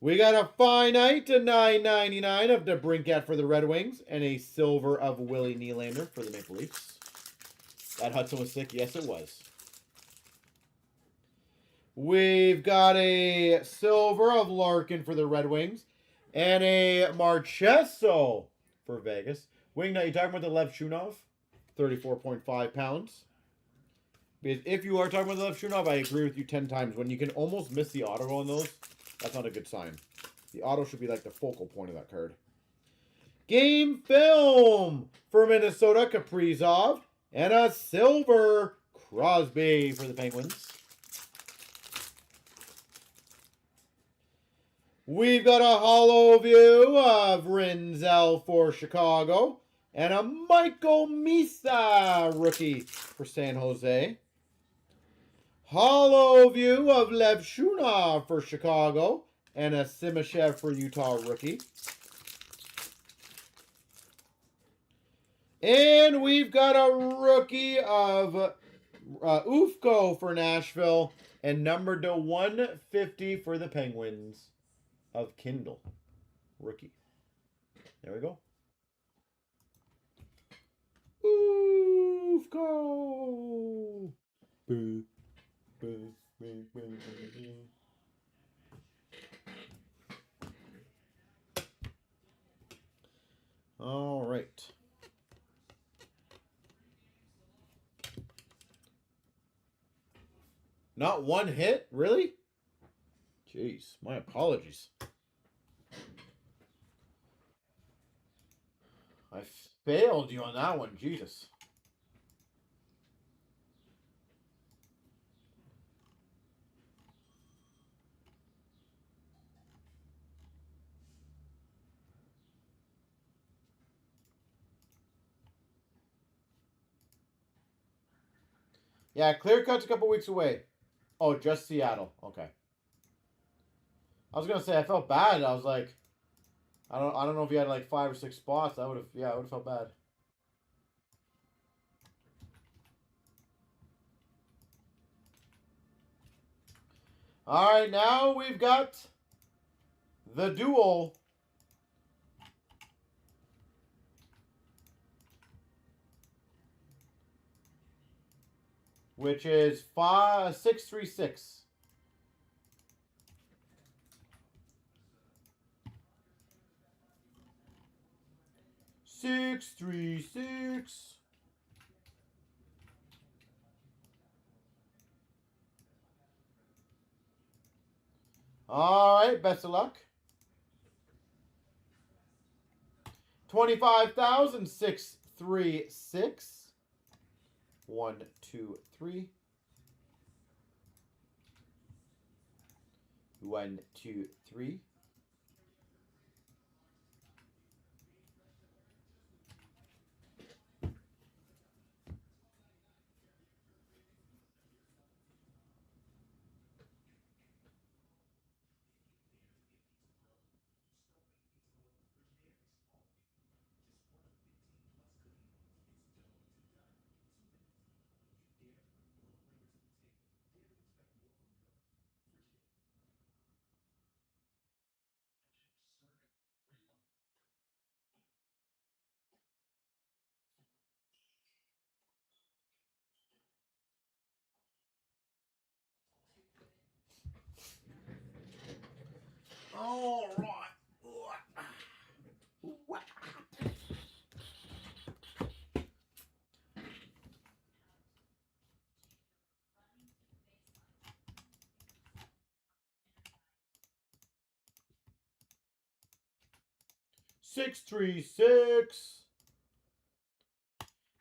We got a finite to $9.99 of DeBrincat for the Red Wings. And a silver of Willie Nylander for the Maple Leafs. That Hudson was sick. Yes, it was. We've got a silver of Larkin for the Red Wings. And a Marchesso for Vegas. Wingnut, you talking about the Lev Shunov? 34.5 pounds. Because if you are talking about the Lev Shunov, I agree with you 10 times. When you can almost miss the auto on those, that's not a good sign. The auto should be like the focal point of that card. Game film for Minnesota, Kaprizov. And a silver Crosby for the Penguins. We've got a hollow view of Rinzel for Chicago. And a Michael Misa rookie for San Jose. Hollow view of Lev Shunov for Chicago. And a Simashev for Utah rookie. And we've got a rookie of Ufko for Nashville. And numbered to 150 for the Penguins of Kindle. Rookie. There we go. Ufko! Boo. Boo. Boo. Boo. Boo. All right. Not one hit? Really? Jeez, my apologies. I failed you on that one. Jesus. Yeah, clear cut's a couple weeks away. Oh, just Seattle. Okay. I was gonna say I felt bad. I was like, I don't know if you had like 5 or 6 spots. I would have I would have felt bad. All right, now we've got the duel. Which is 636. 636. All right, best of luck. 25,636. 1, 2, 3. 1, 2, 3. All right. 636.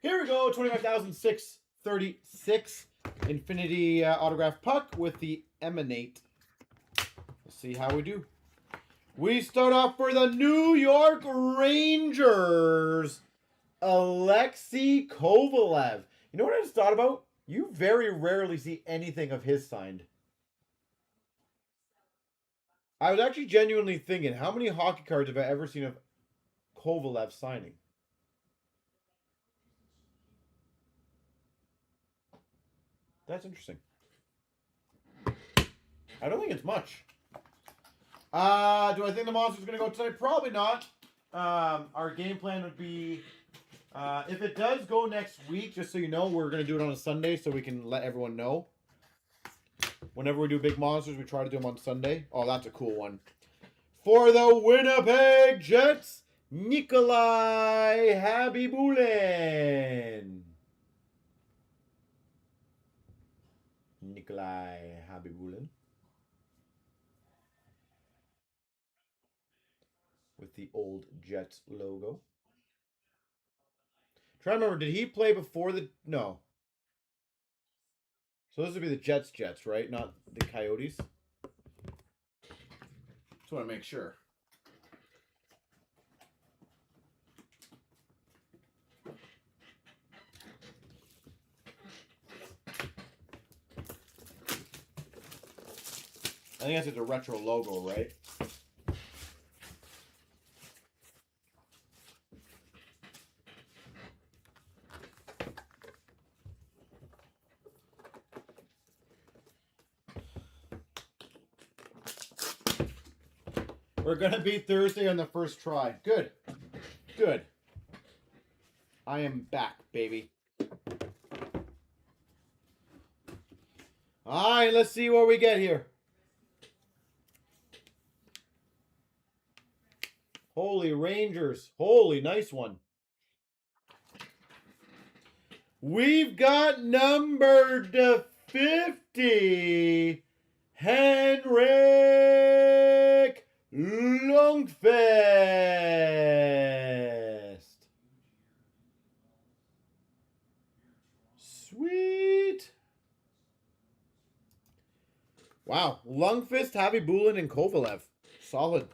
Here we go. 25,636. Infinity autograph puck with the Emanate. Let's see how we do. We start off for the New York Rangers. Alexei Kovalev. You know what I just thought about? You very rarely see anything of his signed. I was actually genuinely thinking, how many hockey cards have I ever seen of Kovalev signing? That's interesting. I don't think it's much. Do I think the Monster's going to go tonight? Probably not. Our game plan would be, if it does go next week, just so you know, we're going to do it on a Sunday so we can let everyone know. Whenever we do big Monsters, we try to do them on Sunday. Oh, that's a cool one. For the Winnipeg Jets, Nikolai Habibulin. Nikolai Habibulin. With the old Jets logo. Try to remember, did he play before the... No. So this would be the Jets, right? Not the Coyotes. Just want to make sure. I think that's a retro logo, right? We're going to beat Thursday on the first try. Good. Good. I am back, baby. All right, let's see what we get here. Holy Rangers. Holy, nice one. We've got numbered to 50. Henrik Lundqvist. Sweet. Wow. Lundqvist, Javi Bulin, and Kovalev. Solid.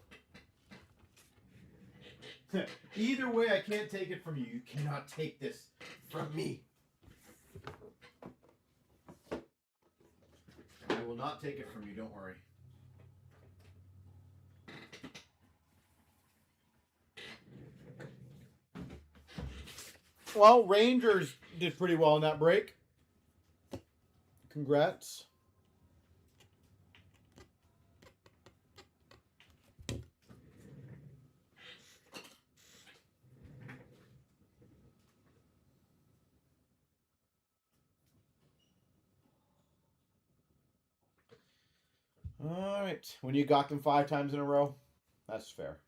Either way, I can't take it from you. You cannot take this from me. I will not take it from you. Don't worry. Well, Rangers did pretty well in that break. Congrats. All right. When you got them 5 times in a row, that's fair.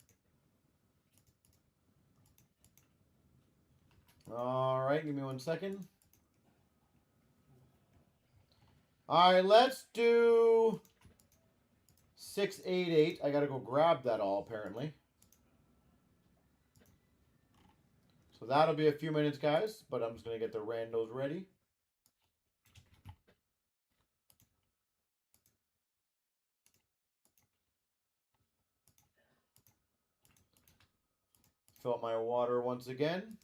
All right. Give me 1 second. All right. Let's do 688. I got to go grab that all, apparently. So that'll be a few minutes, guys. But I'm just going to get the randos ready. Fill up my water once again.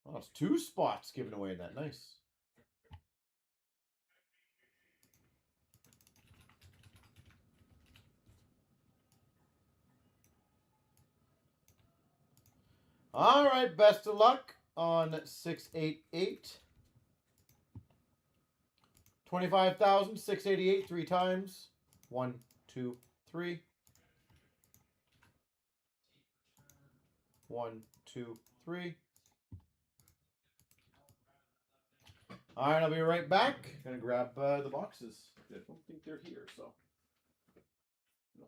Oh, it's 2 spots given away in that. Nice. All right. Best of luck on 688. 25,688 3 times. 1, 2, 3. 1, 2, 3. All right, I'll be right back. Gonna grab the boxes. I don't think they're here, so. No.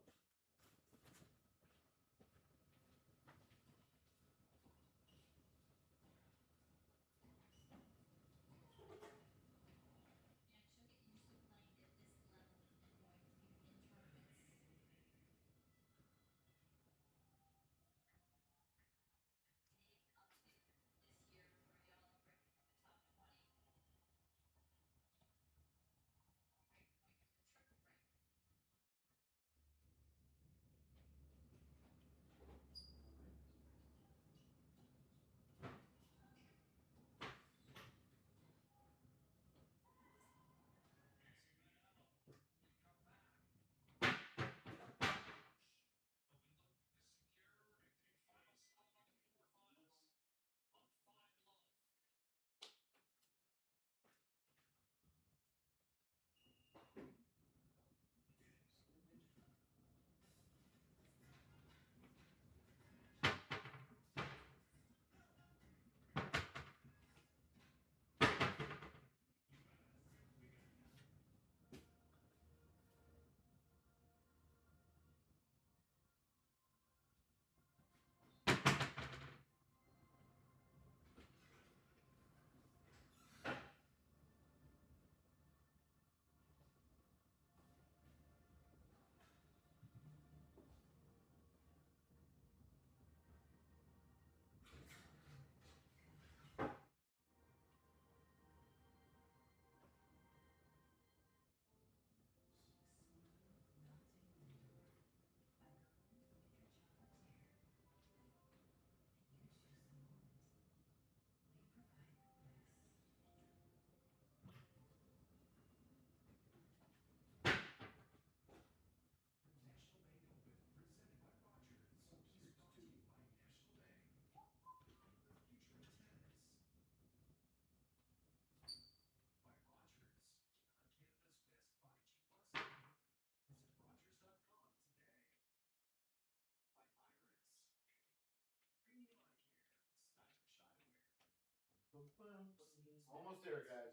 Almost there, guys.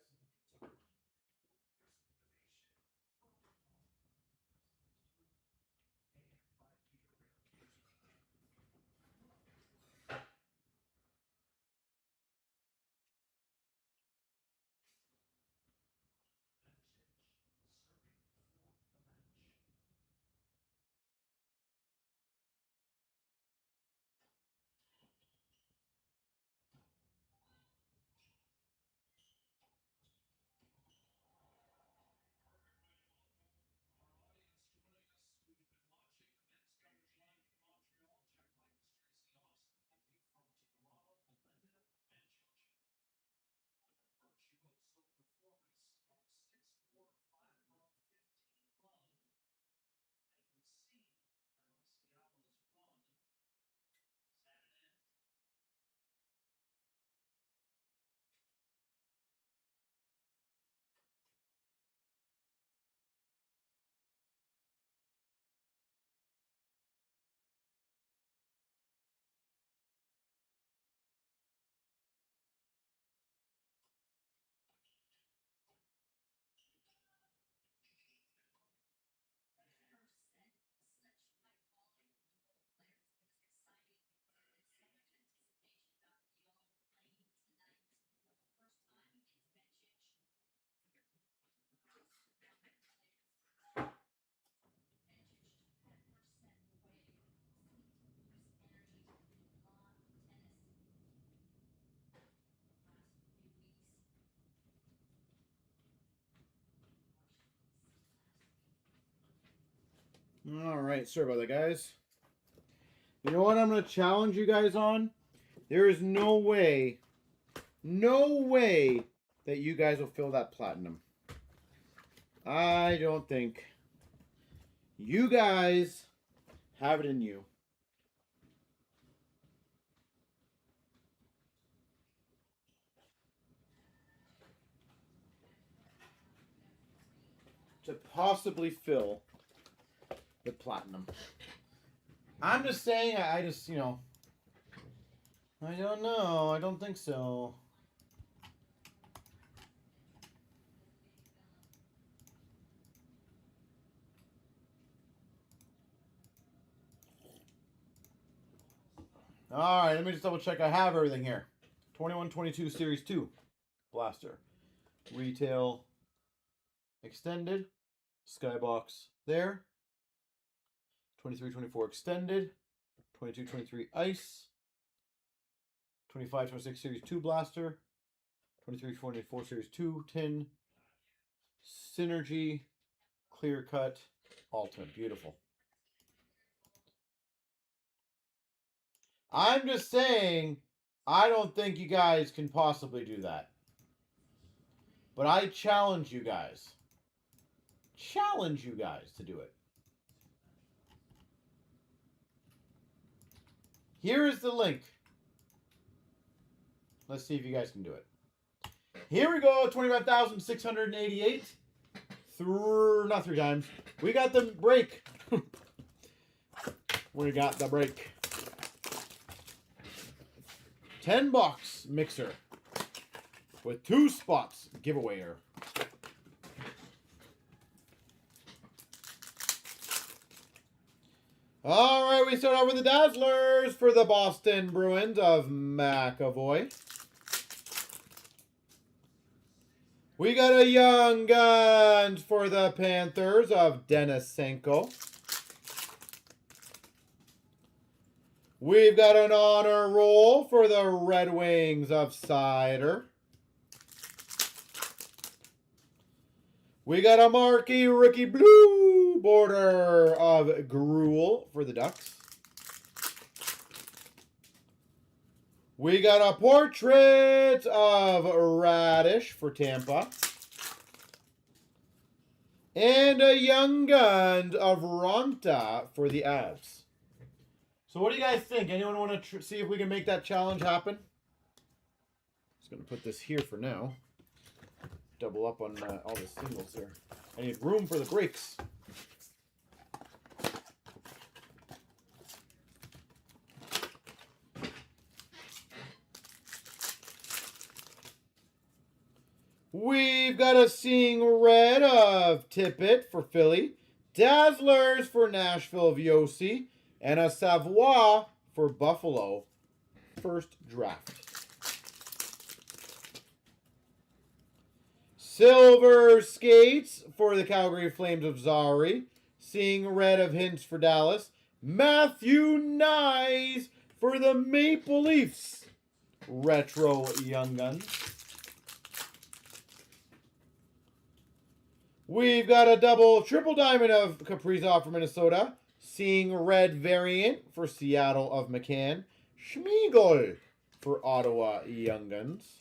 All right, sorry about that, guys. You know what I'm going to challenge you guys on? There is no way that you guys will fill that platinum. I don't think you guys have it in you. To possibly fill the platinum. I'm just saying, I just, you know, I don't know. I don't think so. All right, let me just double check. I have everything here. 21-22 Series 2 blaster. Retail extended. Skybox there. 23-24 extended. 22-23 ice. 25-26 Series 2 blaster. 23-24 Series 2 tin. Synergy. Clear cut. Ultimate. Beautiful. I'm just saying, I don't think you guys can possibly do that. But I challenge you guys. Challenge you guys to do it. Here is the link. Let's see if you guys can do it. Here we go, 25,688. Not three times. We got the break. We got the break. 10-box mixer with 2 spots giveawayer. All right, we start off with the Dazzlers for the Boston Bruins of McAvoy. We got a Young Guns for the Panthers of Denisenko. We've got an honor roll for the Red Wings of Cider. We got a marquee rookie blue border of Gruel for the Ducks. We got a portrait of Radish for Tampa. And a Young Guns of Ronta for the Avs. So what do you guys think? Anyone want to see if we can make that challenge happen? Just going to put this here for now. Double up on all the singles here. I need room for the breaks. We've got a Seeing Red of Tippett for Philly. Dazzlers for Nashville of Yossi. And a Savoie for Buffalo. First draft. Silver Skates for the Calgary Flames of Zari. Seeing Red of Hints for Dallas. Matthew Nyes for the Maple Leafs. Retro Young Guns. We've got a triple diamond of Kaprizov for Minnesota. Seeing Red variant for Seattle of McCann. Schmeigel for Ottawa Young Guns.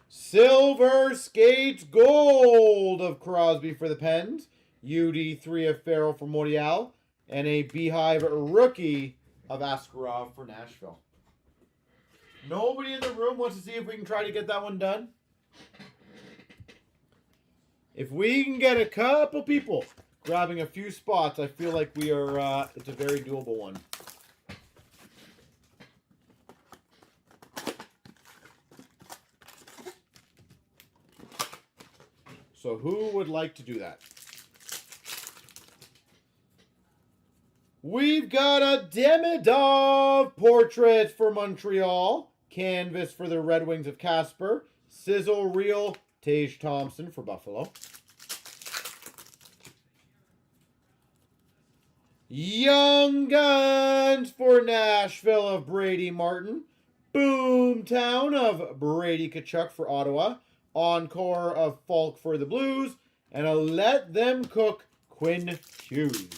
Silver Skates Gold of Crosby for the Pens. UD3 of Farrell for Montreal. And a Beehive rookie of Askarov for Nashville. Nobody in the room wants to see if we can try to get that one done. If we can get a couple people grabbing a few spots, I feel like we are, it's a very doable one. So who would like to do that? We've got a Demidov portrait for Montreal. Canvas for the Red Wings of Casper. Sizzle Reel Tage Thompson for Buffalo. Young Guns for Nashville of Brady Martin. Boomtown of Brady Tkachuk for Ottawa. Encore of Falk for the Blues. And a Let Them Cook Quinn Hughes.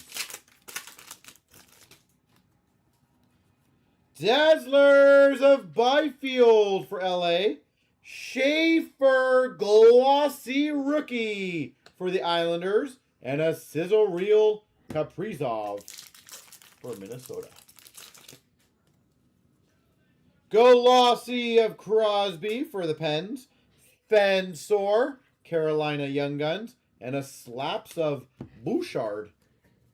Dazzlers of Byfield for LA. Schaefer Glossy Rookie for the Islanders. And a Sizzle Reel Kaprizov for Minnesota. Glossy of Crosby for the Pens. Fensor, Carolina Young Guns. And a Slaps of Bouchard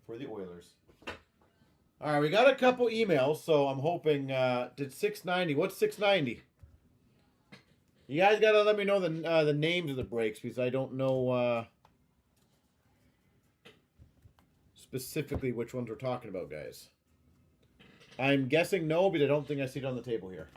for the Oilers. All right, we got a couple emails, so I'm hoping, did 690, what's 690? You guys got to let me know the names of the breaks, because I don't know specifically which ones we're talking about, guys. I'm guessing no, but I don't think I see it on the table here.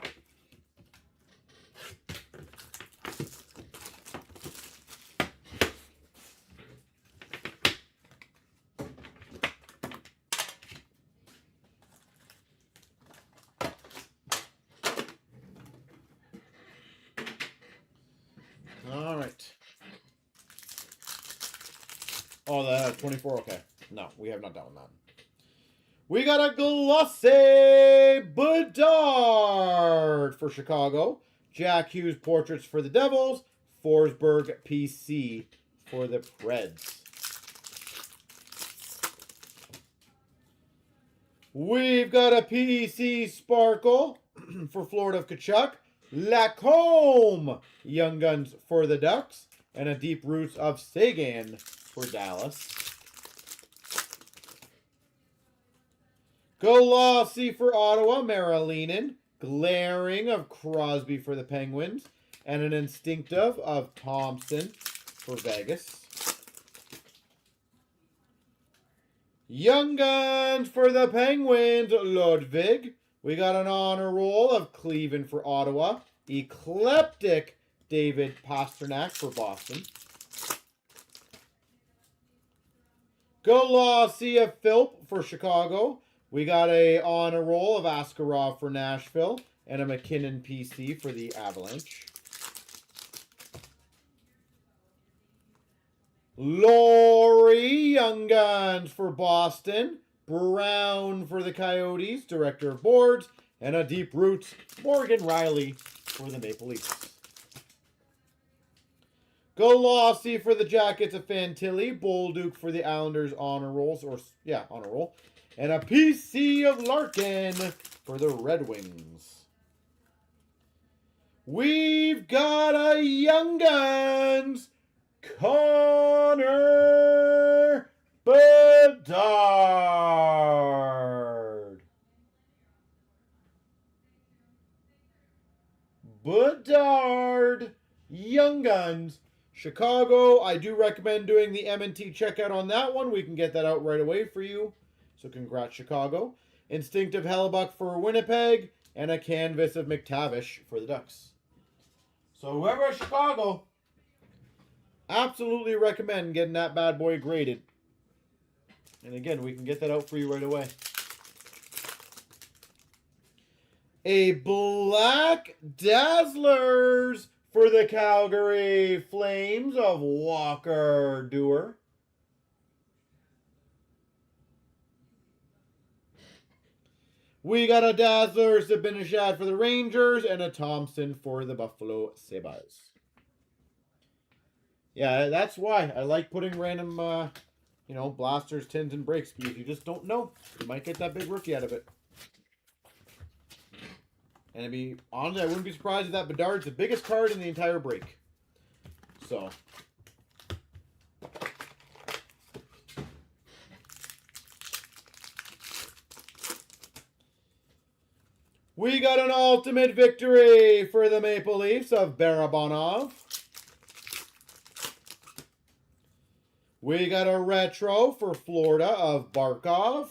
All right. Oh, the 24, okay. No, we have not done that. We got a Glossy Bedard for Chicago. Jack Hughes portraits for the Devils. Forsberg PC for the Preds. We've got a PC Sparkle for Florida of Tkachuk. Lacombe Young Guns for the Ducks. And a Deep Roots of Sagan for Dallas. Glossy for Ottawa, Marilinen. Glaring of Crosby for the Penguins. And an Instinctive of Thompson for Vegas. Young Guns for the Penguins, Ludwig. We got an honor roll of Cleveland for Ottawa. Eclectic David Pasternak for Boston. Glossy of Philp for Chicago. We got a honor roll of Askarov for Nashville. And a McKinnon PC for the Avalanche. Laurie Young Guns for Boston. Brown for the Coyotes, Director of Boards. And a Deep Roots, Morgan Riley for the Maple Leafs. Glossy for the Jackets of Fantilli. Bolduc for the Islanders honor rolls. Honor roll. And a PC of Larkin for the Red Wings. We've got a Young Guns, Connor Bedard. Guns. Chicago, I do recommend doing the M&T checkout on that one. We can get that out right away for you. So congrats, Chicago. Instinctive Hellebuck for Winnipeg. And a canvas of McTavish for the Ducks. So whoever at Chicago, absolutely recommend getting that bad boy graded. And again, we can get that out for you right away. A Black Dazzlers for the Calgary Flames of Walker Duehr. We got a Dazzlers to Benishad for the Rangers and a Thompson for the Buffalo Sabres. Yeah, that's why I like putting random, blasters, tins, and breaks, because you just don't know. You might get that big rookie out of it. And to be honest, I wouldn't be surprised if that Bedard's the biggest card in the entire break. So. We got an ultimate victory for the Maple Leafs of Barabanov. We got a retro for Florida of Barkov.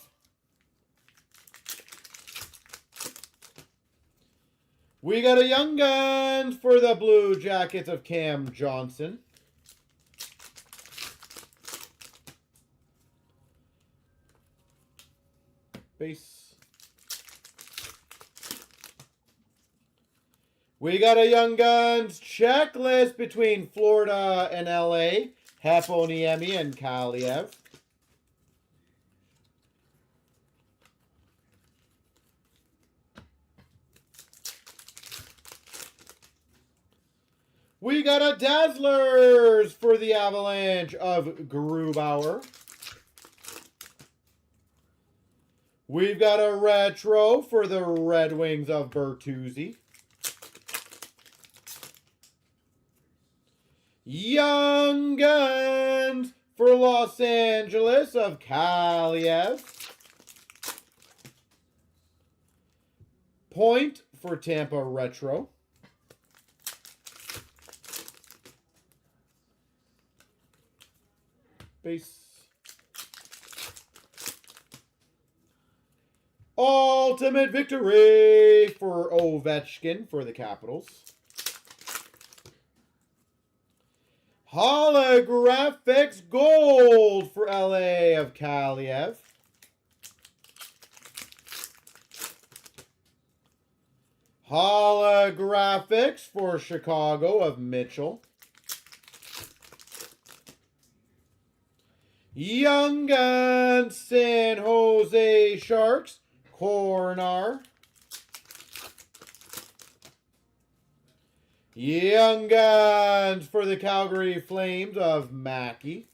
We got a Young Guns for the Blue Jackets of Cam Johnson. Base. We got a Young Guns checklist between Florida and LA. Heponiemi and Kaliev. We got a Dazzlers for the Avalanche of Grubauer. We've got a retro for the Red Wings of Bertuzzi. Young Guns for Los Angeles of Kaliev. Point for Tampa retro. Base. Ultimate victory for Ovechkin for the Capitals. Holographics gold for LA of Kaliev. Holographics for Chicago of Mitchell. Young Guns San Jose Sharks, Cornar. Young Guns for the Calgary Flames of Mackey.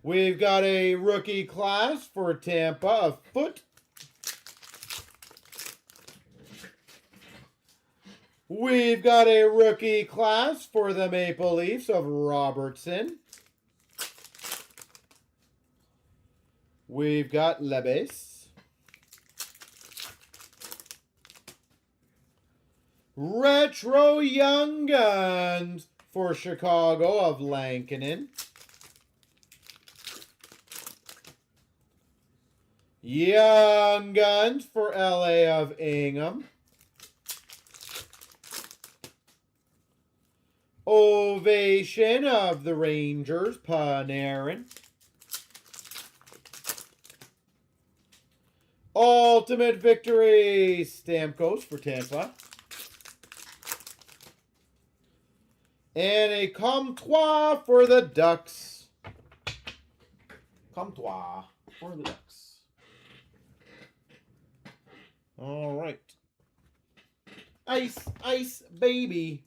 We've got a rookie class for Tampa of Foot. We've got a rookie class for the Maple Leafs of Robertson. We've got Lebes. Retro Young Guns for Chicago of Lankinen. Young Guns for LA of Ingham. Ovation of the Rangers, Panarin. Ultimate victory, Stamkos for Tampa. And a Comtois for the Ducks. Comtois for the Ducks. All right. Ice, ice, baby.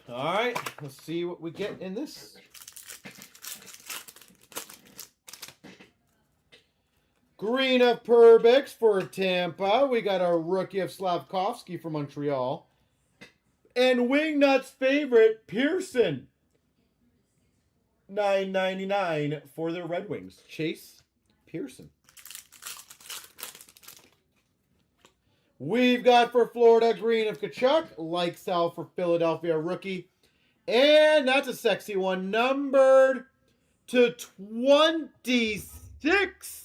All right, let's see what we get in this. Green of Perbix for Tampa. We got a rookie of Slavkovsky for Montreal. And Wingnut's favorite, Pearson. $9.99 for the Red Wings. Chase Pearson. We've got for Florida, green of Tkachuk. Like Sal for Philadelphia, rookie. And that's a sexy one. Numbered to 26.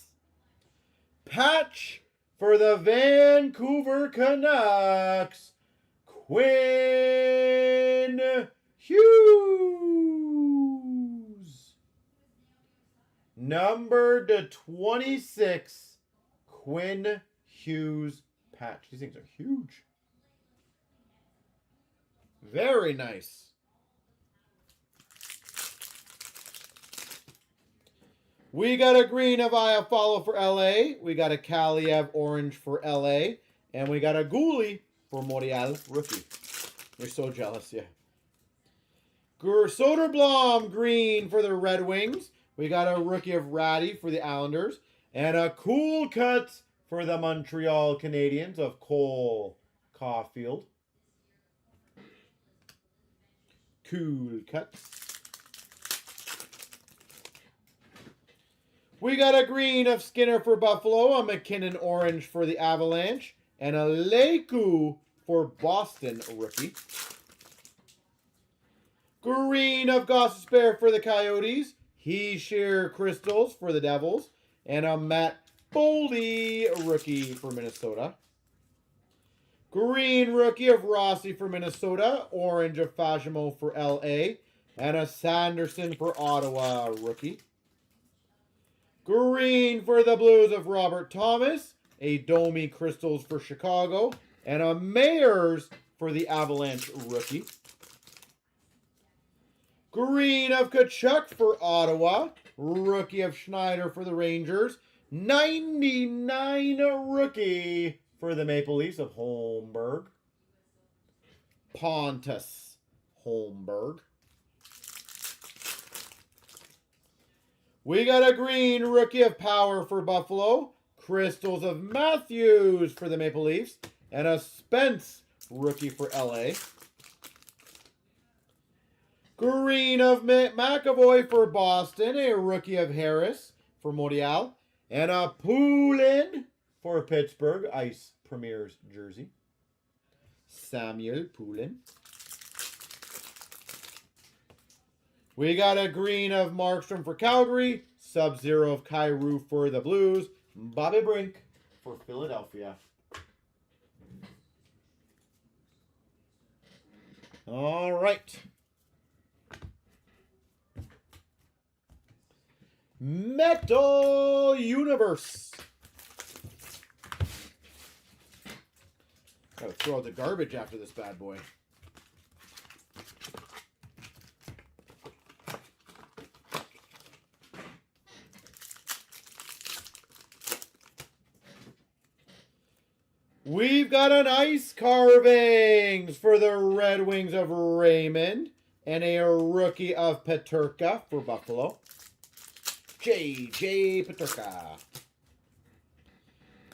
Patch for the Vancouver Canucks. Quinn Hughes. Number to 26, Quinn Hughes patch. These things are huge. Very nice. We got a green of Iafallo for LA. We got a Kaliev orange for LA. And we got a Goulet for Montreal rookie. You're so jealous, yeah. Soderblom green for the Red Wings. We got a rookie of Ratty for the Islanders. And a cool cut for the Montreal Canadiens of Cole Caulfield. Cool cuts. We got a green of Skinner for Buffalo, a McKinnon orange for the Avalanche, and a Leiku for Boston rookie. Green of Gostisbehere for the Coyotes, Heeshear Crystals for the Devils, and a Matt Boldy rookie for Minnesota. Green rookie of Rossi for Minnesota, orange of Fagemo for LA, and a Sanderson for Ottawa rookie. Green for the Blues of Robert Thomas, a Domi Crystals for Chicago, and a Mayers for the Avalanche rookie. Green of Tkachuk for Ottawa, rookie of Schneider for the Rangers, 99 rookie for the Maple Leafs of Holmberg. Pontus Holmberg. We got a green rookie of Power for Buffalo, Crystals of Matthews for the Maple Leafs, and a Spence rookie for LA. Green of McAvoy for Boston, a rookie of Harris for Montreal, and a Poulin for Pittsburgh, Ice Premier's jersey. Samuel Poulin. We got a green of Markstrom for Calgary, Sub-Zero of Kyrou for the Blues, Bobby Brink for Philadelphia. All right. Metal Universe. Gotta throw out the garbage after this bad boy. We've got an Ice Carvings for the Red Wings of Raymond, and a rookie of Peterka for Buffalo. J.J. Peterka.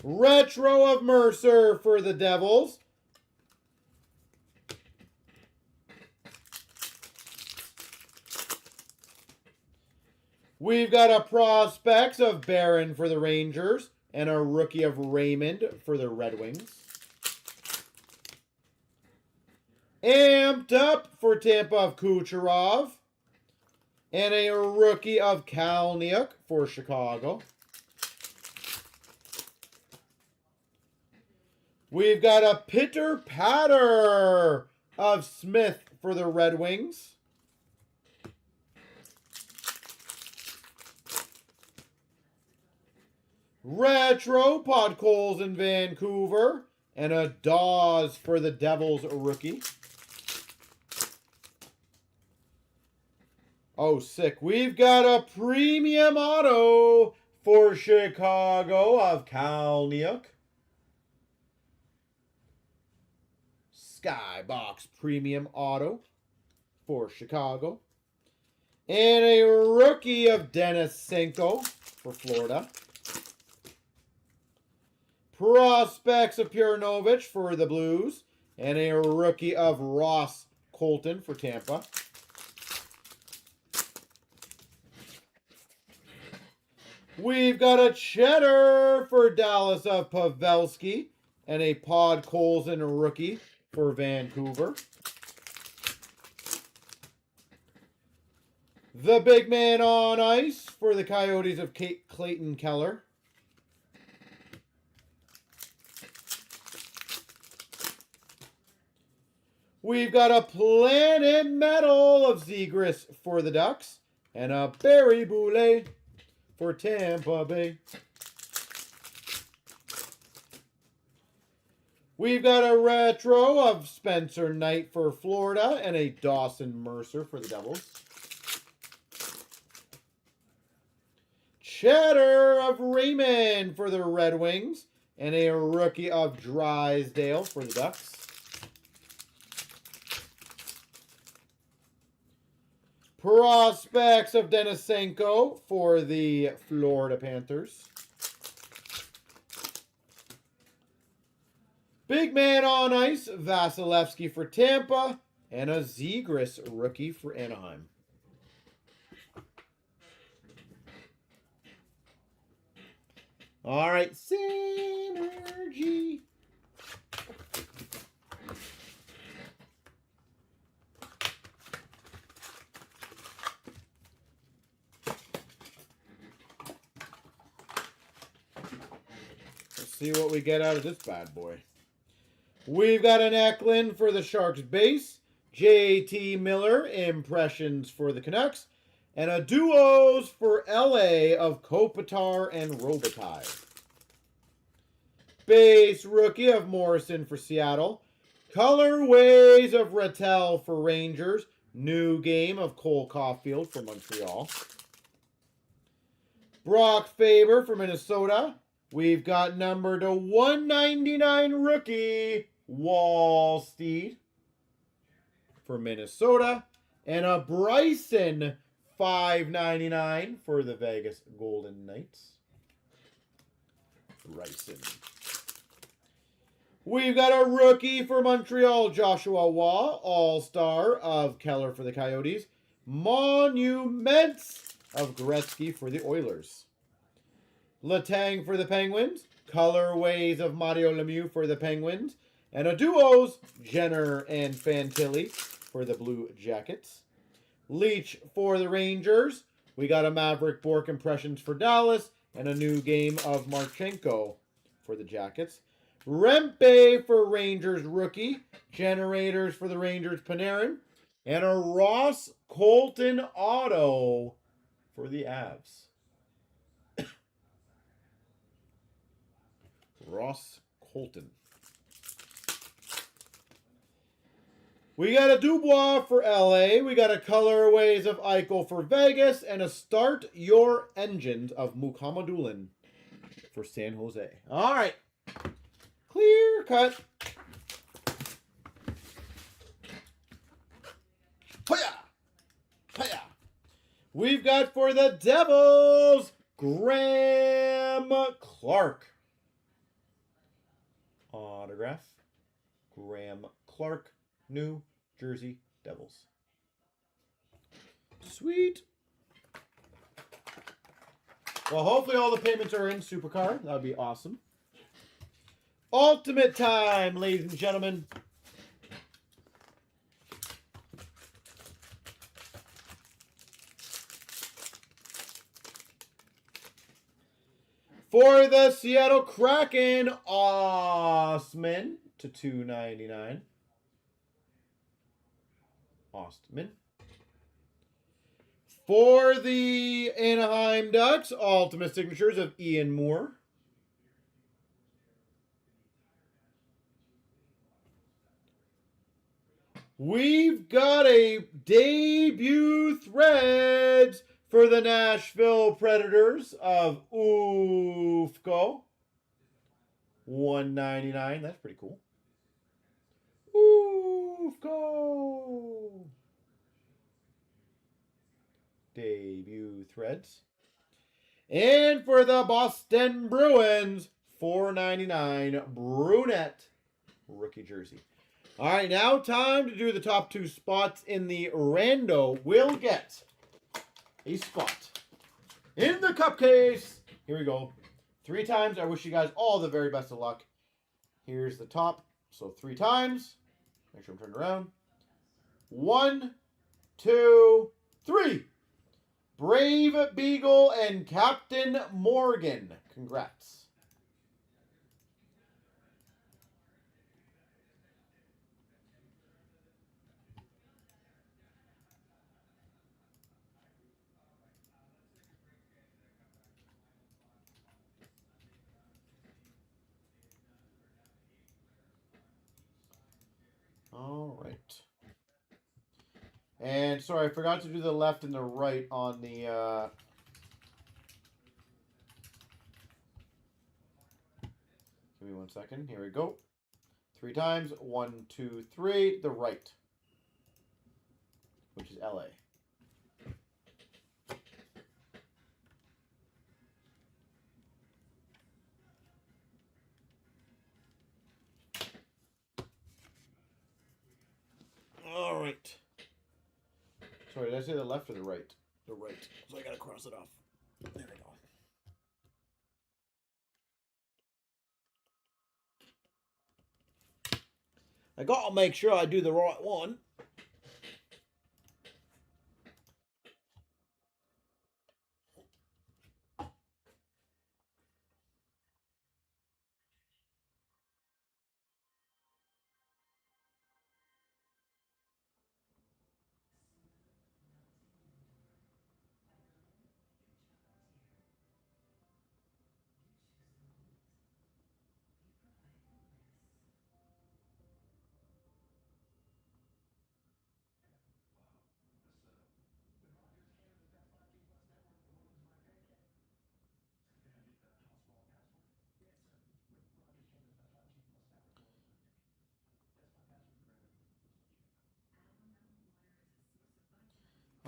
Retro of Mercer for the Devils. We've got a Prospects of Barron for the Rangers, and a rookie of Raymond for the Red Wings. Amped Up for Tampa of Kucherov. And a rookie of Kalniuk for Chicago. We've got a Pitter Patter of Smith for the Red Wings. Retro Podkolzin in Vancouver. And a Dawes for the Devils rookie. Oh, sick. We've got a premium auto for Chicago of Kalniuk. Skybox premium auto for Chicago. And a rookie of Denisenko for Florida. Prospects of Purinovich for the Blues. And a rookie of Ross Colton for Tampa. We've got a cheddar for Dallas of Pavelski. And a Podkolzin rookie for Vancouver. The big man on ice for the Coyotes of Clayton Keller. We've got a Planet Metal of Zegras for the Ducks. And a Barry Boulay for Tampa Bay. We've got a retro of Spencer Knight for Florida. And a Dawson Mercer for the Devils. Cheddar of Raymond for the Red Wings. And a rookie of Drysdale for the Ducks. Prospects of Denisenko for the Florida Panthers. Big man on ice, Vasilevsky for Tampa. And a Zegras rookie for Anaheim. All right, Synergy. Let's see what we get out of this bad boy. We've got an Eklund for the Sharks base. JT Miller, impressions for the Canucks. And a duos for LA of Kopitar and Robitaille. Base rookie of Morrison for Seattle. Colorways of Rattel for Rangers. New game of Cole Caulfield for Montreal. Brock Faber for Minnesota. We've got number to 199 rookie Wallsteed for Minnesota. And a Bryson $5.99 for the Vegas Golden Knights. Bryson. We've got a rookie for Montreal, Joshua Waugh, All-Star of Keller for the Coyotes. Monuments of Gretzky for the Oilers. Letang for the Penguins. Colorways of Mario Lemieux for the Penguins. And a duos, Jenner and Fantilli for the Blue Jackets. Leach for the Rangers. We got a Maverick Bork impressions for Dallas. And a new game of Marchenko for the Jackets. Rempe for Rangers rookie. Generators for the Rangers Panarin. And a Ross Colton auto for the Avs. Ross Colton. We got a Dubois for LA. We got a Colorways of Eichel for Vegas. And a Start Your Engines of Mukhamadullin for San Jose. All right. Clear cut. Hiya! Hiya! We've got for the Devils, Graham Clark. Autograph. Graham Clark. New Jersey Devils. Sweet. Well, hopefully all the payments are in Supercar. That would be awesome. Ultimate time, ladies and gentlemen. For the Seattle Kraken, Osman to $2.99. Ostman. For the Anaheim Ducks, Ultimate Signatures of Ian Moore. We've got a debut threads for the Nashville Predators of Ufko. $1.99. That's pretty cool. Ufko. Debut threads. And for the Boston Bruins, $4.99 brunette rookie jersey. All right, now time to do the top 2 spots in the rando. Will get a spot in the cup case. Here we go. 3 times. I wish you guys all the very best of luck. Here's the top. So 3 times. Make sure I'm turned around. 1, 2, 3. Brave Beagle and Captain Morgan. Congrats. All right. And sorry, I forgot to do the left and the right on the give me 1 second. Here we go. 3 times. 1, 2, 3. The right, which is LA. All right. Sorry, did I say the left or the right? The right. So I gotta cross it off. There we go. I gotta make sure I do the right one.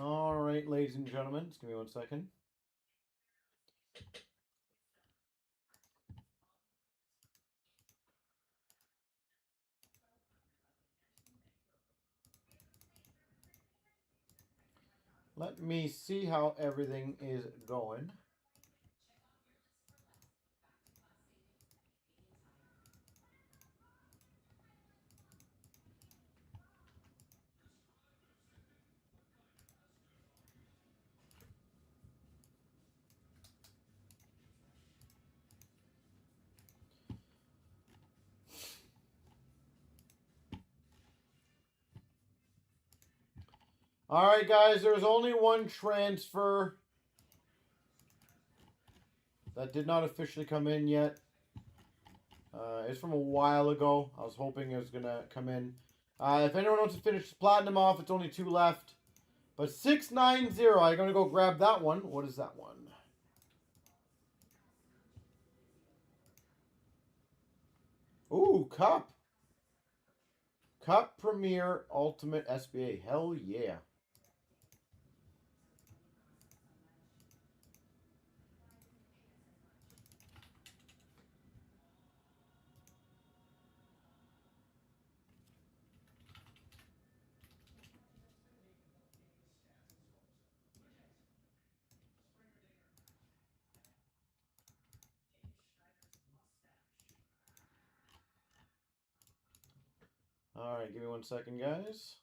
All right, ladies and gentlemen, just give me 1 second. Let me see how everything is going. All right, guys, there's only 1 transfer that did not officially come in yet. It's from a while ago. I was hoping it was going to come in. If anyone wants to finish Platinum off, it's only 2 left. But 690, I'm going to go grab that one. What is that one? Ooh, Cup. Cup Premier Ultimate SBA. Hell yeah. All right, give me 1 second, guys.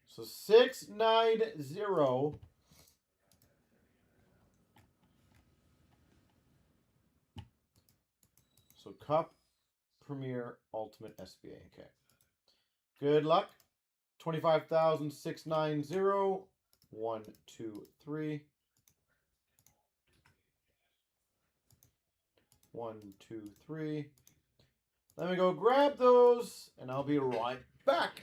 So 690. So Cup Premier Ultimate SBA. Okay. Good luck. 25,690. 1, 2, 3. 1, 2, 3. Let me go grab those, and I'll be right back.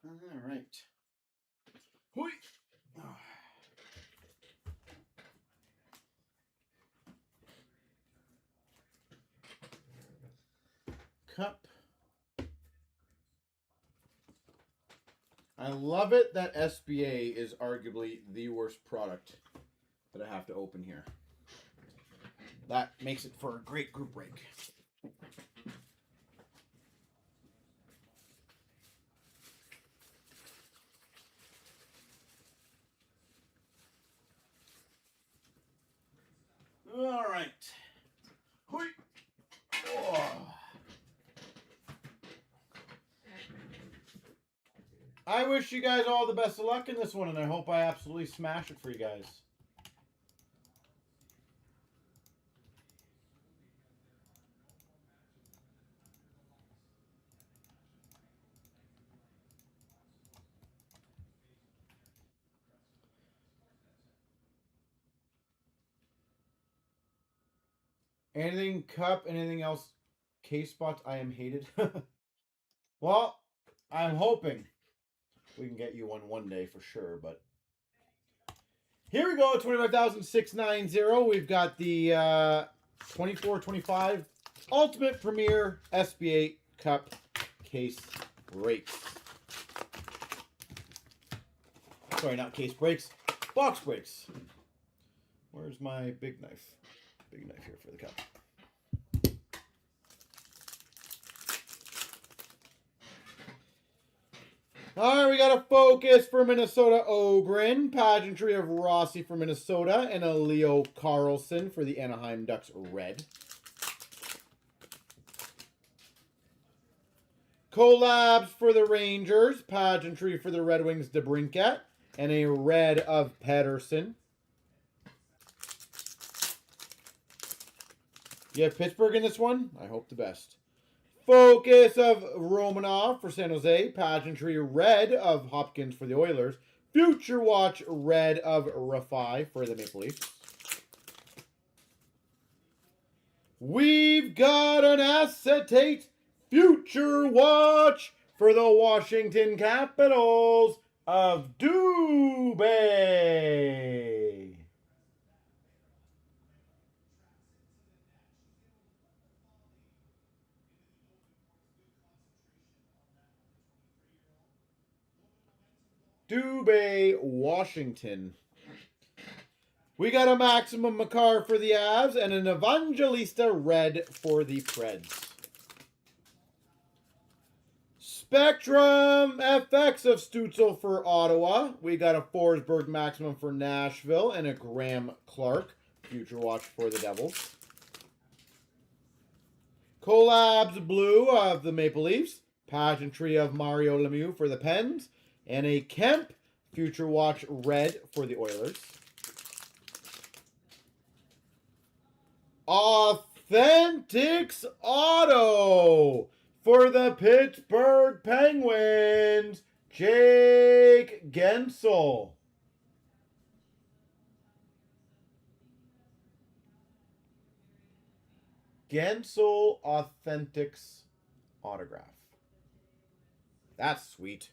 All right. Hui. Cup. I love it that SBA is arguably the worst product that I have to open here. That makes it for a great group break. All right. Hui. Oh. I wish you guys all the best of luck in this one, and I hope I absolutely smash it for you guys. Anything cup, anything else case spots, I am hated. Well, I'm hoping we can get you one day for sure, but here we go, 25,690. We've got the 24-25 Ultimate Premier SBA Cup Case Breaks. Sorry, not case breaks, box breaks. Where's my big knife? Big knife here for the cup. All right, we got a Focus for Minnesota Ogren, Pageantry of Rossi for Minnesota, and a Leo Carlson for the Anaheim Ducks Red. Collabs for the Rangers, Pageantry for the Red Wings DeBrincat, and a red of Pedersen. You have Pittsburgh in this one? I hope the best. Focus of Romanov for San Jose. Pageantry red of Hopkins for the Oilers. Future Watch red of Rafai for the Maple Leafs. We've got an acetate Future Watch for the Washington Capitals of Dubé. Dubé, Washington. We got a Maximum Makar for the Avs and an Evangelista red for the Preds. Spectrum FX of Stutzel for Ottawa. We got a Forsberg Maximum for Nashville and a Graham Clark Future Watch for the Devils. Collabs Blue of the Maple Leafs. Pageantry of Mario Lemieux for the Pens. And a Kemp Future Watch red for the Oilers. Authentics Auto for the Pittsburgh Penguins, Jake Gensel. Gensel Authentics autograph. That's sweet.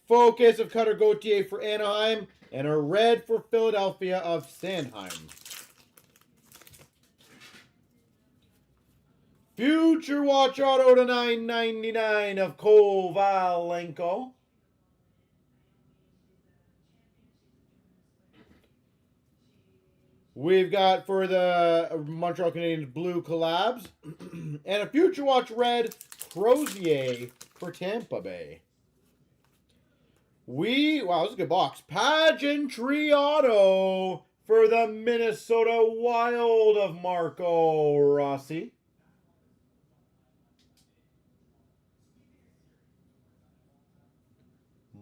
Focus of Cutter Gauthier for Anaheim and a red for Philadelphia of Sanheim. Future Watch Auto to 999 of Kovalenko. We've got for the Montreal Canadiens Blue Collabs and a Future Watch red Crozier for Tampa Bay. Wow, this is a good box. Pageantry Auto for the Minnesota Wild of Marco Rossi.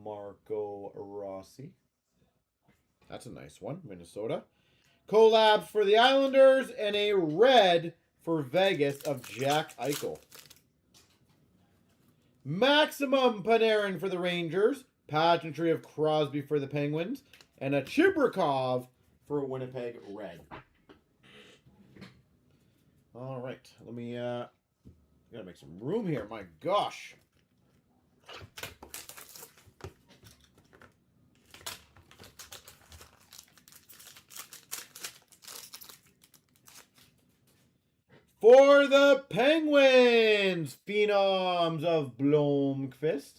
Marco Rossi. That's a nice one, Minnesota. Collabs for the Islanders and a red for Vegas of Jack Eichel. Maximum Panarin for the Rangers. Pageantry of Crosby for the Penguins. And a Chibrikov for Winnipeg Red. All right. Let me, gotta make some room here. My gosh. For the Penguins, Phenoms of Blomqvist.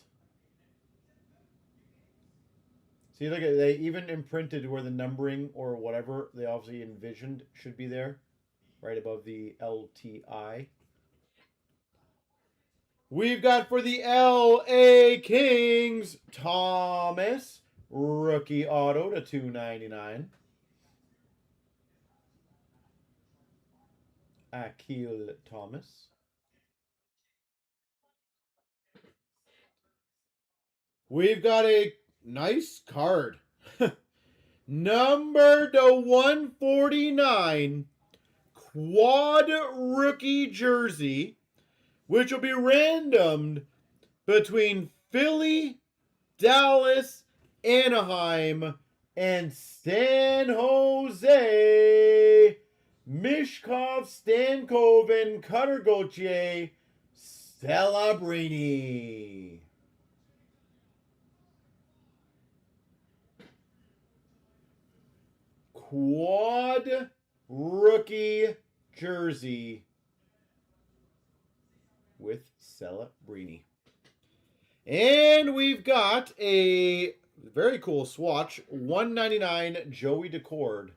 See, look at, they even imprinted where the numbering or whatever they obviously envisioned should be there, right above the LTI. We've got for the LA Kings, Thomas, rookie auto to 299. Akil Thomas. We've got a nice card. Number to 149, quad rookie jersey, which will be randomed between Philly, Dallas, Anaheim, and San Jose. Mishkov, Stankoven, Cutter Gauthier, Celebrini. Quad rookie jersey with Celebrini. And we've got a very cool swatch, 199 Joey Decord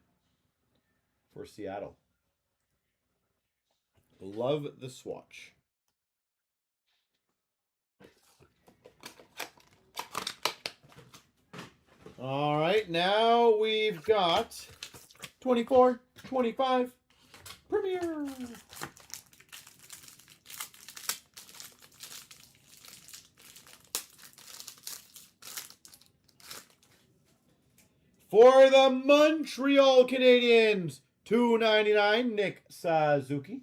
for Seattle. Love the swatch. All right, now we've got 24, 25, Premier. For the Montreal Canadiens, $2.99, Nick Suzuki.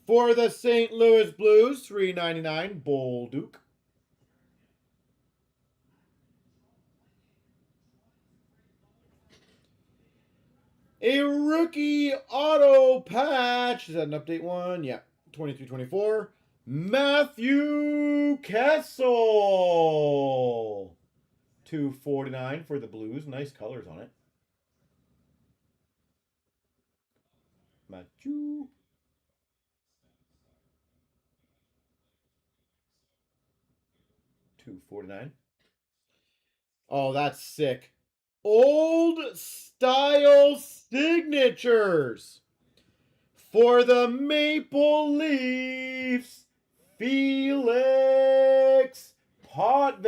For the St. Louis Blues, $3.99, Bolduc. A rookie auto patch. Is that an update one? Yeah. 23-24. Matthew Kessel. $2.49 for the Blues. Nice colors on it. Matthew. $2.49. Oh, that's sick. Old style signatures for the Maple Leafs, Felix Potvin.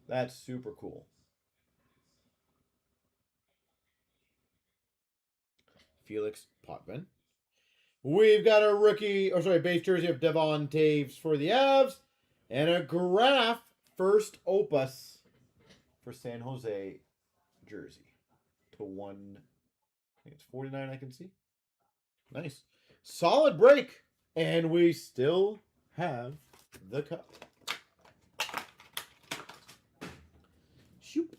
That's super cool. Felix Potvin. We've got a rookie, base jersey of Devon Taves for the Avs. And a Graph first opus for San Jose jersey. To one, I think it's 49 I can see. Nice. Solid break. And we still have the cup. Shoot.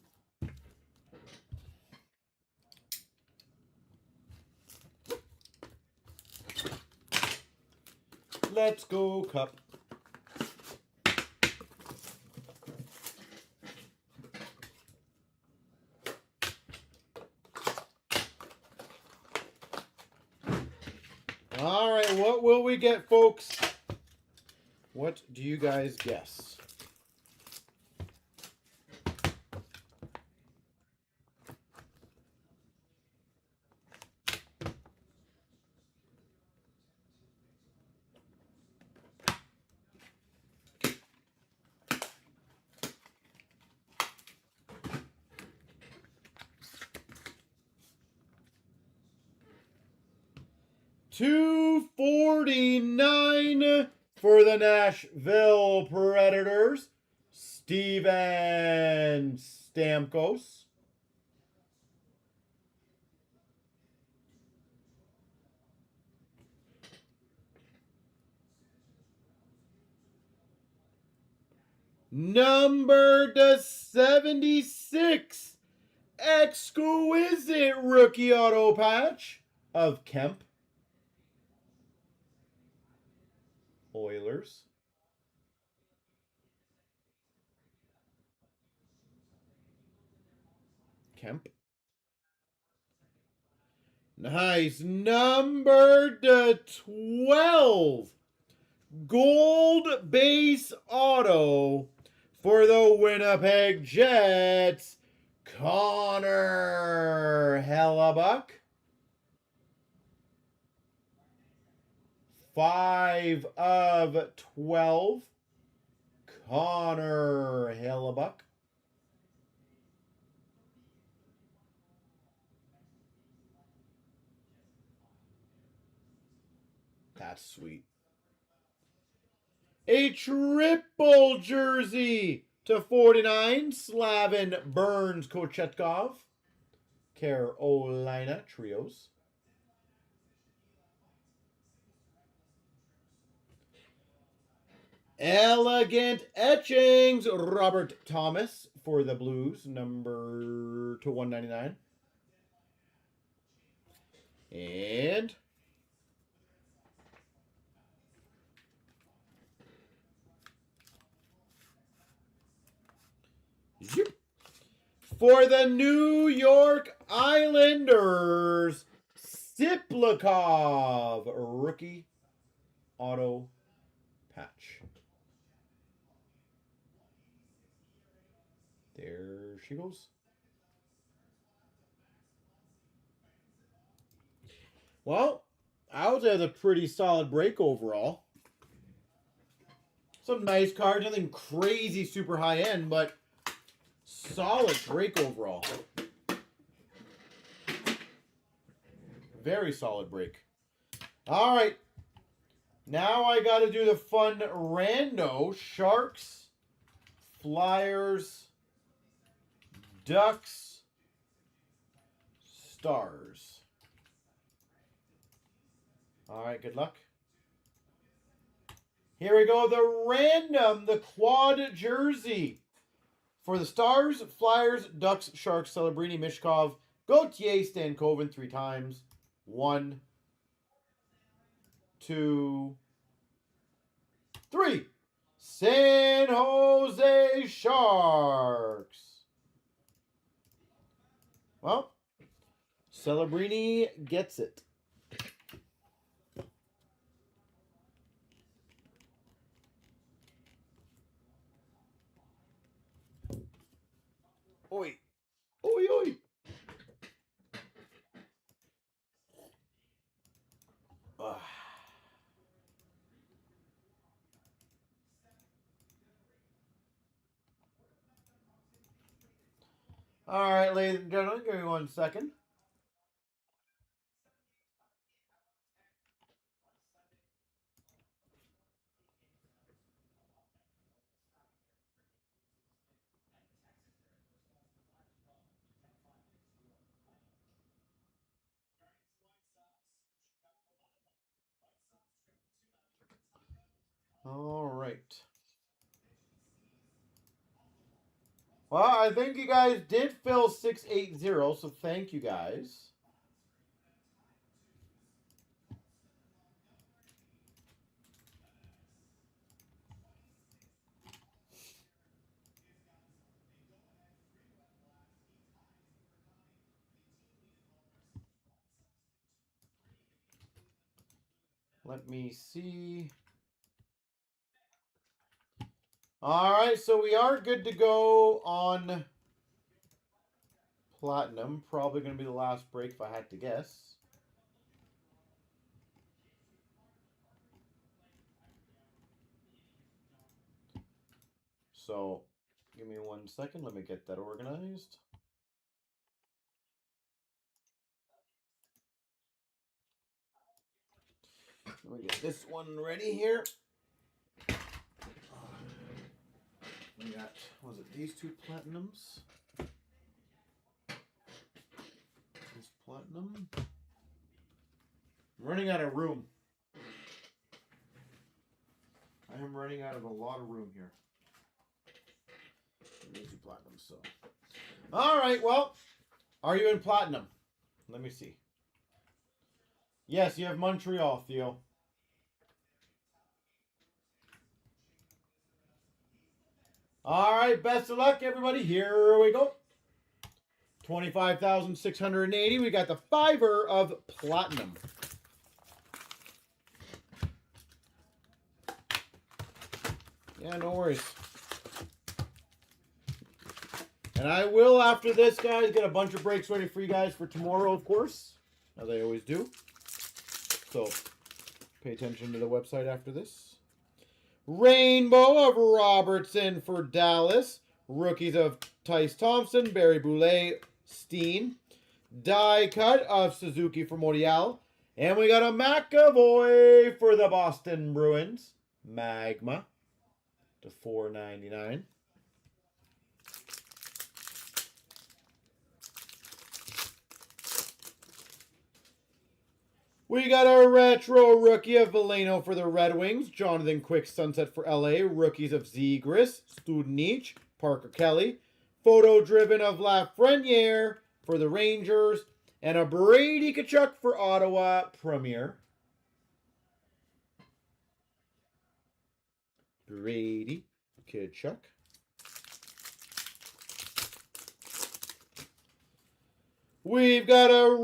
Let's go, cup. All right, what will we get, folks? What do you guys guess? $2.49 for the Nashville Predators, Steven Stamkos. Number to 76, exquisite rookie auto patch of Kemp. Oilers. Kemp. Nice. Number 12. Gold base auto for the Winnipeg Jets. Connor Hellebuck. 5 of 12. Connor Hellebuck. That's sweet. A triple jersey to 49. Slavin Burns Kochetkov. Carolina Trios. Elegant etchings. Robert Thomas for the Blues. Number to 199. And for the New York Islanders, Siplikov rookie auto patch. There she goes. Well, I would say it's a pretty solid break overall. Some nice cards, nothing crazy super high end, but solid break overall. Very solid break. All right. Now I got to do the fun rando. Sharks, Flyers, Ducks, Stars. All right, good luck. Here we go. The random, the quad jersey. For the Stars, Flyers, Ducks, Sharks, Celebrini, Mishkov, Gauthier, Stankoven 3 times. 1, 2, 3. San Jose Sharks. Well, Celebrini gets it. Oi. Oi, oi. All right, ladies and gentlemen, give me 1 second. All right. Well, I think you guys did fill 680, so thank you guys. Let me see. All right, so we are good to go on Platinum. Probably going to be the last break if I had to guess. So, give me 1 second. Let me get that organized. Let me get this one ready here. We got, was it these 2 Platinums? This Platinum. I'm running out of room. I am running out of a lot of room here. These 2 Platinums, so. All right, well, are you in Platinum? Let me see. Yes, you have Montreal, Theo. All right, best of luck, everybody. Here we go. 25,680. We got the fiver of platinum. Yeah, no worries. And I will, after this, guys, get a bunch of breaks ready for you guys for tomorrow, of course, as I always do. So, pay attention to the website after this. Rainbow of Robertson for Dallas. Rookies of Tice Thompson, Barry Boulay, Steen. Die cut of Suzuki for Morial. And we got a McAvoy for the Boston Bruins. Magma to $4.99. We got a retro rookie of Veleno for the Red Wings. Jonathan Quick Sunset for LA. Rookies of Zegras, Studnich, Parker Kelly. Photo driven of Lafreniere for the Rangers. And a Brady Tkachuk for Ottawa Premier. Brady Tkachuk. We've got a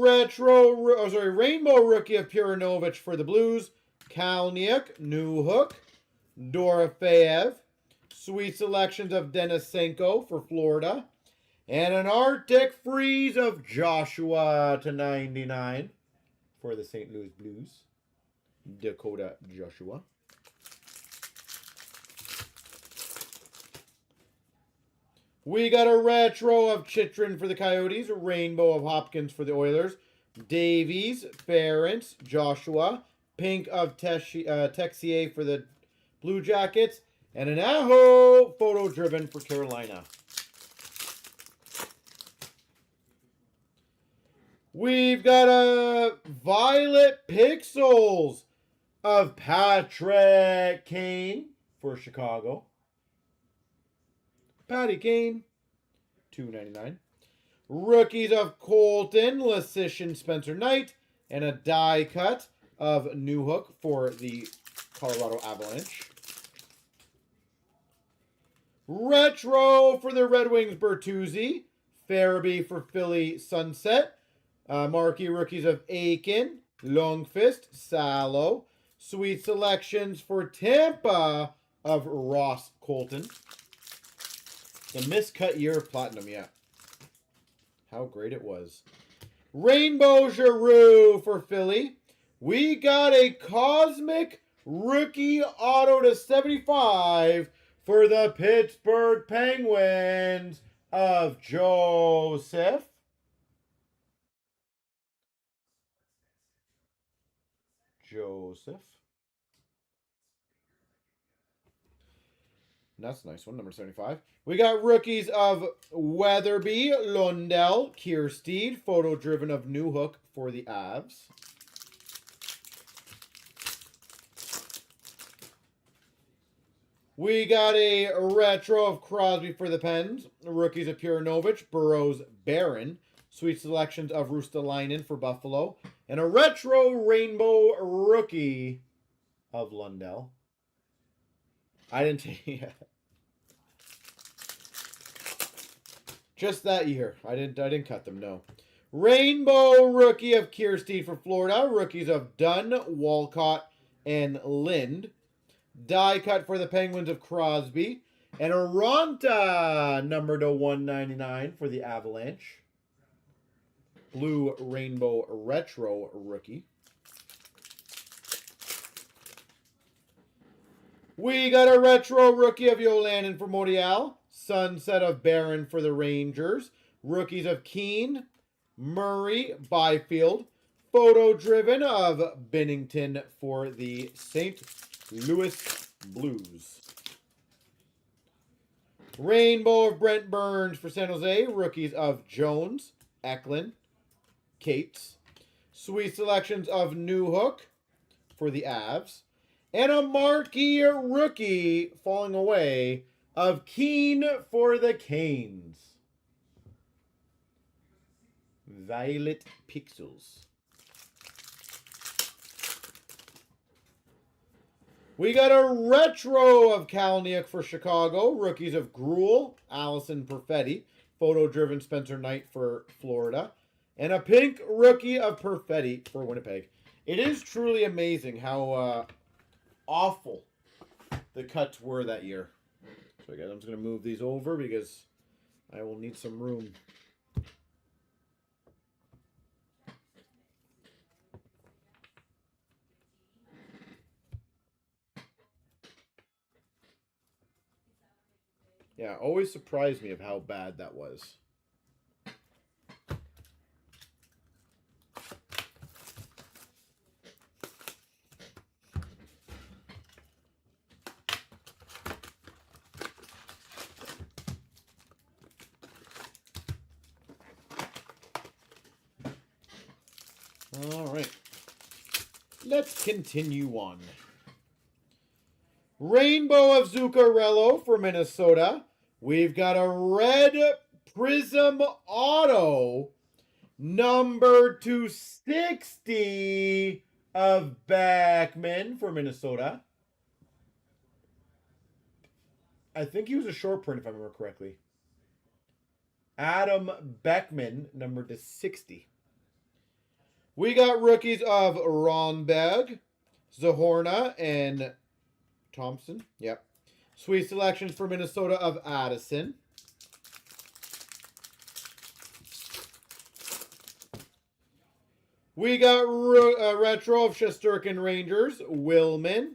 rainbow rookie of Purinovich for the Blues. Kalniuk, Newhook, Dorofeev. Sweet selections of Denisenko for Florida. And an Arctic freeze of Joshua to 99 for the St. Louis Blues. Dakota Joshua. We got a retro of Chychrun for the Coyotes. A rainbow of Hopkins for the Oilers. Davies, Ferentz, Joshua. Pink of Texier for the Blue Jackets. And an Aho photo driven for Carolina. We've got a Violet Pixels of Patrick Kane for Chicago. Patty Kane, $2.99. Rookies of Colton, Lasician, Spencer Knight, and a die cut of Newhook for the Colorado Avalanche. Retro for the Red Wings, Bertuzzi. Farabee for Philly, Sunset. Marquee rookies of Aiken, Longfist, Salo. Sweet selections for Tampa of Ross Colton. The miscut year of platinum, yeah. How great it was. Rainbow Giroux for Philly. We got a Cosmic Rookie Auto to 75 for the Pittsburgh Penguins of Joseph. That's a nice one, number 75. We got rookies of Weatherby, Lundell, Kiersteed, photo driven of Newhook for the Avs. We got a retro of Crosby for the Pens, rookies of Purinovich, Burrows, Barron, sweet selections of Rustalainen for Buffalo, and a retro rainbow rookie of Lundell. I didn't take just that year. I didn't cut them, no. Rainbow rookie of Kiersteed for Florida. Rookies of Dunn, Walcott, and Lind. Die cut for the Penguins of Crosby. And a Ronta number to 199 for the Avalanche. Blue rainbow retro rookie. We got a retro rookie of Yolanin for Morial. Sunset of Barron for the Rangers. Rookies of Keene, Murray, Byfield. Photo driven of Binnington for the St. Louis Blues. Rainbow of Brent Burns for San Jose. Rookies of Jones, Eklund, Cates. Sweet selections of Newhook for the Avs. And a marquee rookie falling away of Keene for the Canes. Violet Pixels. We got a retro of Kalnick for Chicago. Rookies of Gruel, Allison Perfetti. Photo-driven Spencer Knight for Florida. And a pink rookie of Perfetti for Winnipeg. It is truly amazing how awful the cuts were that year. So again, I'm just going to move these over because I will need some room. Yeah, always surprised me of how bad that was. All right. Let's continue on. Rainbow of Zuccarello for Minnesota. We've got a red Prism Auto, number 260 of Backman for Minnesota. I think he was a short print, if I remember correctly. Adam Beckman, number 260. We got rookies of Ronberg, Zahorna, and Thompson. Yep. Sweet selections for Minnesota of Addison. We got retro of Shesterkin Rangers, Willman,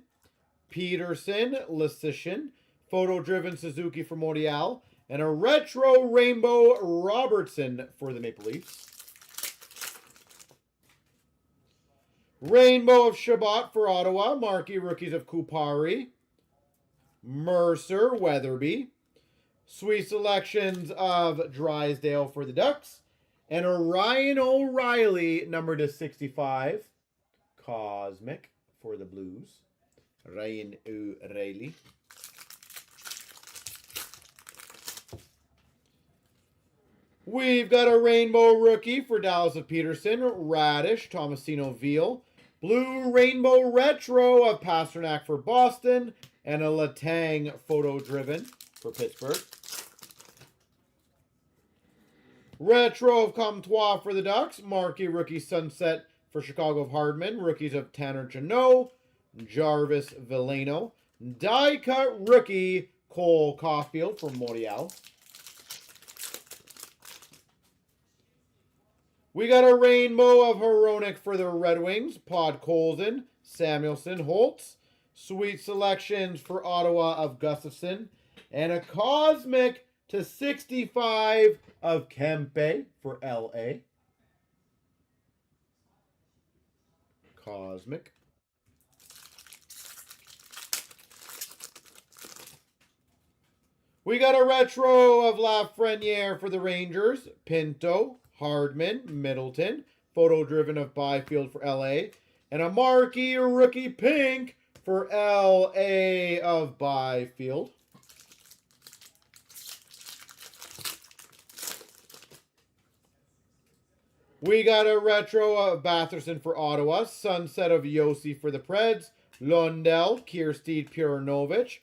Peterson, Lasician, photo-driven Suzuki for Montreal, and a retro rainbow Robertson for the Maple Leafs. Rainbow of Shabbat for Ottawa. Marquee rookies of Kupari. Mercer, Weatherby. Sweet selections of Drysdale for the Ducks. And a Ryan O'Reilly, number 265. Cosmic for the Blues. Ryan O'Reilly. We've got a rainbow rookie for Dallas of Peterson. Radish, Tomasino Veal. Blue rainbow retro of Pasternak for Boston. And a Letang photo-driven for Pittsburgh. Retro of Comtois for the Ducks. Marquee rookie Sunset for Chicago of Hardman. Rookies of Tanner Janot. Jarvis Villano. Die-cut rookie Cole Caulfield for Montreal. We got a rainbow of Hronek for the Red Wings. Podkolzin, Samuelson, Holtz. Sweet selections for Ottawa of Gustafson. And a Cosmic to 65 of Kempe for LA. Cosmic. We got a retro of Lafreniere for the Rangers. Pinto, Hardman, Middleton. Photo-driven of Byfield for LA. And a marquee rookie pink for LA of Byfield. We got a retro of Batherson for Ottawa. Sunset of Yossi for the Preds. Lundell, Kiersted Puranovich.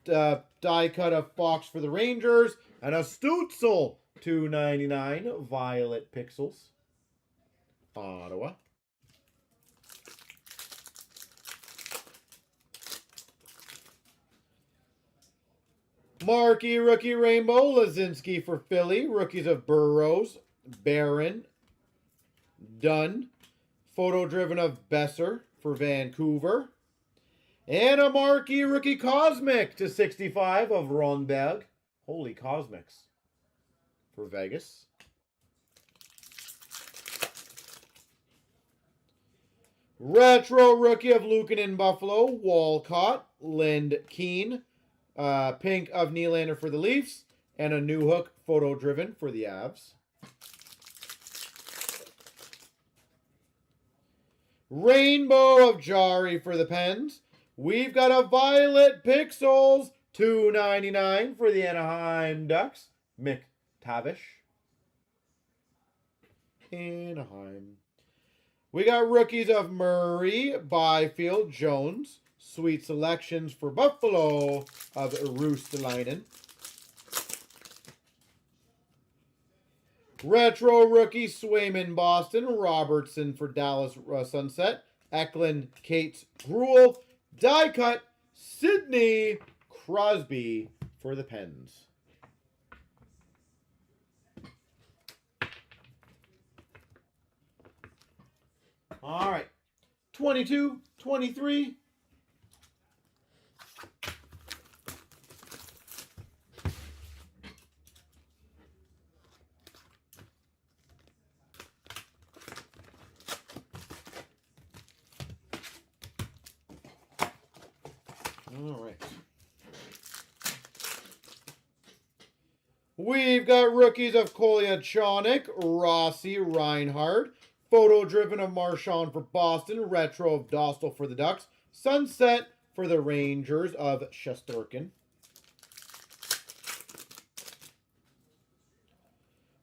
Die cut of Fox for the Rangers. And a Stutzel, $2.99. Violet Pixels. Ottawa. Marquee rookie rainbow. Lazinski for Philly. Rookies of Burrows. Barron. Dunn. Photo-driven of Besser for Vancouver. And a marquee rookie Cosmic to 65 of Ronberg. Holy Cosmics for Vegas. Retro rookie of Lucan in Buffalo. Walcott. Lind Keen. Pink of Nylander for the Leafs. And a new hook photo-driven for the Avs. Rainbow of Jari for the Pens. We've got a Violet Pixels, $2.99 for the Anaheim Ducks. McTavish. Anaheim. We got rookies of Murray, Byfield, Jones. Sweet Selections for Buffalo of Roostelainen. Retro rookie Swayman Boston. Robertson for Dallas Sunset. Eklund Cates Gruel. Die cut Sidney Crosby for the Pens. All right. 22, 23. All right. We've got rookies of Kolyachonic, Rossi, Reinhardt. Photo driven of Marchand for Boston. Retro of Dostal for the Ducks. Sunset for the Rangers of Shesterkin.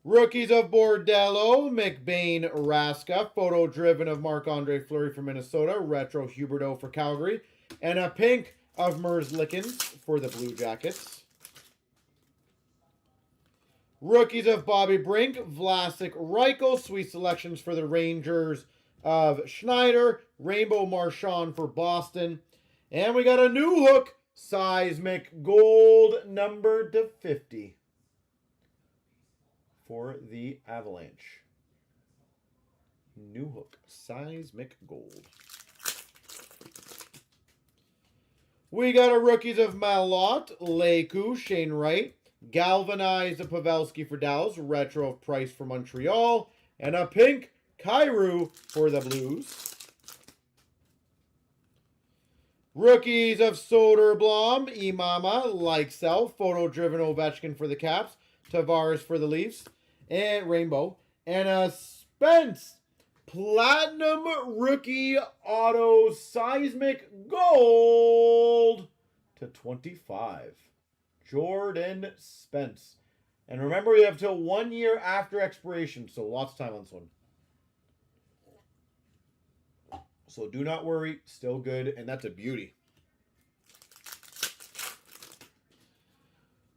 Rookies of Bordello, McBain, Raska. Photo driven of Marc-Andre Fleury for Minnesota. Retro Huberdeau for Calgary. And a pink of Merzlikins for the Blue Jackets. Rookies of Bobby Brink, Vlasic, Reichel. Sweet Selections for the Rangers of Schneider. Rainbow Marchand for Boston. And we got a new hook, Seismic Gold, numbered to 50 for the Avalanche. New hook, Seismic Gold. We got a rookies of Malott, Leku, Shane Wright. Galvanized of Pavelski for Dallas. Retro of Price for Montreal. And a pink Kyrou for the Blues. Rookies of Soderblom, Imama, Likesell. Photo driven Ovechkin for the Caps. Tavares for the Leafs. And Rainbow. And a Spence Platinum Rookie Auto Seismic Gold to 25. Jordan Spence. And remember, we have till 1 year after expiration, so lots of time on this one. So do not worry, still good, and that's a beauty.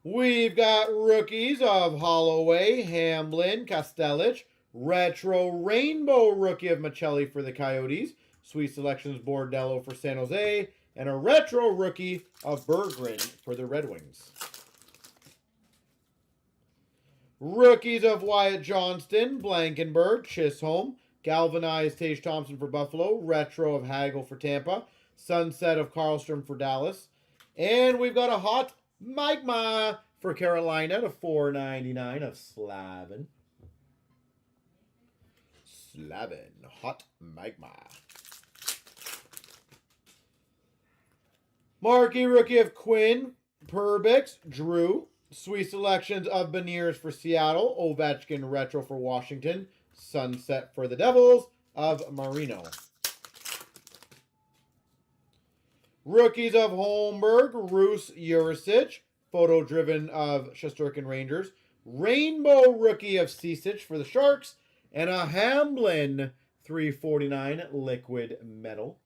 We've got rookies of Holloway, Hamblin, Kastelich, Retro Rainbow Rookie of Michelli for the Coyotes, Sweet Selections Bordello for San Jose, and a Retro Rookie of Berggren for the Red Wings. Rookies of Wyatt Johnston, Blankenberg, Chisholm, Galvanized Tage Thompson for Buffalo, Retro of Hagel for Tampa, Sunset of Karlstrom for Dallas, and we've got a hot Mike Ma for Carolina to $4.99 of Slavin. Hot Magma. Marquee rookie of Quinn, Perbix, Drew. Sweet Selections of Beniers for Seattle. Ovechkin retro for Washington. Sunset for the Devils of Marino. Rookies of Holmberg, Roos, Jurisic. Photo driven of Shesterkin Rangers. Rainbow rookie of Cisic for the Sharks. And a Hamblin $3.49 liquid metal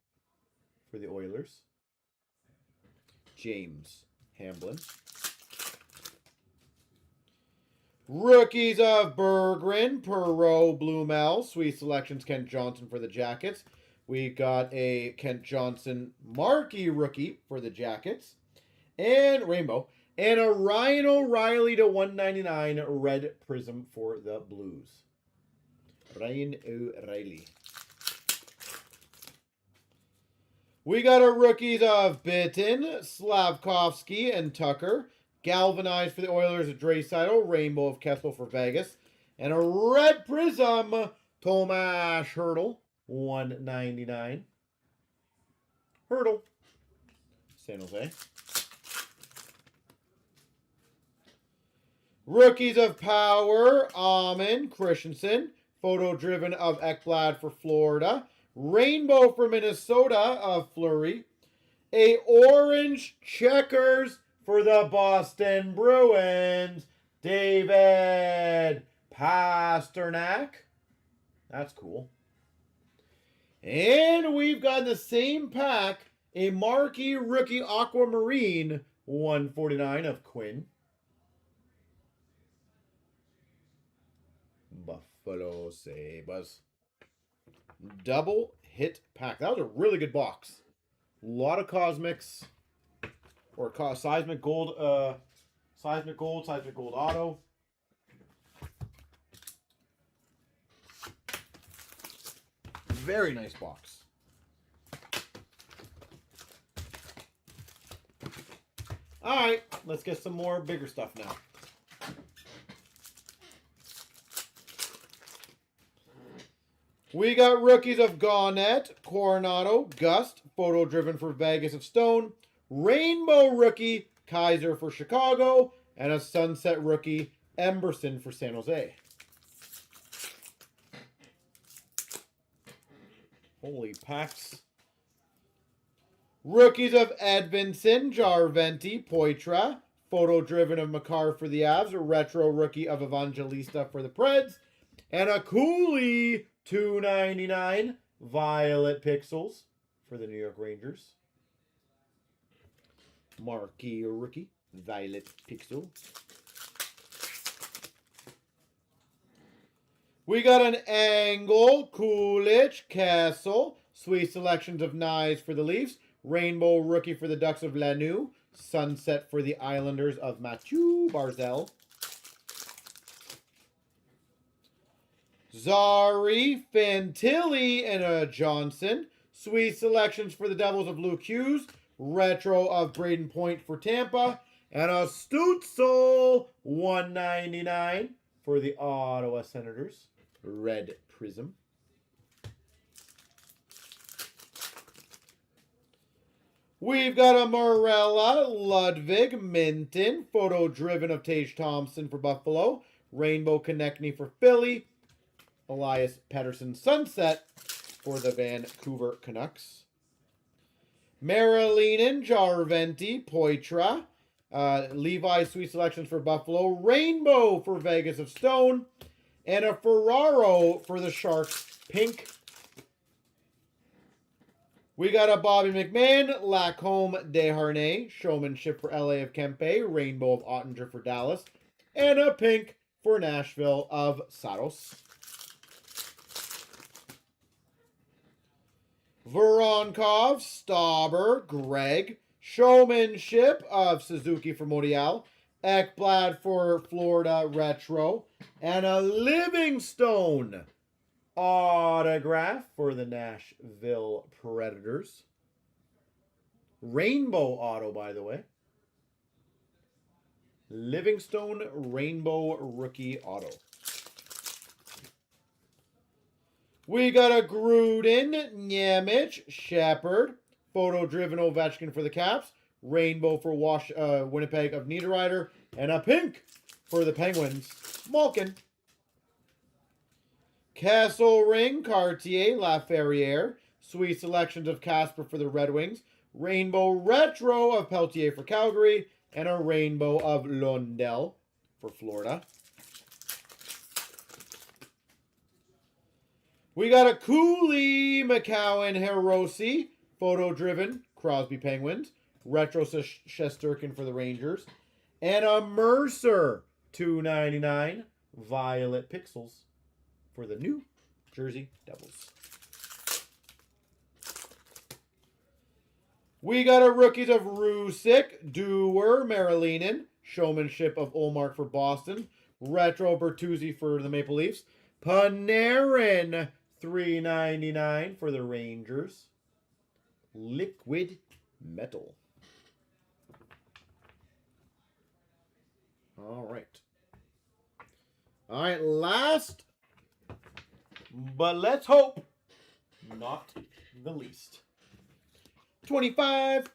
for the Oilers. James Hamblin. Rookies of Berggren, Perreault, Blumel. Sweet Selections, Kent Johnson for the Jackets. We got a Kent Johnson marquee rookie for the Jackets. And Rainbow. And a Ryan O'Reilly to $1.99 red prism for the Blues. Ryan O'Reilly. We got our rookies of Bittin, Slavkovsky, and Tucker. Galvanized for the Oilers of Draisaitl. Rainbow of Kessel for Vegas. And a red prism, Tomas Hertl, $1.99. Hertl, San Jose. Rookies of Power, Amon, Christensen. Photo driven of Ekblad for Florida. Rainbow for Minnesota of Fleury. A orange checkers for the Boston Bruins. David Pasternak. That's cool. And we've got the same pack A marquee rookie Aquamarine, 149 of Quinn. Buffalo Sabres. Double hit pack. That was a really good box. A lot of cosmics. Or seismic gold, seismic gold auto. Very nice box. All right, let's get some more bigger stuff now. We got rookies of Gaunet, Coronado, Gust, photo driven for Vegas of Stone, Rainbow rookie, Kaiser for Chicago, and a Sunset rookie, Emberson for San Jose. Holy packs. Rookies of Edvinson, Jarventi, Poitras, photo driven of Makar for the Avs, a retro rookie of Evangelista for the Preds, and a Cooley $2.99 Violet Pixels for the New York Rangers. Marquee rookie, Violet Pixel. We got an Angle, Kulich, Castle, sweet selections of Knives for the Leafs, Rainbow rookie for the Ducks of Lanoux, Sunset for the Islanders of Mathieu Barzal. Zari, Fantilli, and a Johnson. Sweet selections for the Devils of Luke Hughes. Retro of Braden Point for Tampa. And a Stutzel, $1.99 for the Ottawa Senators. Red Prism. We've got a Morella, Ludwig, Minton. Photo driven of Tage Thompson for Buffalo. Rainbow Konechny for Philly. Elias Pettersson Sunset for the Vancouver Canucks. Marilinen, Jarventi, Poitras. Levi Sweet Selections for Buffalo. Rainbow for Vegas of Stone. And a Ferraro for the Sharks. Pink. We got a Bobby McMahon, Lacombe Desharnais, Showmanship for LA of Kempe, Rainbow of Ottinger for Dallas, and a pink for Nashville of Saros. Voronkov, Stauber, Greg, Showmanship of Suzuki for Modial, Ekblad for Florida Retro, and a Livingstone autograph for the Nashville Predators. Rainbow auto, by the way. Livingstone Rainbow Rookie Auto. We got a Gruden, Nemec, Shepard, photo-driven Ovechkin for the Caps, Rainbow for Winnipeg of Niederreiter, and a pink for the Penguins, Malkin. Castle Ring, Cartier, Laferriere, sweet selections of Casper for the Red Wings, Rainbow Retro of Peltier for Calgary, and a Rainbow of Lundell for Florida. We got a Cooley, McCowan, Hiroshi, photo-driven, Crosby Penguins, Retro Shesterkin for the Rangers, and a Mercer, $2.99, Violet Pixels for the New Jersey Devils. We got a rookies of Rusick, Dewar, Marilinen, Showmanship of Olmark for Boston, Retro Bertuzzi for the Maple Leafs, Panarin, $3.99 for the Rangers. Liquid Metal. All right. All right, last, but let's hope not the least. 25,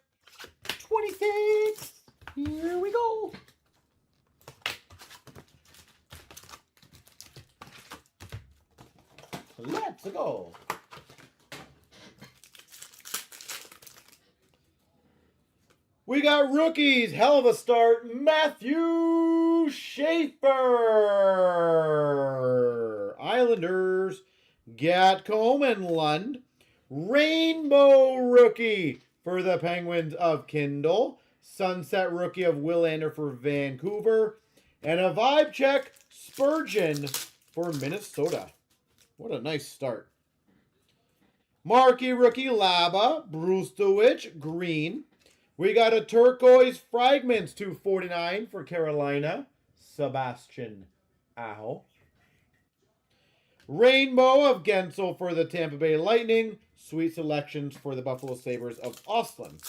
26. Here we go. Let's go. We got rookies. Hell of a start. Matthew Schaefer. Islanders. Gatcomb and Lund. Rainbow rookie for the Penguins of Kindle. Sunset rookie of Willander for Vancouver. And a vibe check, Spurgeon for Minnesota. What a nice start. Marquee rookie Laba, Brustowicz, green. We got a turquoise fragments 249 for Carolina, Sebastian Aho. Rainbow of Gensel for the Tampa Bay Lightning. Sweet selections for the Buffalo Sabres of Ostlund.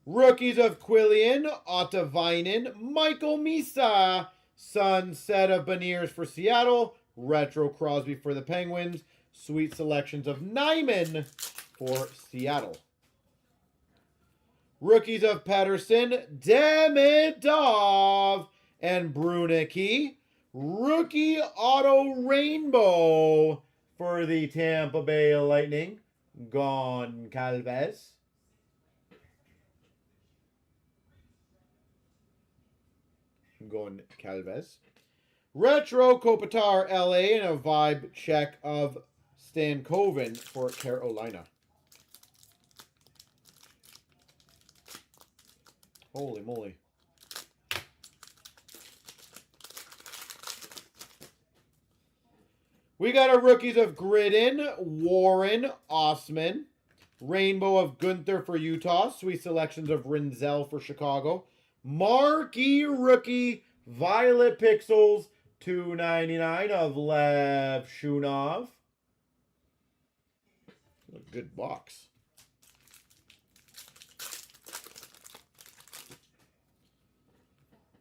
Rookies of Quillian, Ottavainen, Michael Misa. Sunset of Beniers for Seattle. Retro Crosby for the Penguins. Sweet selections of Nyman for Seattle. Rookies of Pettersson, Demidov, and Brunicky. Rookie auto rainbow for the Tampa Bay Lightning, Goncalves. Retro Kopitar LA and a vibe check of Stankoven for Carolina. Holy moly. We got a rookies of Gridden, Warren, Osman. Rainbow of Gunther for Utah. Sweet selections of Rinzel for Chicago. Marquee rookie, Violet Pixels, $2.99 of Lev Shunov. A good box.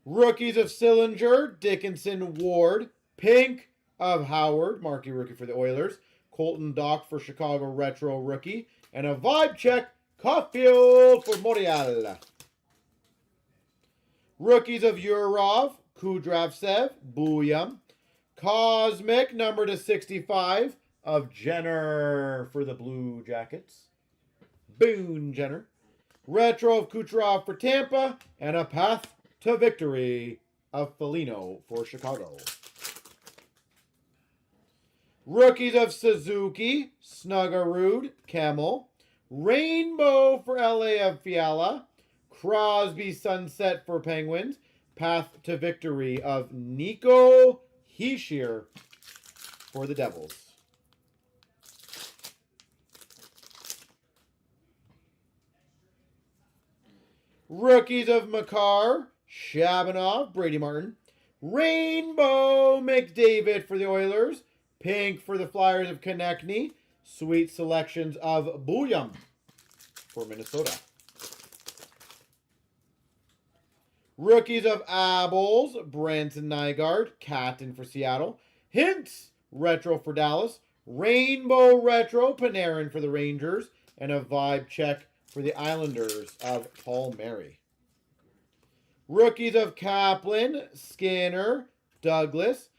Rookies of Sillinger, Dickinson, Ward. Pink of Howard, marquee rookie for the Oilers. Colton Dock for Chicago, retro rookie. And a vibe check, Caulfield for Montreal. Rookies of Yurov, Kudravtsev, Booyah. Cosmic, number to 65 of Jenner for the Blue Jackets. Boone Jenner. Retro of Kucherov for Tampa. And a path to victory of Foligno for Chicago. Rookies of Suzuki, Snuggerud, Camel. Rainbow for LA of Fiala. Crosby Sunset for Penguins. Path to victory of Nico Hischier for the Devils. Rookies of Makar, Shabanov, Brady Martin. Rainbow McDavid for the Oilers. Pink for the Flyers of Konechny. Sweet selections of Booyah for Minnesota. Rookies of Abels, Branson Nygaard, Catton for Seattle. Hints, retro for Dallas. Rainbow retro, Panarin for the Rangers. And a vibe check for the Islanders of Paul Mary. Rookies of Kaplan, Skinner, Douglas.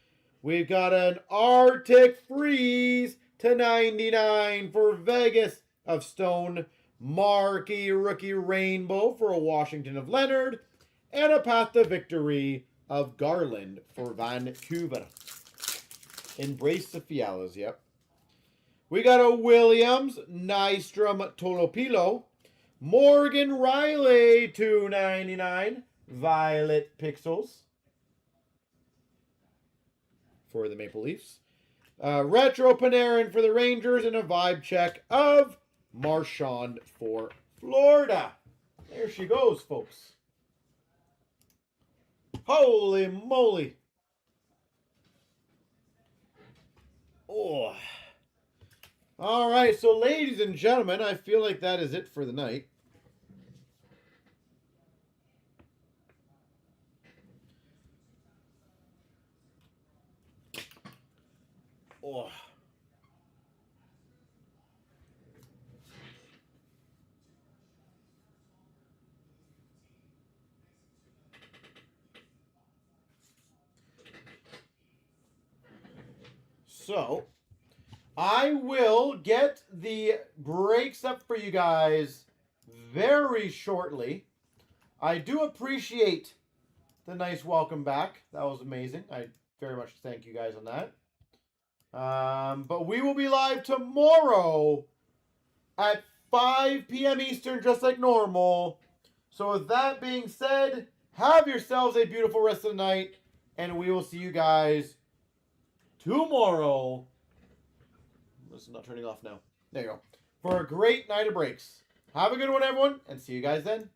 We've got an Arctic Freeze /99 for Vegas of Stone. Marquee rookie rainbow for a Washington of Leonard. And a path to victory of Garland for Vancouver. Embrace the Fialas, yep. We got a Williams, Nystrom, Tolopilo. Morgan Riley, $2.99. Violet Pixels for the Maple Leafs. Retro Panarin for the Rangers. And a vibe check of Marchand for Florida. There she goes, folks. Holy moly. Oh. All right, so ladies and gentlemen, I feel like that is it for the night. Oh. So, I will get the breaks up for you guys very shortly. I do appreciate the nice welcome back. That was amazing. I very much thank you guys on that. But we will be live tomorrow at 5 p.m. Eastern, just like normal. So with that being said, have yourselves a beautiful rest of the night, and we will see you guys tomorrow. This is not turning off now. There you go. For a great night of breaks. Have a good one, everyone, and see you guys then.